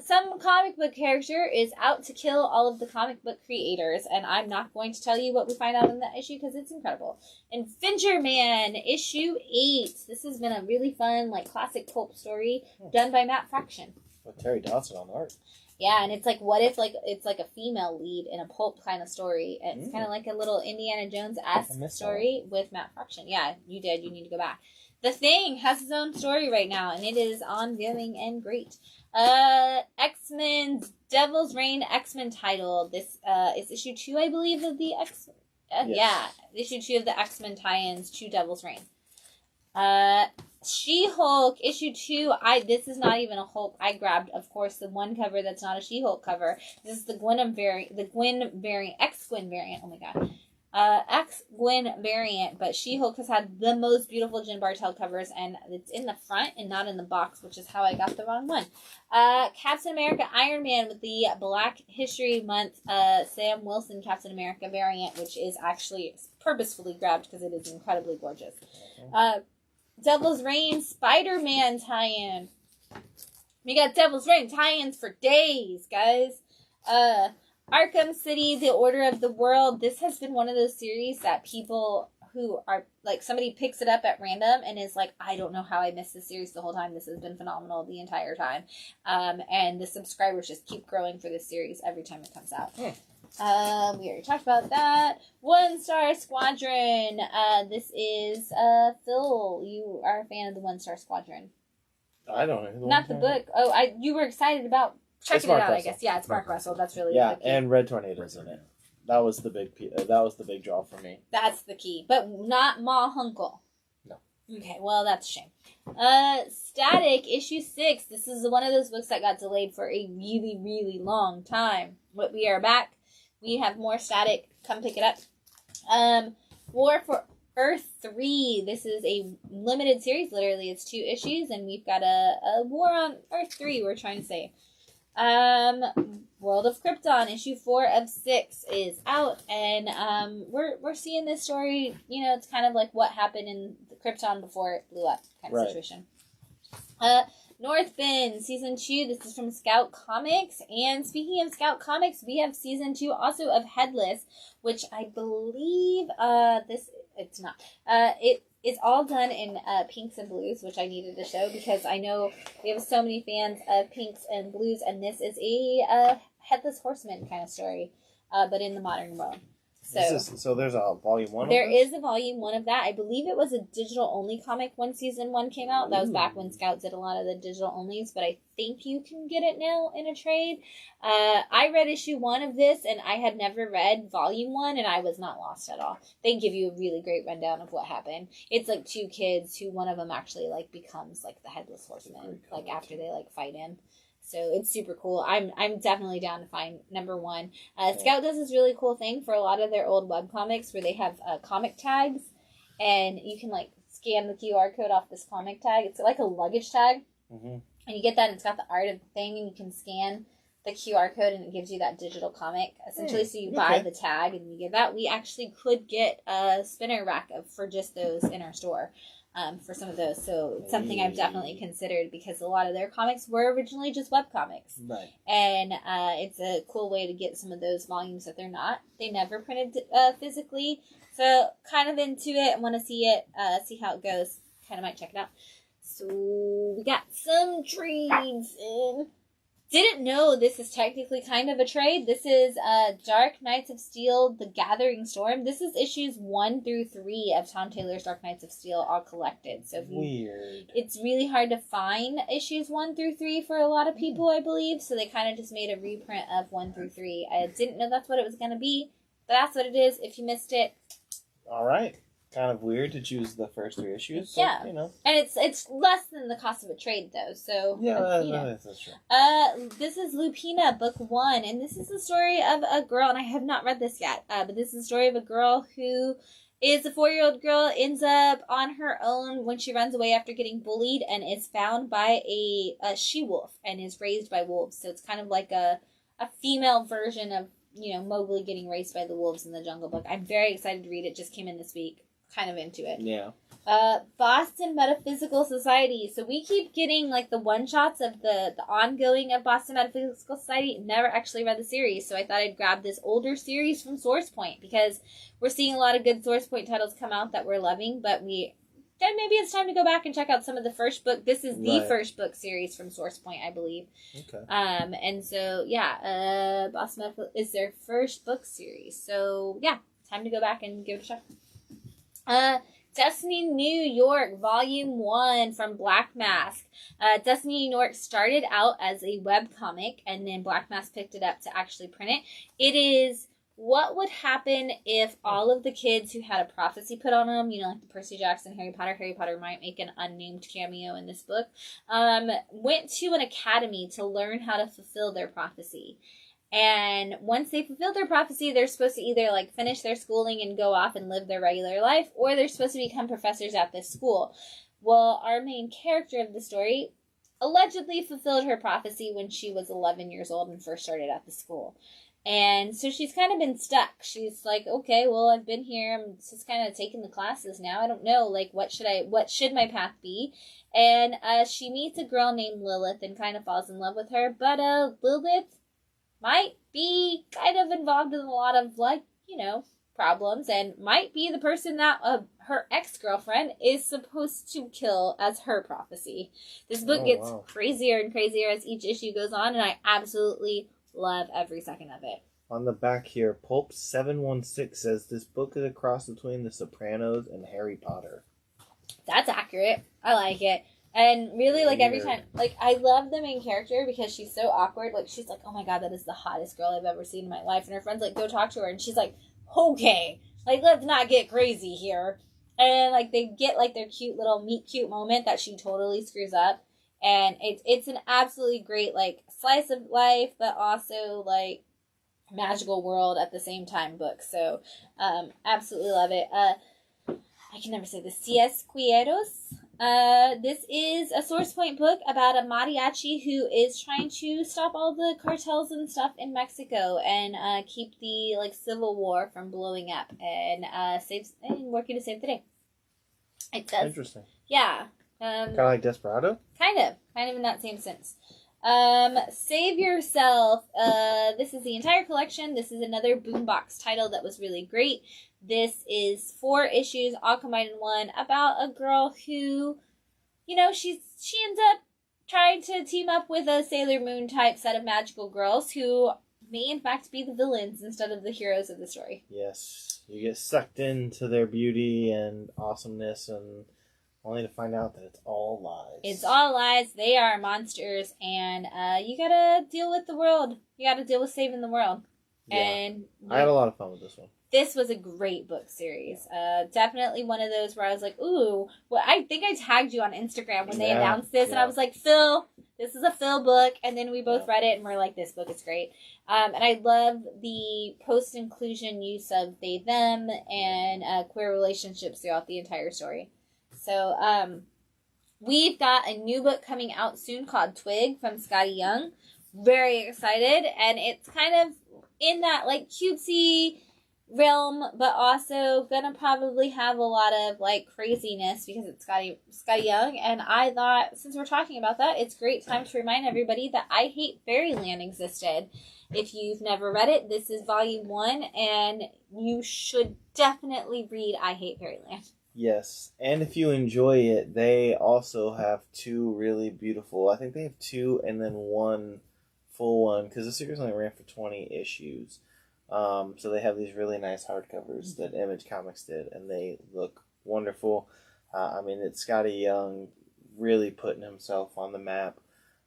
Some comic book character is out to kill all of the comic book creators, and I'm not going to tell you what we find out in that issue because it's incredible. And Fincher Man, issue 8. This has been a really fun, like, classic pulp story done by Matt Fraction. With Terry Dodson on the art. Yeah, and it's like, what if, like, it's like a female lead in a pulp kind of story? It's kind of like a little Indiana Jones-esque story with Matt Fraction. Yeah, you did. You need to go back. The Thing has its own story right now, and it is ongoing and great. X-Men's Devil's Reign X-Men title. This is issue 2, I believe, of the X. Yes. Yeah, issue 2 of the X-Men tie-ins to Devil's Reign. She-Hulk issue 2. This is not even a Hulk. I grabbed, of course, the one cover that's not a She-Hulk cover. This is the Gwen variant, X-Gwen variant. Oh my god. X-Gwen variant, but She-Hulk has had the most beautiful Jen Bartel covers, and it's in the front and not in the box, which is how I got the wrong one. Captain America Iron Man with the Black History Month Sam Wilson Captain America variant, which is actually purposefully grabbed because it is incredibly gorgeous. Devil's Reign Spider-Man tie-in. We got Devil's Reign tie-ins for days, guys. Arkham City, The Order of the World. This has been one of those series that people who are, like, somebody picks it up at random and is like, I don't know how I missed this series the whole time. This has been phenomenal the entire time. And the subscribers just keep growing for this series every time it comes out. We already talked about that. One Star Squadron. This is, Phil, you are a fan of the One Star Squadron. I don't know. Not the book. Oh, you were excited about checking it out, I guess. Yeah, it's Mark Russell. That's really the key. And Red Tornado's in it. That was the big draw for me. That's the key, but not Ma Hunkle. No. Okay, well that's a shame. Static issue 6. This is one of those books that got delayed for a really, really long time. But we are back. We have more Static. Come pick it up. War for Earth 3. This is a limited series. Literally, it's 2 issues, and we've got a War on Earth 3. We're trying to say. World of Krypton issue 4 of 6 is out, and we're seeing this story. You know, it's kind of like what happened in Krypton before it blew up, kind of situation. North Bend season 2. This is from Scout Comics, and speaking of Scout Comics, we have season 2 also of Headless, which I believe it's not. It's all done in pinks and blues, which I needed to show because I know we have so many fans of pinks and blues, and this is a Headless Horseman kind of story, but in the modern world. So there's a volume 1 There is a volume 1 of that. I believe it was a digital-only comic when season 1 came out. That was back when Scout did a lot of the digital-onlys, but I think you can get it now in a trade. I read issue 1 of this, and I had never read volume 1, and I was not lost at all. They give you a really great rundown of what happened. It's like 2 kids who one of them actually like becomes like the Headless Horseman, like after they like fight him. So it's super cool. I'm definitely down to find number 1. Scout does this really cool thing for a lot of their old webcomics where they have comic tags, and you can like scan the QR code off this comic tag. It's like a luggage tag, and you get that, and it's got the art of the thing, and you can scan the QR code, and it gives you that digital comic essentially. So you buy the tag, and you get that. We actually could get a spinner rack for just those in our store. For some of those, so it's something I've definitely considered because a lot of their comics were originally just webcomics, right? And it's a cool way to get some of those volumes that they never printed physically. So kind of into it, I want to see it, see how it goes. Kind of might check it out. So we got some trades in. Didn't know this is technically kind of a trade. This is Dark Knights of Steel, The Gathering Storm. This is issues 1 through 3 of Tom Taylor's Dark Knights of Steel all collected. So weird. It's really hard to find issues 1 through 3 for a lot of people, I believe. So they kind of just made a reprint of 1 through 3. I didn't know that's what it was going to be, but that's what it is. If you missed it. All right. Kind of weird to choose the first 3 issues. So, yeah, you know. And it's less than the cost of a trade, though. So yeah, that's true. This is Lupina, book 1, and this is the story of a girl, and I have not read this yet. But this is the story of a girl who is a 4-year-old girl, ends up on her own when she runs away after getting bullied, and is found by a she-wolf and is raised by wolves. So it's kind of like a female version of Mowgli getting raised by the wolves in the Jungle Book. I'm very excited to read it. Just came in this week. Kind of into it. Yeah. Boston Metaphysical Society. So we keep getting like the one-shots of the ongoing of Boston Metaphysical Society. Never actually read the series, so I thought I'd grab this older series from Source Point because we're seeing a lot of good Source Point titles come out that we're loving, but then maybe it's time to go back and check out some of the first book. This is the first book series from Source Point, I believe. Okay. And so Boston Metaphysical is their first book series. So yeah, time to go back and give it a shot. Destiny New York, Volume 1 from Black Mask. Destiny New York started out as a webcomic, and then Black Mask picked it up to actually print it. It is what would happen if all of the kids who had a prophecy put on them, you know, like the Percy Jackson, Harry Potter might make an unnamed cameo in this book, went to an academy to learn how to fulfill their prophecy. And once they fulfill their prophecy, they're supposed to either like finish their schooling and go off and live their regular life, or they're supposed to become professors at this school. Well, our main character of the story allegedly fulfilled her prophecy when she was 11 years old and first started at the school. And so she's kind of been stuck. She's like, okay, well, I've been here. I'm just kind of taking the classes now. I don't know, like, what should my path be? And she meets a girl named Lilith and kind of falls in love with her. But Lilith might be kind of involved in a lot of, like, you know, problems, and might be the person that her ex-girlfriend is supposed to kill as her prophecy. This book gets crazier and crazier as each issue goes on, and I absolutely love every second of it. On the back here, Pulp716 says this book is a cross between The Sopranos and Harry Potter. That's accurate. I like it. And really, like, every time, like, I love the main character because she's so awkward. Like, she's like, oh my god, that is the hottest girl I've ever seen in my life. And her friend's like, go talk to her. And she's like, okay, like, let's not get crazy here. And, like, they get, like, their cute little meet-cute moment that she totally screws up. And it's an absolutely great, like, slice of life, but also, like, magical world at the same time book. So, absolutely love it. I can never say this. C.S. Quieros. This is a Source Point book about a mariachi who is trying to stop all the cartels and stuff in Mexico and keep the, like, civil war from blowing up and working to save the day. It does. Interesting. Yeah. Kind of like Desperado? Kind of in that same sense. Save Yourself. This is the entire collection. This is another boombox title that was really great. This is 4 issues, all combined in one, about a girl who, you know, she ends up trying to team up with a Sailor Moon type set of magical girls who may in fact be the villains instead of the heroes of the story. Yes. You get sucked into their beauty and awesomeness, and only to find out that it's all lies. It's all lies. They are monsters, and you gotta deal with the world. You gotta deal with saving the world. Yeah. And I had a lot of fun with this one. This was a great book series. Definitely one of those where I was like, ooh. Well, I think I tagged you on Instagram when they announced this, and I was like, Phil, this is a Phil book. And then we both read it, and we're like, this book is great. And I love the post-inclusion use of they, them, and queer relationships throughout the entire story. So, we've got a new book coming out soon called Twig from Scotty Young. Very excited. And it's kind of in that, like, cutesy realm, but also gonna probably have a lot of, like, craziness because it's Scotty Young. And I thought, since we're talking about that, it's a great time to remind everybody that I Hate Fairyland existed. If you've never read it, this is volume 1, and you should definitely read I Hate Fairyland. Yes, and if you enjoy it, they also have 2 really beautiful, I think they have 2 and then 1 full one, because the series only ran for 20 issues. So they have these really nice hardcovers that Image Comics did, and they look wonderful. I mean, it's Scotty Young really putting himself on the map.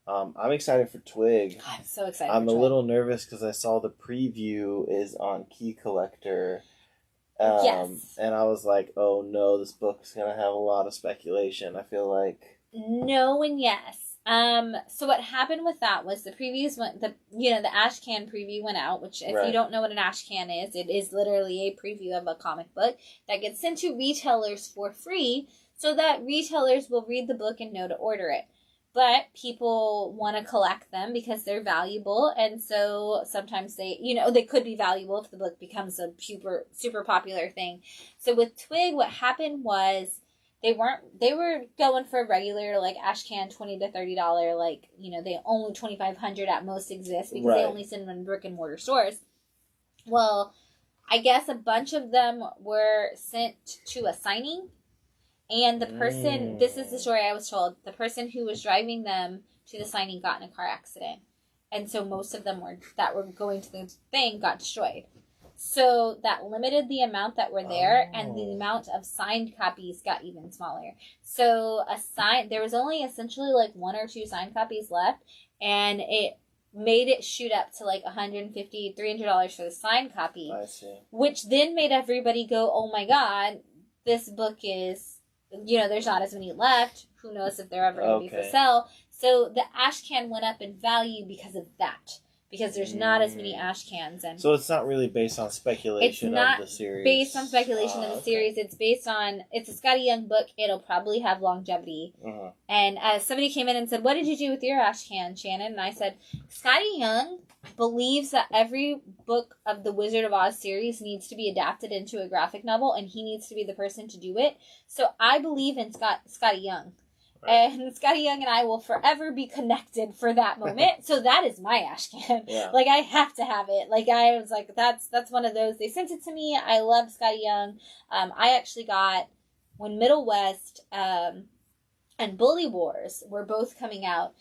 I'm excited for Twig. I'm so excited. I'm a little nervous because I saw the preview is on Key Collector. Yes. And I was like, oh no, this book's going to have a lot of speculation. I feel like. No and yes. So what happened with that was the previews the Ash Can preview went out, which if you don't know what an Ash Can is, it is literally a preview of a comic book that gets sent to retailers for free so that retailers will read the book and know to order it. But people want to collect them because they're valuable, and so sometimes they could be valuable if the book becomes a super popular thing. So with Twig, what happened was they were going for regular, like, Ash Can $20 to $30, like, they only 2,500 at most exist because they only send them in brick and mortar stores. Well, I guess a bunch of them were sent to a signing. And the person, this is the story I was told, the person who was driving them to the signing got in a car accident. And so most of them that were going to the thing got destroyed. So that limited the amount that were there, and the amount of signed copies got even smaller. So there was only essentially like 1 or 2 signed copies left, and it made it shoot up to like $150, $300 for the signed copy. I see. Which then made everybody go, oh my god, this book is, there's not as many left. Who knows if they're ever going to be for sale. So the ash can went up in value because of that. Because there's not as many ash cans. And so it's not really based on speculation of the series. Based on speculation of the series. It's based on, it's a Scotty Young book. It'll probably have longevity. And somebody came in and said, what did you do with your ash can, Shannon? And I said, Scotty Young believes that every book of the Wizard of Oz series needs to be adapted into a graphic novel, and he needs to be the person to do it. So I believe in Scotty Young. Right. And Scotty Young and I will forever be connected for that moment. So that is my ash can. Yeah. Like, I have to have it. Like, I was like, that's one of those. They sent it to me. I love Scotty Young. I actually got, when Middle West and Bully Wars were both coming out,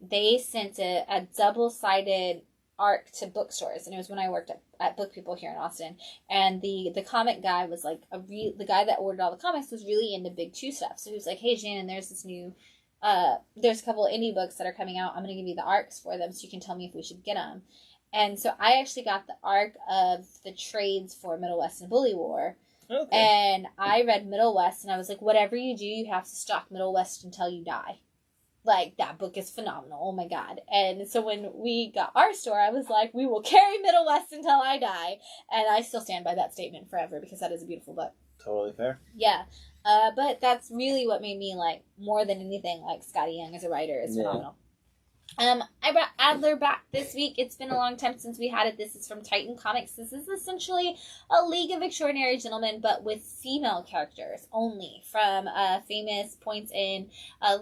they sent a double-sided arc to bookstores, and it was when I worked at Book People here in Austin, and the comic guy was like the guy that ordered all the comics was really into Big Two stuff, so he was like, hey Shannon, there's this new there's a couple of indie books that are coming out, I'm gonna give you the arcs for them so you can tell me if we should get them. And so I actually got the arc of the trades for Middle West and Bully War. Okay. And I read Middle West, and I was like, whatever you do, you have to stock Middle West until you die. Like, that book is phenomenal. Oh, my God. And so when we got our store, I was like, we will carry Middle West until I die. And I still stand by that statement forever because that is a beautiful book. Totally fair. Yeah. But that's really what made me, like, more than anything, like, Scotty Young as a writer is phenomenal. I brought Adler back this week. It's been a long time since we had it. This is from Titan Comics. This is essentially a League of Extraordinary Gentlemen, but with female characters only, from famous points in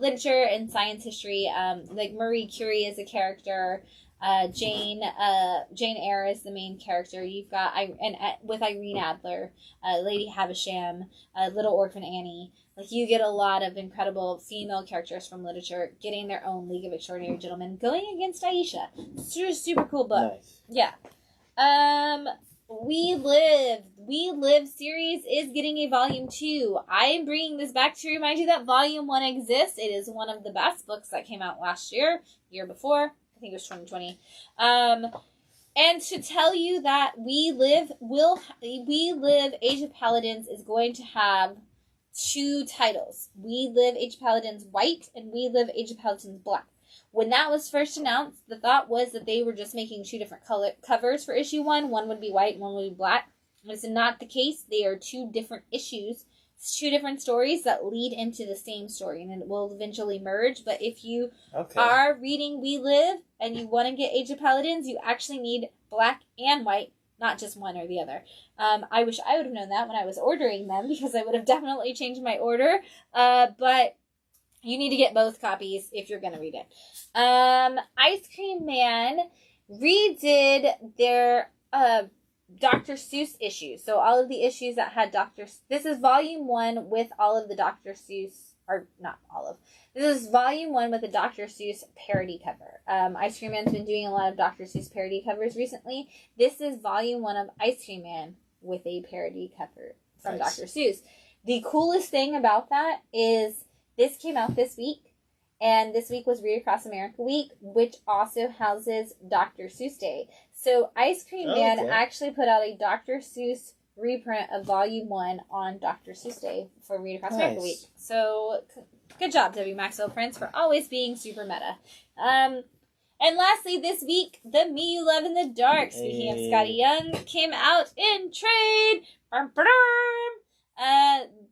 literature and science history. Like Marie Curie is a character. Jane Eyre is the main character. You've got with Irene Adler, Lady Havisham, Little Orphan Annie. Like, you get a lot of incredible female characters from literature getting their own League of Extraordinary Gentlemen, going against Aisha. Super cool book. Nice. Yeah. We Live series is getting a volume 2. I am bringing this back to remind you that volume 1 exists. It is one of the best books that came out last year before. I think it was 2020. And to tell you that We Live Age of Paladins is going to have 2 titles. We Live Age of Paladins White and We Live Age of Paladins Black. When that was first announced, the thought was that they were just making 2 different covers for issue 1. One would be white and one would be black. This is not the case. They are 2 different issues. It's 2 different stories that lead into the same story, and it will eventually merge. But if you are reading We Live and you want to get Age of Paladins, you actually need black and white, not just one or the other. I wish I would have known that when I was ordering them, because I would have definitely changed my order. But you need to get both copies if you're going to read it. Ice Cream Man redid their Dr. Seuss issues. So all of the issues that had this is volume 1 with all of the Dr. Seuss, or not all of. This is volume 1 with a Dr. Seuss parody cover. Ice Cream Man's been doing a lot of Dr. Seuss parody covers recently. This is volume 1 of Ice Cream Man with a parody cover from Dr. Seuss. The coolest thing about that is this came out this week. And this week was Read Across America Week, which also houses Dr. Seuss Day. So Ice Cream Man actually put out a Dr. Seuss reprint of Volume 1 on Dr. Seuss Day for Read Across America Week. So good job, W. Maxwell Prince, for always being super meta. And lastly, this week, The Me You Love in the Dark, speaking of Scotty Young, came out in trade.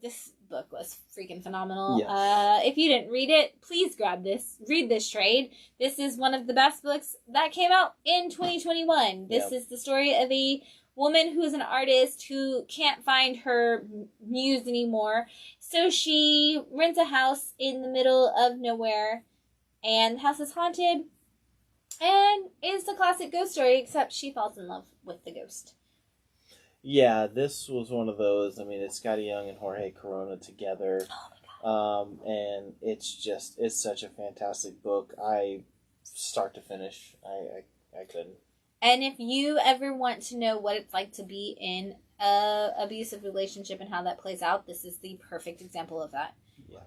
This book was freaking phenomenal. Yes. If you didn't read it, please read this trade. This is one of the best books that came out in 2021. This is the story of a woman who is an artist who can't find her muse anymore. So she rents a house in the middle of nowhere, and the house is haunted. And it's the classic ghost story, except she falls in love with the ghost. Yeah, this was one of those. I mean, it's Scotty Young and Jorge Corona together. Oh my God. And it's such a fantastic book. Start to finish, I couldn't. And if you ever want to know what it's like to be in a abusive relationship and how that plays out, this is the perfect example of that. Yeah,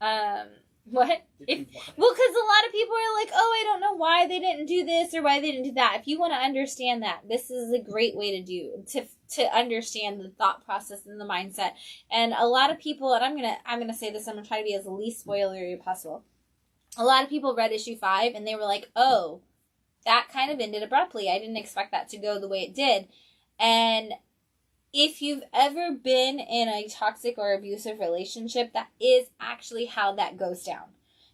I know. What? Well, because a lot of people are like, oh, I don't know why they didn't do this or why they didn't do that. If you want to understand that, this is a great way to understand the thought process and the mindset. And a lot of people, and I'm gonna say this, I'm gonna try to be as least spoilery as possible. A lot of people read issue 5 and they were like, oh, that kind of ended abruptly. I didn't expect that to go the way it did. And if you've ever been in a toxic or abusive relationship, that is actually how that goes down.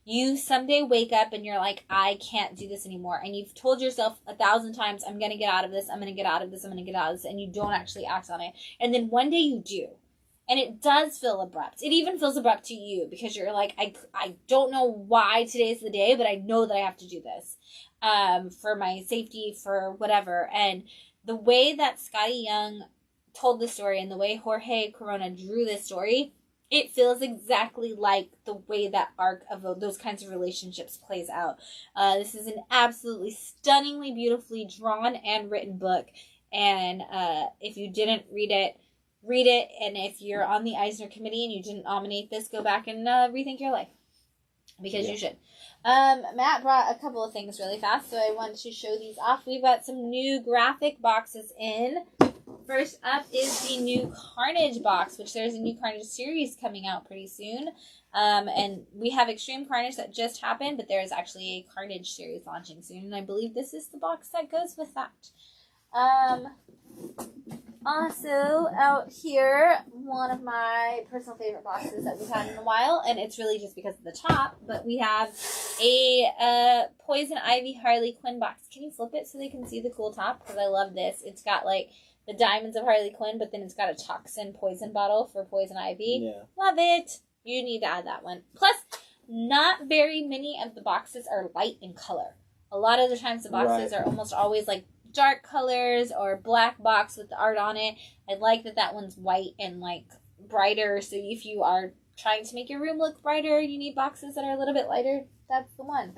You someday wake up and you're like, I can't do this anymore. And you've told yourself 1,000 times, I'm going to get out of this, I'm going to get out of this, I'm going to get out of this. And you don't actually act on it. And then one day you do. And it does feel abrupt. It even feels abrupt to you because you're like, I don't know why today's the day, but I know that I have to do this for my safety, for whatever. And the way that Scotty Young told the story and the way Jorge Corona drew this story, it feels exactly like the way that arc of those kinds of relationships plays out. This is an absolutely stunningly beautifully drawn and written book. And if you didn't read it. And if you're on the Eisner Committee and you didn't nominate this, go back and rethink your life. Because you should. Matt brought a couple of things really fast, so I wanted to show these off. We've got some new graphic boxes in. First up is the new Carnage box, which there's a new Carnage series coming out pretty soon. And we have Extreme Carnage that just happened, but there is actually a Carnage series launching soon, and I believe this is the box that goes with that. Also, out here, one of my personal favorite boxes that we've had in a while, and it's really just because of the top, but we have a Poison Ivy Harley Quinn box. Can you flip it so they can see the cool top? Because I love this. It's got, like, the diamonds of Harley Quinn, but then it's got a toxin poison bottle for Poison Ivy. Yeah. Love it. You need to add that one. Plus, not very many of the boxes are light in color. A lot of the times the boxes are almost always, like, dark colors or black box with the art on it. I like that one's white and like brighter, so if you are trying to make your room look brighter, you need boxes that are a little bit lighter. That's the one.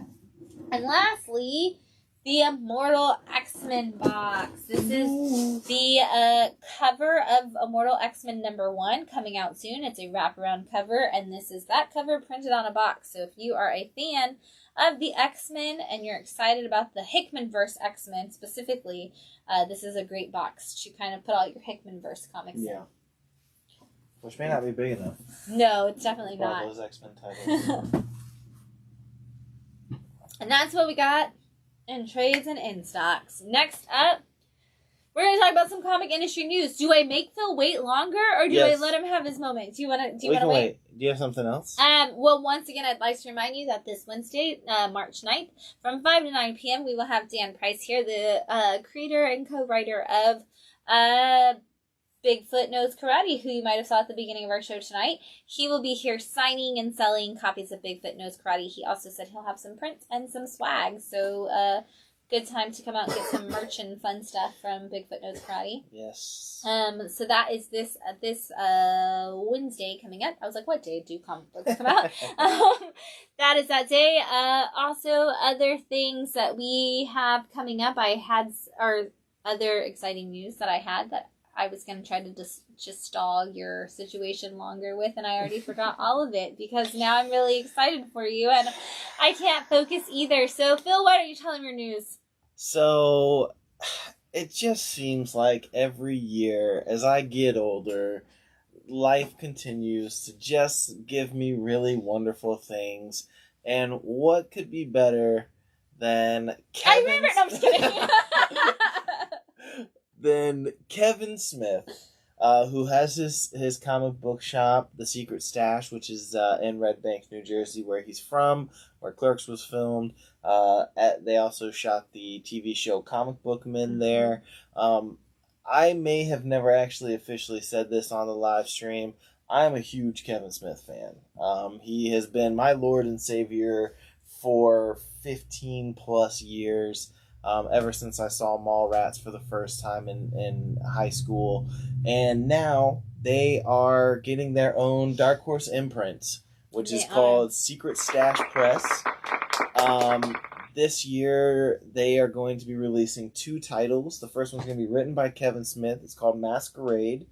And lastly, the Immortal X-Men box. This is the cover of Immortal X-Men #1 coming out soon. It's a wraparound cover, and this is that cover printed on a box. So if you are a fan of the X-Men and you're excited about the Hickman-verse X-Men specifically, this is a great box to kind of put all your Hickman-verse comics in. Which may not be big enough. No, it's definitely for all not. those X-Men titles. And that's what we got in trades and in stocks. Next up, we're going to talk about some comic industry news. Do I make Phil wait longer, or do I let him have his moment? Do you want to wait? Do you have something else? Well, once again, I'd like to remind you that this Wednesday, March 9th, from 5 to 9 p.m., we will have Dan Price here, the creator and co-writer of Bigfoot Knows Karate, who you might have saw at the beginning of our show tonight. He will be here signing and selling copies of Bigfoot Knows Karate. He also said he'll have some prints and some swag, so good time to come out and get some merch and fun stuff from Bigfoot Knows Karate. Yes. So that is this Wednesday coming up. I was like, what day do comic books come out? That is that day. Also, other things that we have coming up, other exciting news that I had that I was going to try to just stall your situation longer with, and I already forgot all of it because now I'm really excited for you, and I can't focus either. So, Phil, why don't you tell him your news? So, it just seems like every year, as I get older, life continues to just give me really wonderful things, and what could be better than I remember. No, I'm just kidding. than Kevin Smith, who has his comic book shop, The Secret Stash, which is in Red Bank, New Jersey, where he's from, where Clerks was filmed. They also shot the TV show Comic Book Men there. I may have never actually officially said this on the live stream. I'm a huge Kevin Smith fan. He has been my Lord and Savior for 15 plus years. Ever since I saw Mallrats for the first time in high school. And now they are getting their own Dark Horse imprint, which is called Secret Stash Press. this year, they are going to be releasing 2 titles. The first one's going to be written by Kevin Smith. It's called Masquerade,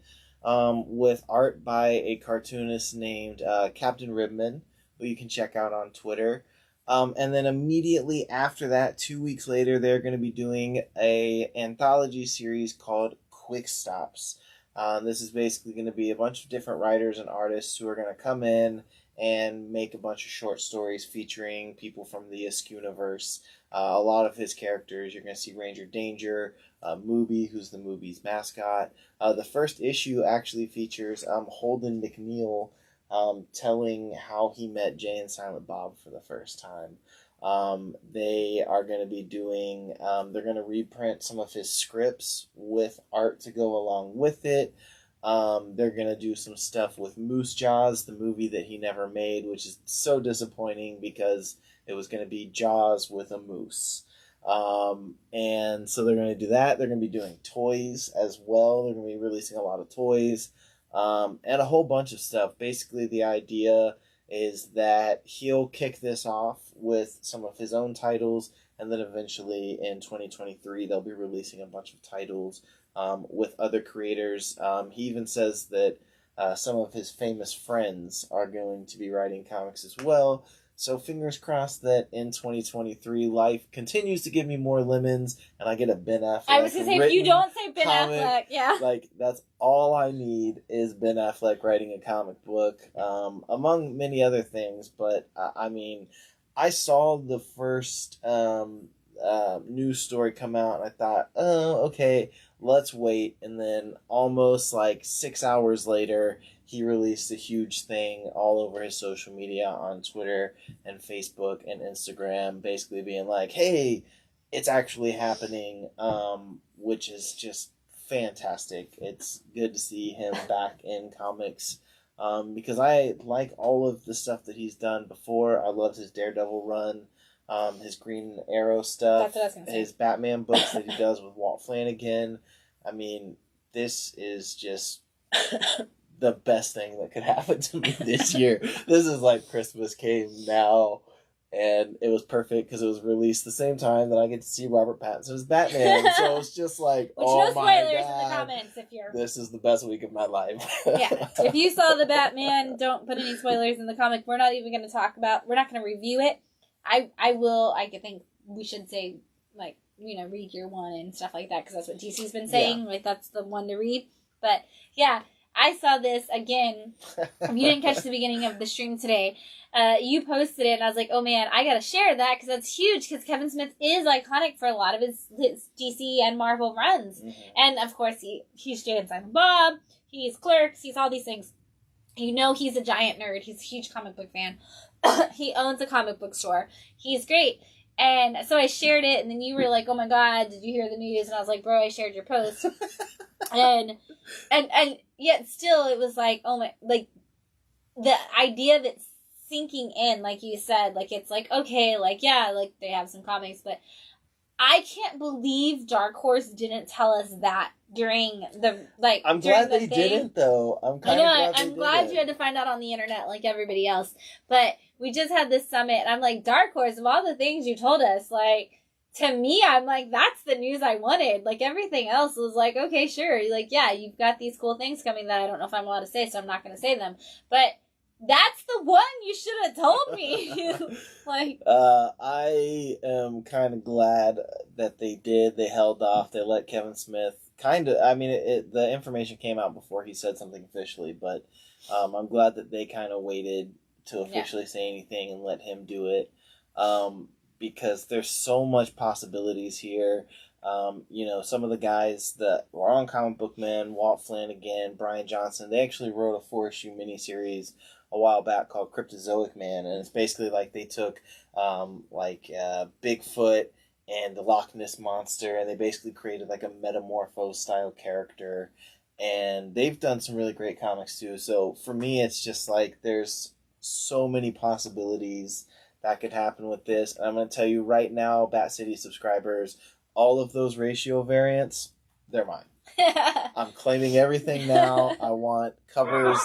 with art by a cartoonist named Captain Ribman, who you can check out on Twitter. And then immediately after that, 2 weeks later, they're going to be doing a anthology series called Quick Stops. This is basically going to be a bunch of different writers and artists who are going to come in and make a bunch of short stories featuring people from the Askewniverse. A lot of his characters, you're going to see Ranger Danger, Mooby, who's the Mooby's mascot. The first issue actually features Holden McNeil telling how he met Jay and Silent Bob for the first time. They are going to be doing, they're going to reprint some of his scripts with art to go along with it. They're going to do some stuff with Moose Jaws, the movie that he never made, which is so disappointing because it was going to be Jaws with a moose. And so they're going to do that. They're going to be doing toys as well. They're going to be releasing a lot of toys, and a whole bunch of stuff. Basically, the idea is that he'll kick this off with some of his own titles, and then eventually in 2023 they'll be releasing a bunch of titles with other creators. He even says that some of his famous friends are going to be writing comics as well. So fingers crossed that in 2023 life continues to give me more lemons and I get a Ben Affleck. I was going to say, if you don't say Ben comic, Affleck, yeah. Like, that's all I need is Ben Affleck writing a comic book, among many other things. But, I mean, I saw the first news story come out and I thought, oh, okay, let's wait. And then almost like 6 hours later, he released a huge thing all over his social media on Twitter and Facebook and Instagram, basically being like, hey, it's actually happening, which is just fantastic. It's good to see him back in comics, because I like all of the stuff that he's done before. I loved his Daredevil run, his Green Arrow stuff, That's what I was gonna say. his Batman books that he does with Walt Flanagan. I mean, this is just the best thing that could happen to me this year. This is like Christmas came now, and it was perfect because it was released the same time that I get to see Robert Pattinson's Batman. So it's just like, Which, oh no my spoilers God, in the comments if you're... this is the best week of my life. Yeah, if you saw the Batman, don't put any spoilers in the comic. We're not even going to talk about... We're not going to review it. I think we should say, like, you know, read year 1 and stuff like that, because that's what DC's been saying. Yeah. Like, that's the one to read. But, yeah, I saw this again. If you didn't catch the beginning of the stream today, you posted it, and I was like, oh man, I gotta share that, because that's huge, because Kevin Smith is iconic for a lot of his DC and Marvel runs. Mm-hmm. And, of course, he's Jay and Silent Bob, he's Clerks, he's all these things. You know he's a giant nerd. He's a huge comic book fan. He owns a comic book store. He's great. And so I shared it, and then you were like, oh my God, did you hear the news? And I was like, bro, I shared your post. and yet still it was like, oh my, like, the idea that's sinking in, like you said, like, it's like, okay, like, yeah, like, they have some comics, but I can't believe Dark Horse didn't tell us that during the, like, I'm glad they didn't, though. I'm glad you had to find out on the internet like everybody else. But we just had this summit, and I'm like, Dark Horse, of all the things you told us, like, to me, I'm like, that's the news I wanted. Like, everything else was like, okay, sure. Like, yeah, you've got these cool things coming that I don't know if I'm allowed to say, so I'm not going to say them. But that's the one you should have told me. Like, I am kind of glad that they did. They held off. They let Kevin Smith kind of, I mean, the information came out before he said something officially, but I'm glad that they kind of waited to officially say anything and let him do it, because there's so much possibilities here. You know, some of the guys that were on Comic Book Man, Walt Flanagan, Brian Johnson, they actually wrote a 4-issue miniseries a while back called Cryptozoic Man, and it's basically like they took Bigfoot and the Loch Ness Monster, and they basically created like a Metamorpho style character, and they've done some really great comics too. So for me, it's just like there's so many possibilities that could happen with this. And I'm going to tell you right now, Bat City subscribers, all of those ratio variants, they're mine. I'm claiming everything now. I want covers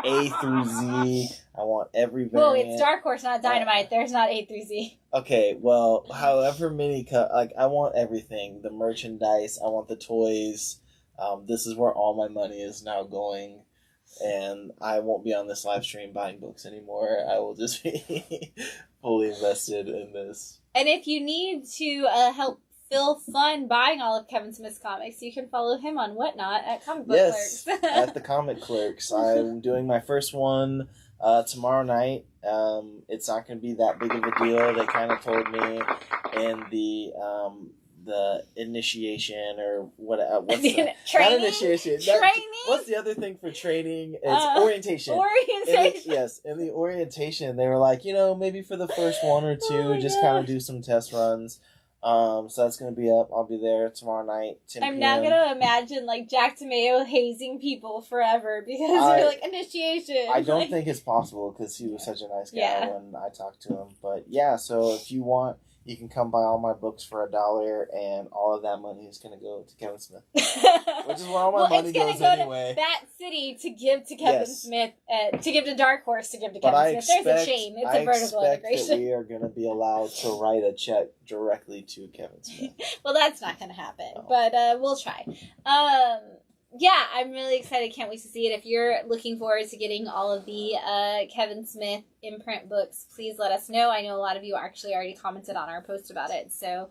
A through Z. I want every variant. Whoa, it's Dark Horse, not Dynamite. There's not A through Z. Okay, well, however many... I want everything. The merchandise. I want the toys. This is where all my money is now going. And I won't be on this live stream buying books anymore. I will just be fully invested in this. And if you need to help Phil fund buying all of Kevin Smith's comics, you can follow him on Whatnot at Comic Book Yes, Clerks. at the Comic Clerks. I'm doing my first one tomorrow night. It's not going to be that big of a deal. They kind of told me in the initiation or what's the, training? Not initiation. Training? What's the other thing for training? It's orientation. Orientation. In the orientation, they were like, maybe for the first one or two, just kind of do some test runs. So that's going to be up. I'll be there tomorrow night, 10 I'm p.m. now going to imagine, Jack DeMeo hazing people forever because they're initiation. I don't think it's possible because he was such a nice guy when I talked to him. But yeah, so if you want, you can come buy all my books for $1, and all of that money is going to go to Kevin Smith. Which is where all my money goes anyway. To Bat City to give to Kevin Smith, to give to Dark Horse to give to Kevin Smith. There's a chain. It's a vertical integration. I expect that we are going to be allowed to write a check directly to Kevin Smith. Well, that's not going to happen, No. but we'll try. Yeah, I'm really excited. Can't wait to see it. If you're looking forward to getting all of the Kevin Smith imprint books, please let us know. I know a lot of you actually already commented on our post about it, so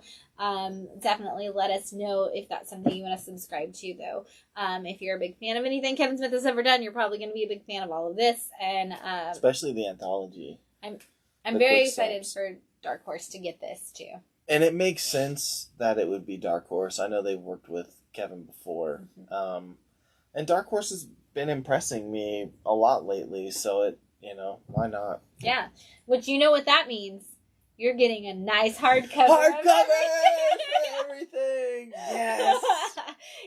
definitely let us know if that's something you want to subscribe to, though. If you're a big fan of anything Kevin Smith has ever done, you're probably going to be a big fan of all of this, and especially the anthology. I'm very excited for Dark Horse to get this too. And it makes sense that it would be Dark Horse. I know they've worked with Kevin before. Mm-hmm. And Dark Horse has been impressing me a lot lately, so it, why not? Yeah. Which you know what that means. You're getting a nice hardcover. Hardcover! Everything! Yes!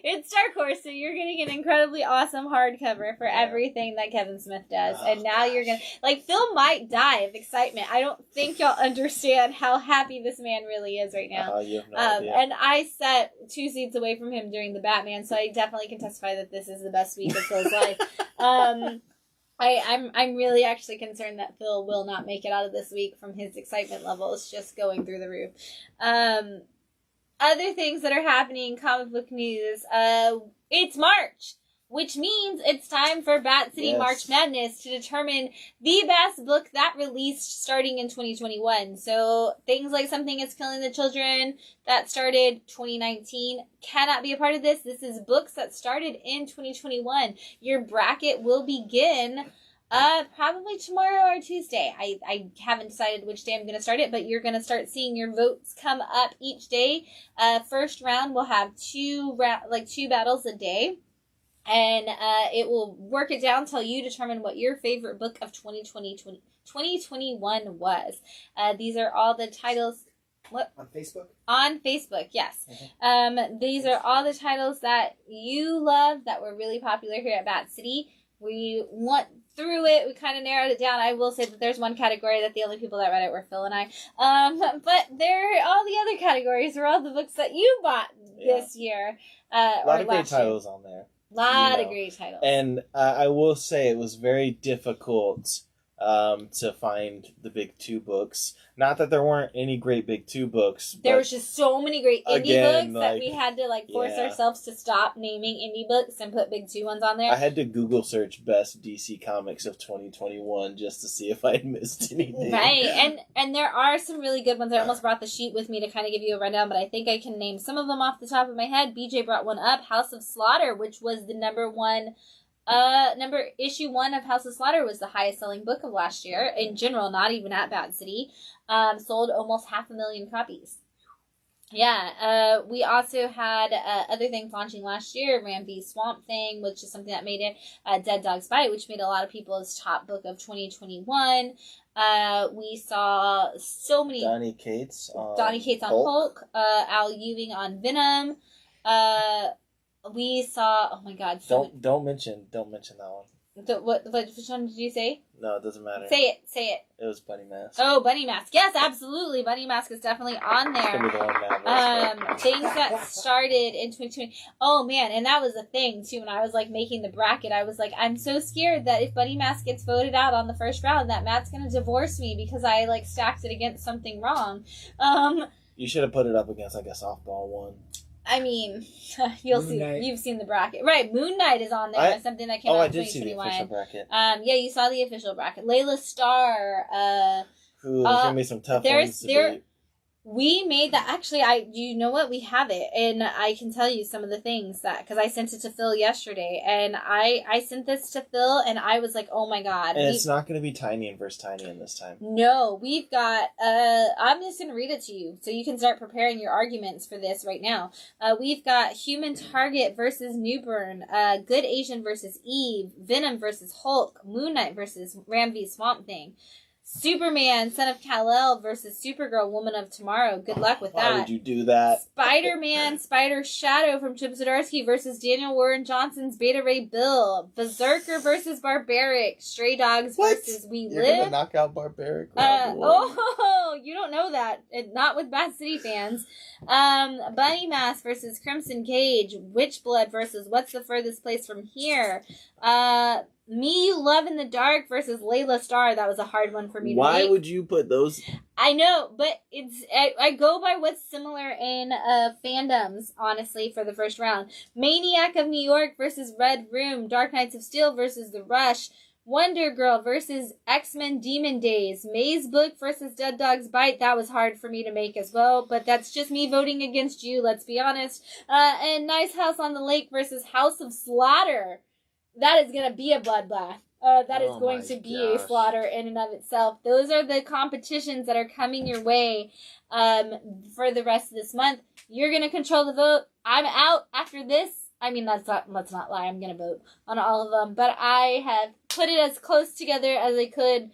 It's Dark Horse, so you're getting an incredibly awesome hardcover for everything that Kevin Smith does. And now you're going to... Phil might die of excitement. I don't think y'all understand how happy this man really is right now. You have no idea. And I sat 2 seats away from him during the Batman, so I definitely can testify that this is the best week of Phil's life. I'm really actually concerned that Phil will not make it out of this week from his excitement levels just going through the roof. Other things that are happening, comic book news, it's March, which means it's time for Bat City March Madness to determine the best book that released starting in 2021. So things like Something Is Killing the Children that started 2019 cannot be a part of this. This is books that started in 2021. Your bracket will begin probably tomorrow or Tuesday. I haven't decided which day I'm going to start it, but you're going to start seeing your votes come up each day. First round will have two battles a day. And it will work it down till you determine what your favorite book of 2021 was. These are all the titles. What? On Facebook? On Facebook, yes. Mm-hmm. These are all the titles that you love that were really popular here at Bat City. We went through it. We kind of narrowed it down. I will say that there's one category that the only people that read it were Phil and I. But all the other categories were all the books that you bought this year. A lot of great titles on there. Lot of great titles. And I will say it was very difficult to find the big 2 books. Not that there weren't any great big 2 books. There was just so many great indie books that we had to force ourselves to stop naming indie books and put big 2 ones on there. I had to Google search best DC comics of 2021 just to see if I had missed anything. Right, and there are some really good ones. I almost brought the sheet with me to kind of give you a rundown, but I think I can name some of them off the top of my head. BJ brought one up, House of Slaughter, which was the issue 1 of House of Slaughter was the highest selling book of last year in general, not even at Bat City. Sold almost 500,000 copies. Yeah, we also had other things launching last year. Ramby's Swamp Thing, which is something that made it. Dead Dog's Bite, which made a lot of people's top book of 2021. We saw so many... Donny Cates on Hulk. Al Ewing on Venom. We saw... Oh my god. Don't mention that one. Which one did you say? No, it doesn't matter. Say it. It was Bunny Mask. Oh, Bunny Mask. Yes, absolutely. Bunny Mask is definitely on there. It's gonna be the one that things that started in 2020. Oh man, and that was a thing too. When I was like making the bracket, I was like, I'm so scared that if Bunny Mask gets voted out on the first round, that Matt's gonna divorce me because I like stacked it against something wrong. You should have put it up against like a softball one. I mean, you'll Moon see. Knight. You've seen the bracket, right? Moon Knight is on there. Something that came out I in did see the 2021. official bracket. Yeah, you saw the official bracket. Layla Starr. Ooh, there's gonna be some tough ones to beat. We made that. Actually, you know what? We have it, and I can tell you some of the things that, because I sent it to Phil yesterday, and I sent this to Phil, and I was like, oh my god. And it's not going to be Tiny and versus Tiny in this time. No, we've got, I'm just going to read it to you, so you can start preparing your arguments for this right now. We've got Human Target versus Newburn, Good Asian versus Eve, Venom versus Hulk, Moon Knight versus Ramsey Swamp Thing, Superman, Son of Kal-El versus Supergirl, Woman of Tomorrow. Good luck with that. Why would you do that? Spider-Man, Spider Shadow from Chip Zdarsky versus Daniel Warren Johnson's Beta Ray Bill. Berserker versus Barbaric. Stray Dogs versus We You're Live. gonna knock out Barbaric? You don't know that. Not with Bat City fans. Bunny Mask versus Crimson Cage. Witchblood versus What's the Furthest Place from Here. Me You Love in the Dark versus Layla Starr. That was a hard one for me to Why make. would you put those? I know, but I go by what's similar in fandoms, honestly, for the first round. Maniac of New York versus Red Room. Dark Knights of Steel versus The Rush. Wonder Girl versus X-Men Demon Days. Maze Book versus Dead Dog's Bite. That was hard for me to make as well, but that's just me voting against you, let's be honest. And Nice House on the Lake versus House of Slaughter. That is going to be a bloodbath. That is going to be a slaughter in and of itself. Those are the competitions that are coming your way for the rest of this month. You're going to control the vote. I'm out after this. I mean, let's not lie. I'm going to vote on all of them. But I have put it as close together as I could,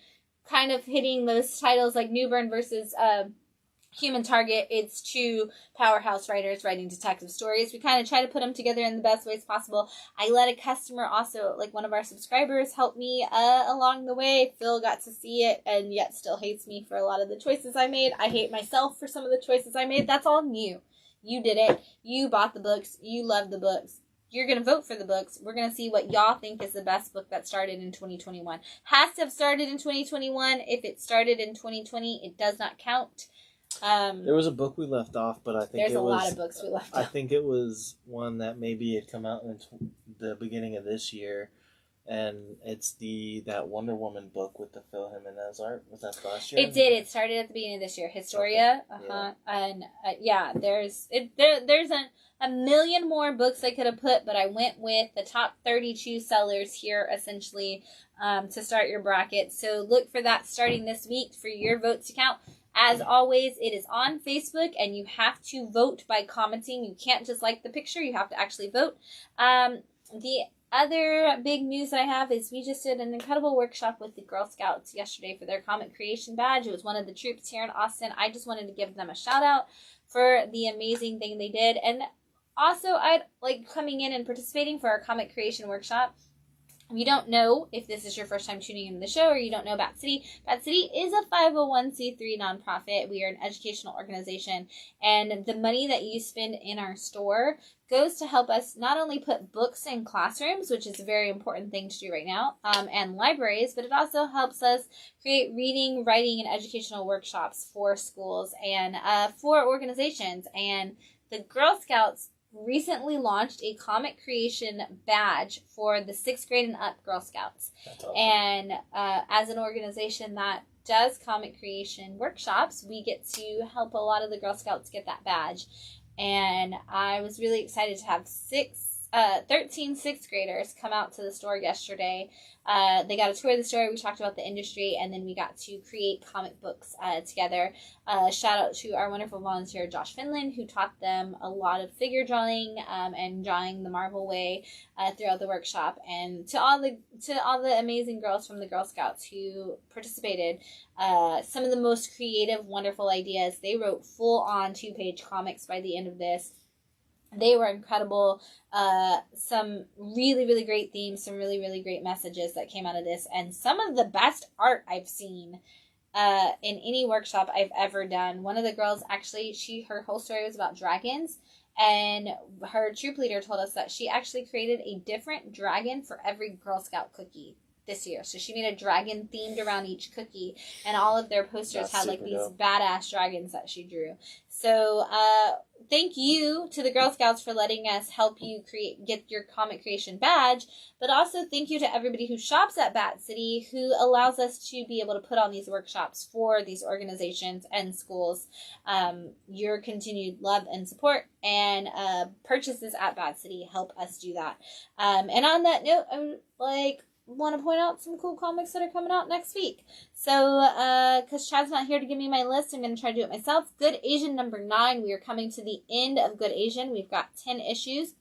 kind of hitting those titles like Newburn versus Human Target. It's two powerhouse writers writing detective stories. We kind of try to put them together in the best ways possible. I let a customer also, like one of our subscribers, help me along the way. Phil got to see it and yet still hates me for a lot of the choices I made. I hate myself for some of the choices I made. That's all you. You did it. You bought the books. You love the books. You're going to vote for the books. We're going to see what y'all think is the best book that started in 2021. Has to have started in 2021. If it started in 2020, it does not count. There was a book we left off, but I think there's a lot of books we left off. I think it was one that maybe had come out in the beginning of this year, and it's that Wonder Woman book with the Phil Jimenez art. Was that last year? It did. It started at the beginning of this year. Historia. Okay. Yeah. And there's a million more books I could have put, but I went with the top 32 sellers here, essentially, to start your bracket. So look for that starting this week for your votes to count. As always, it is on Facebook, and you have to vote by commenting. You can't just like the picture. You have to actually vote. The other big news that I have is we just did an incredible workshop with the Girl Scouts yesterday for their comic creation badge. It was one of the troops here in Austin. I just wanted to give them a shout out for the amazing thing they did. And also, I'd like coming in and participating for our comic creation workshop. If you don't know, if this is your first time tuning into the show, or you don't know Bat City is a 501c3 nonprofit. We are an educational organization, and the money that you spend in our store goes to help us not only put books in classrooms, which is a very important thing to do right now, and libraries, but it also helps us create reading, writing, and educational workshops for schools and for organizations. And the Girl Scouts recently launched a comic creation badge for the 6th grade and up Girl Scouts. That's awesome. And as an organization that does comic creation workshops, we get to help a lot of the Girl Scouts get that badge. And I was really excited to have 13 6th graders come out to the store yesterday. They got a tour of the store. We talked about the industry, and then we got to create comic books together. Shout out to our wonderful volunteer Josh Finland, who taught them a lot of figure drawing and drawing the Marvel way throughout the workshop, and to all the amazing girls from the Girl Scouts who participated. Some of the most creative, wonderful ideas. They wrote full-on 2-page comics by the end of this. They were incredible. Some really, really great themes, some really, really great messages that came out of this, and some of the best art I've seen in any workshop I've ever done. One of the girls actually, her whole story was about dragons, and her troop leader told us that she actually created a different dragon for every Girl Scout cookie this year. So she made a dragon themed around each cookie, and all of their posters had like these badass dragons that she drew. So thank you to the Girl Scouts for letting us help you get your comic creation badge, but also thank you to everybody who shops at Bat City, who allows us to be able to put on these workshops for these organizations and schools. Your continued love and support and purchases at Bat City help us do that. And on that note, I want to point out some cool comics that are coming out next week. So, because Chad's not here to give me my list, I'm going to try to do it myself. Good Asian number 9. We are coming to the end of Good Asian. We've got 10 issues.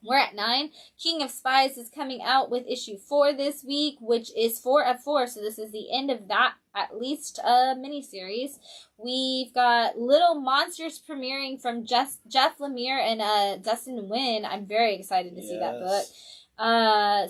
We're at 9. King of Spies is coming out with issue 4 this week, which is 4 of 4. So this is the end of that, at least miniseries. We've got Little Monsters premiering from Jeff Lemire and Dustin Nguyen. I'm very excited to see that book.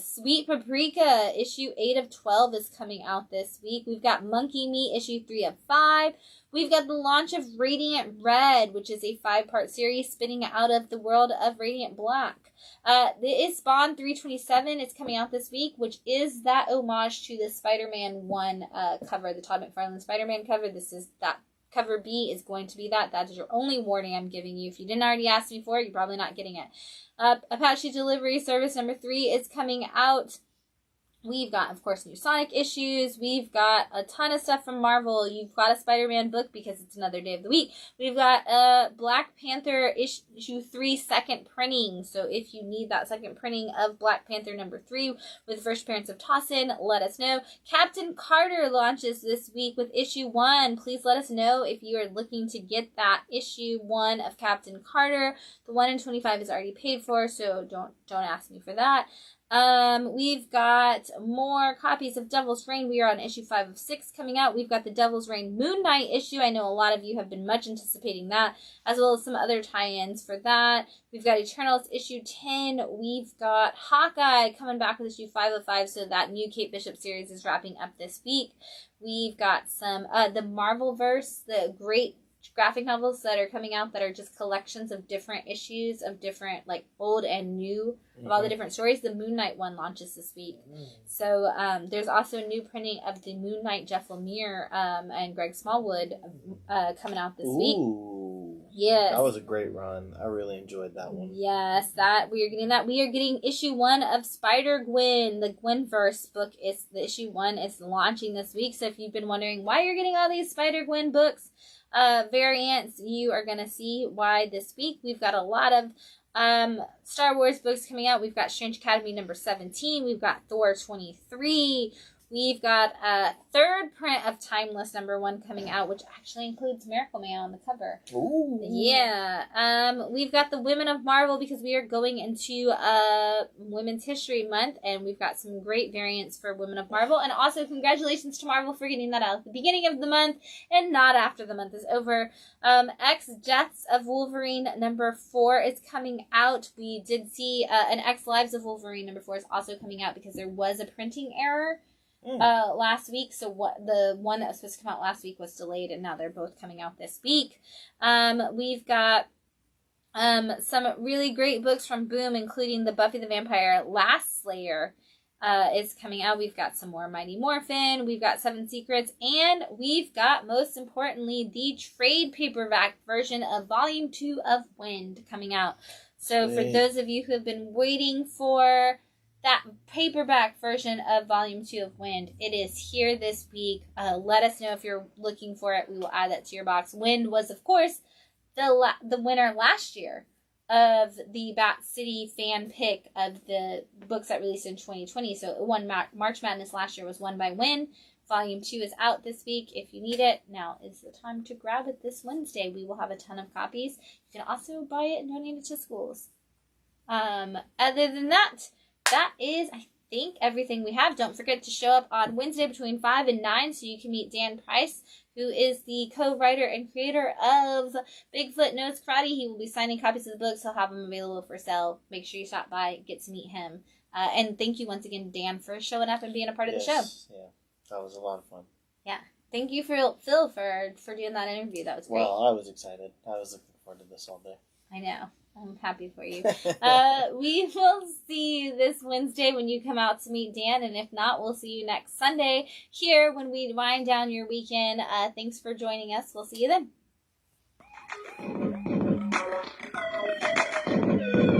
Sweet Paprika issue 8 of 12 is coming out this week. We've got Monkey Meat issue 3 of 5. We've got the launch of Radiant Red, which is a 5-part series spinning out of the world of Radiant Black. There is Spawn 327. It's coming out this week, which is that homage to the Spider-Man 1 cover, the Todd McFarlane Spider-Man cover. This is that. Cover B is going to be that. That is your only warning I'm giving you. If you didn't already ask me for it, you're probably not getting it. Apache Delivery Service number 3 is coming out. We've got, of course, new Sonic issues. We've got a ton of stuff from Marvel. You've got a Spider-Man book because it's another day of the week. We've got Black Panther issue 3 second printing. So if you need that second printing of Black Panther number 3 with the first appearance of Tossin, let us know. Captain Carter launches this week with issue 1. Please let us know if you are looking to get that issue 1 of Captain Carter. The 1 in 25 is already paid for, so don't ask me for that. We've got more copies of Devil's Reign. We are on issue 5 of 6 coming out. We've got the Devil's Reign Moon Knight issue. I know a lot of you have been much anticipating that, as well as some other tie-ins for that. We've got Eternals issue 10. We've got Hawkeye coming back with issue 5 of 5, so that new Kate Bishop series is wrapping up this week. We've got some, the Marvelverse, the great graphic novels that are coming out that are just collections of different issues of different, like, old and new of all the different stories. The Moon Knight one launches this week. So there's also a new printing of the Moon Knight Jeff Lemire and Greg Smallwood coming out this week. Yes. That was a great run. I really enjoyed that one. Yes, that we are getting that. We are getting issue 1 of Spider-Gwen. The Gwenverse book is the issue 1 is launching this week. So if you've been wondering why you're getting all these Spider-Gwen books, variants, you are going to see why this week. We've got a lot of Star Wars books coming out. We've got Strange Academy number 17. We've got Thor 23. We've got a third print of Timeless number 1 coming out, which actually includes Miracle Man on the cover. Ooh. Yeah. We've got the Women of Marvel because we are going into Women's History Month, and we've got some great variants for Women of Marvel. And also, congratulations to Marvel for getting that out at the beginning of the month and not after the month is over. X Deaths of Wolverine number 4 is coming out. We did see an X Lives of Wolverine number 4 is also coming out because there was a printing error last week, so the one that was supposed to come out last week was delayed, and now they're both coming out this week. We've got some really great books from Boom, including the Buffy the Vampire Last Slayer is coming out. We've got some more Mighty Morphin, we've got 7 Secrets, and we've got, most importantly, the trade paperback version of Volume 2 of Wind coming out. So for those of you who have been waiting for that paperback version of Volume 2 of Wind, it is here this week. Let us know if you're looking for it. We will add that to your box. Wind was, of course, the winner last year of the Bat City fan pick of the books that released in 2020. So it won March Madness last year, was won by Wind. Volume 2 is out this week if you need it. Now is the time to grab it this Wednesday. We will have a ton of copies. You can also buy it and donate it to schools. Other than that, that is, I think, everything we have. Don't forget to show up on Wednesday between 5 and 9 so you can meet Dan Price, who is the co-writer and creator of Bigfoot Knows Karate. He will be signing copies of the books. He'll have them available for sale. Make sure you stop by, get to meet him. And thank you once again, Dan, for showing up and being a part of the show. Yeah, that was a lot of fun. Yeah. Thank you, Phil, for doing that interview. That was great. Well, I was excited. I was looking forward to this all day. I know. I'm happy for you. We will see you this Wednesday when you come out to meet Dan, and if not, we'll see you next Sunday here when we wind down your weekend. Thanks for joining us. We'll see you then.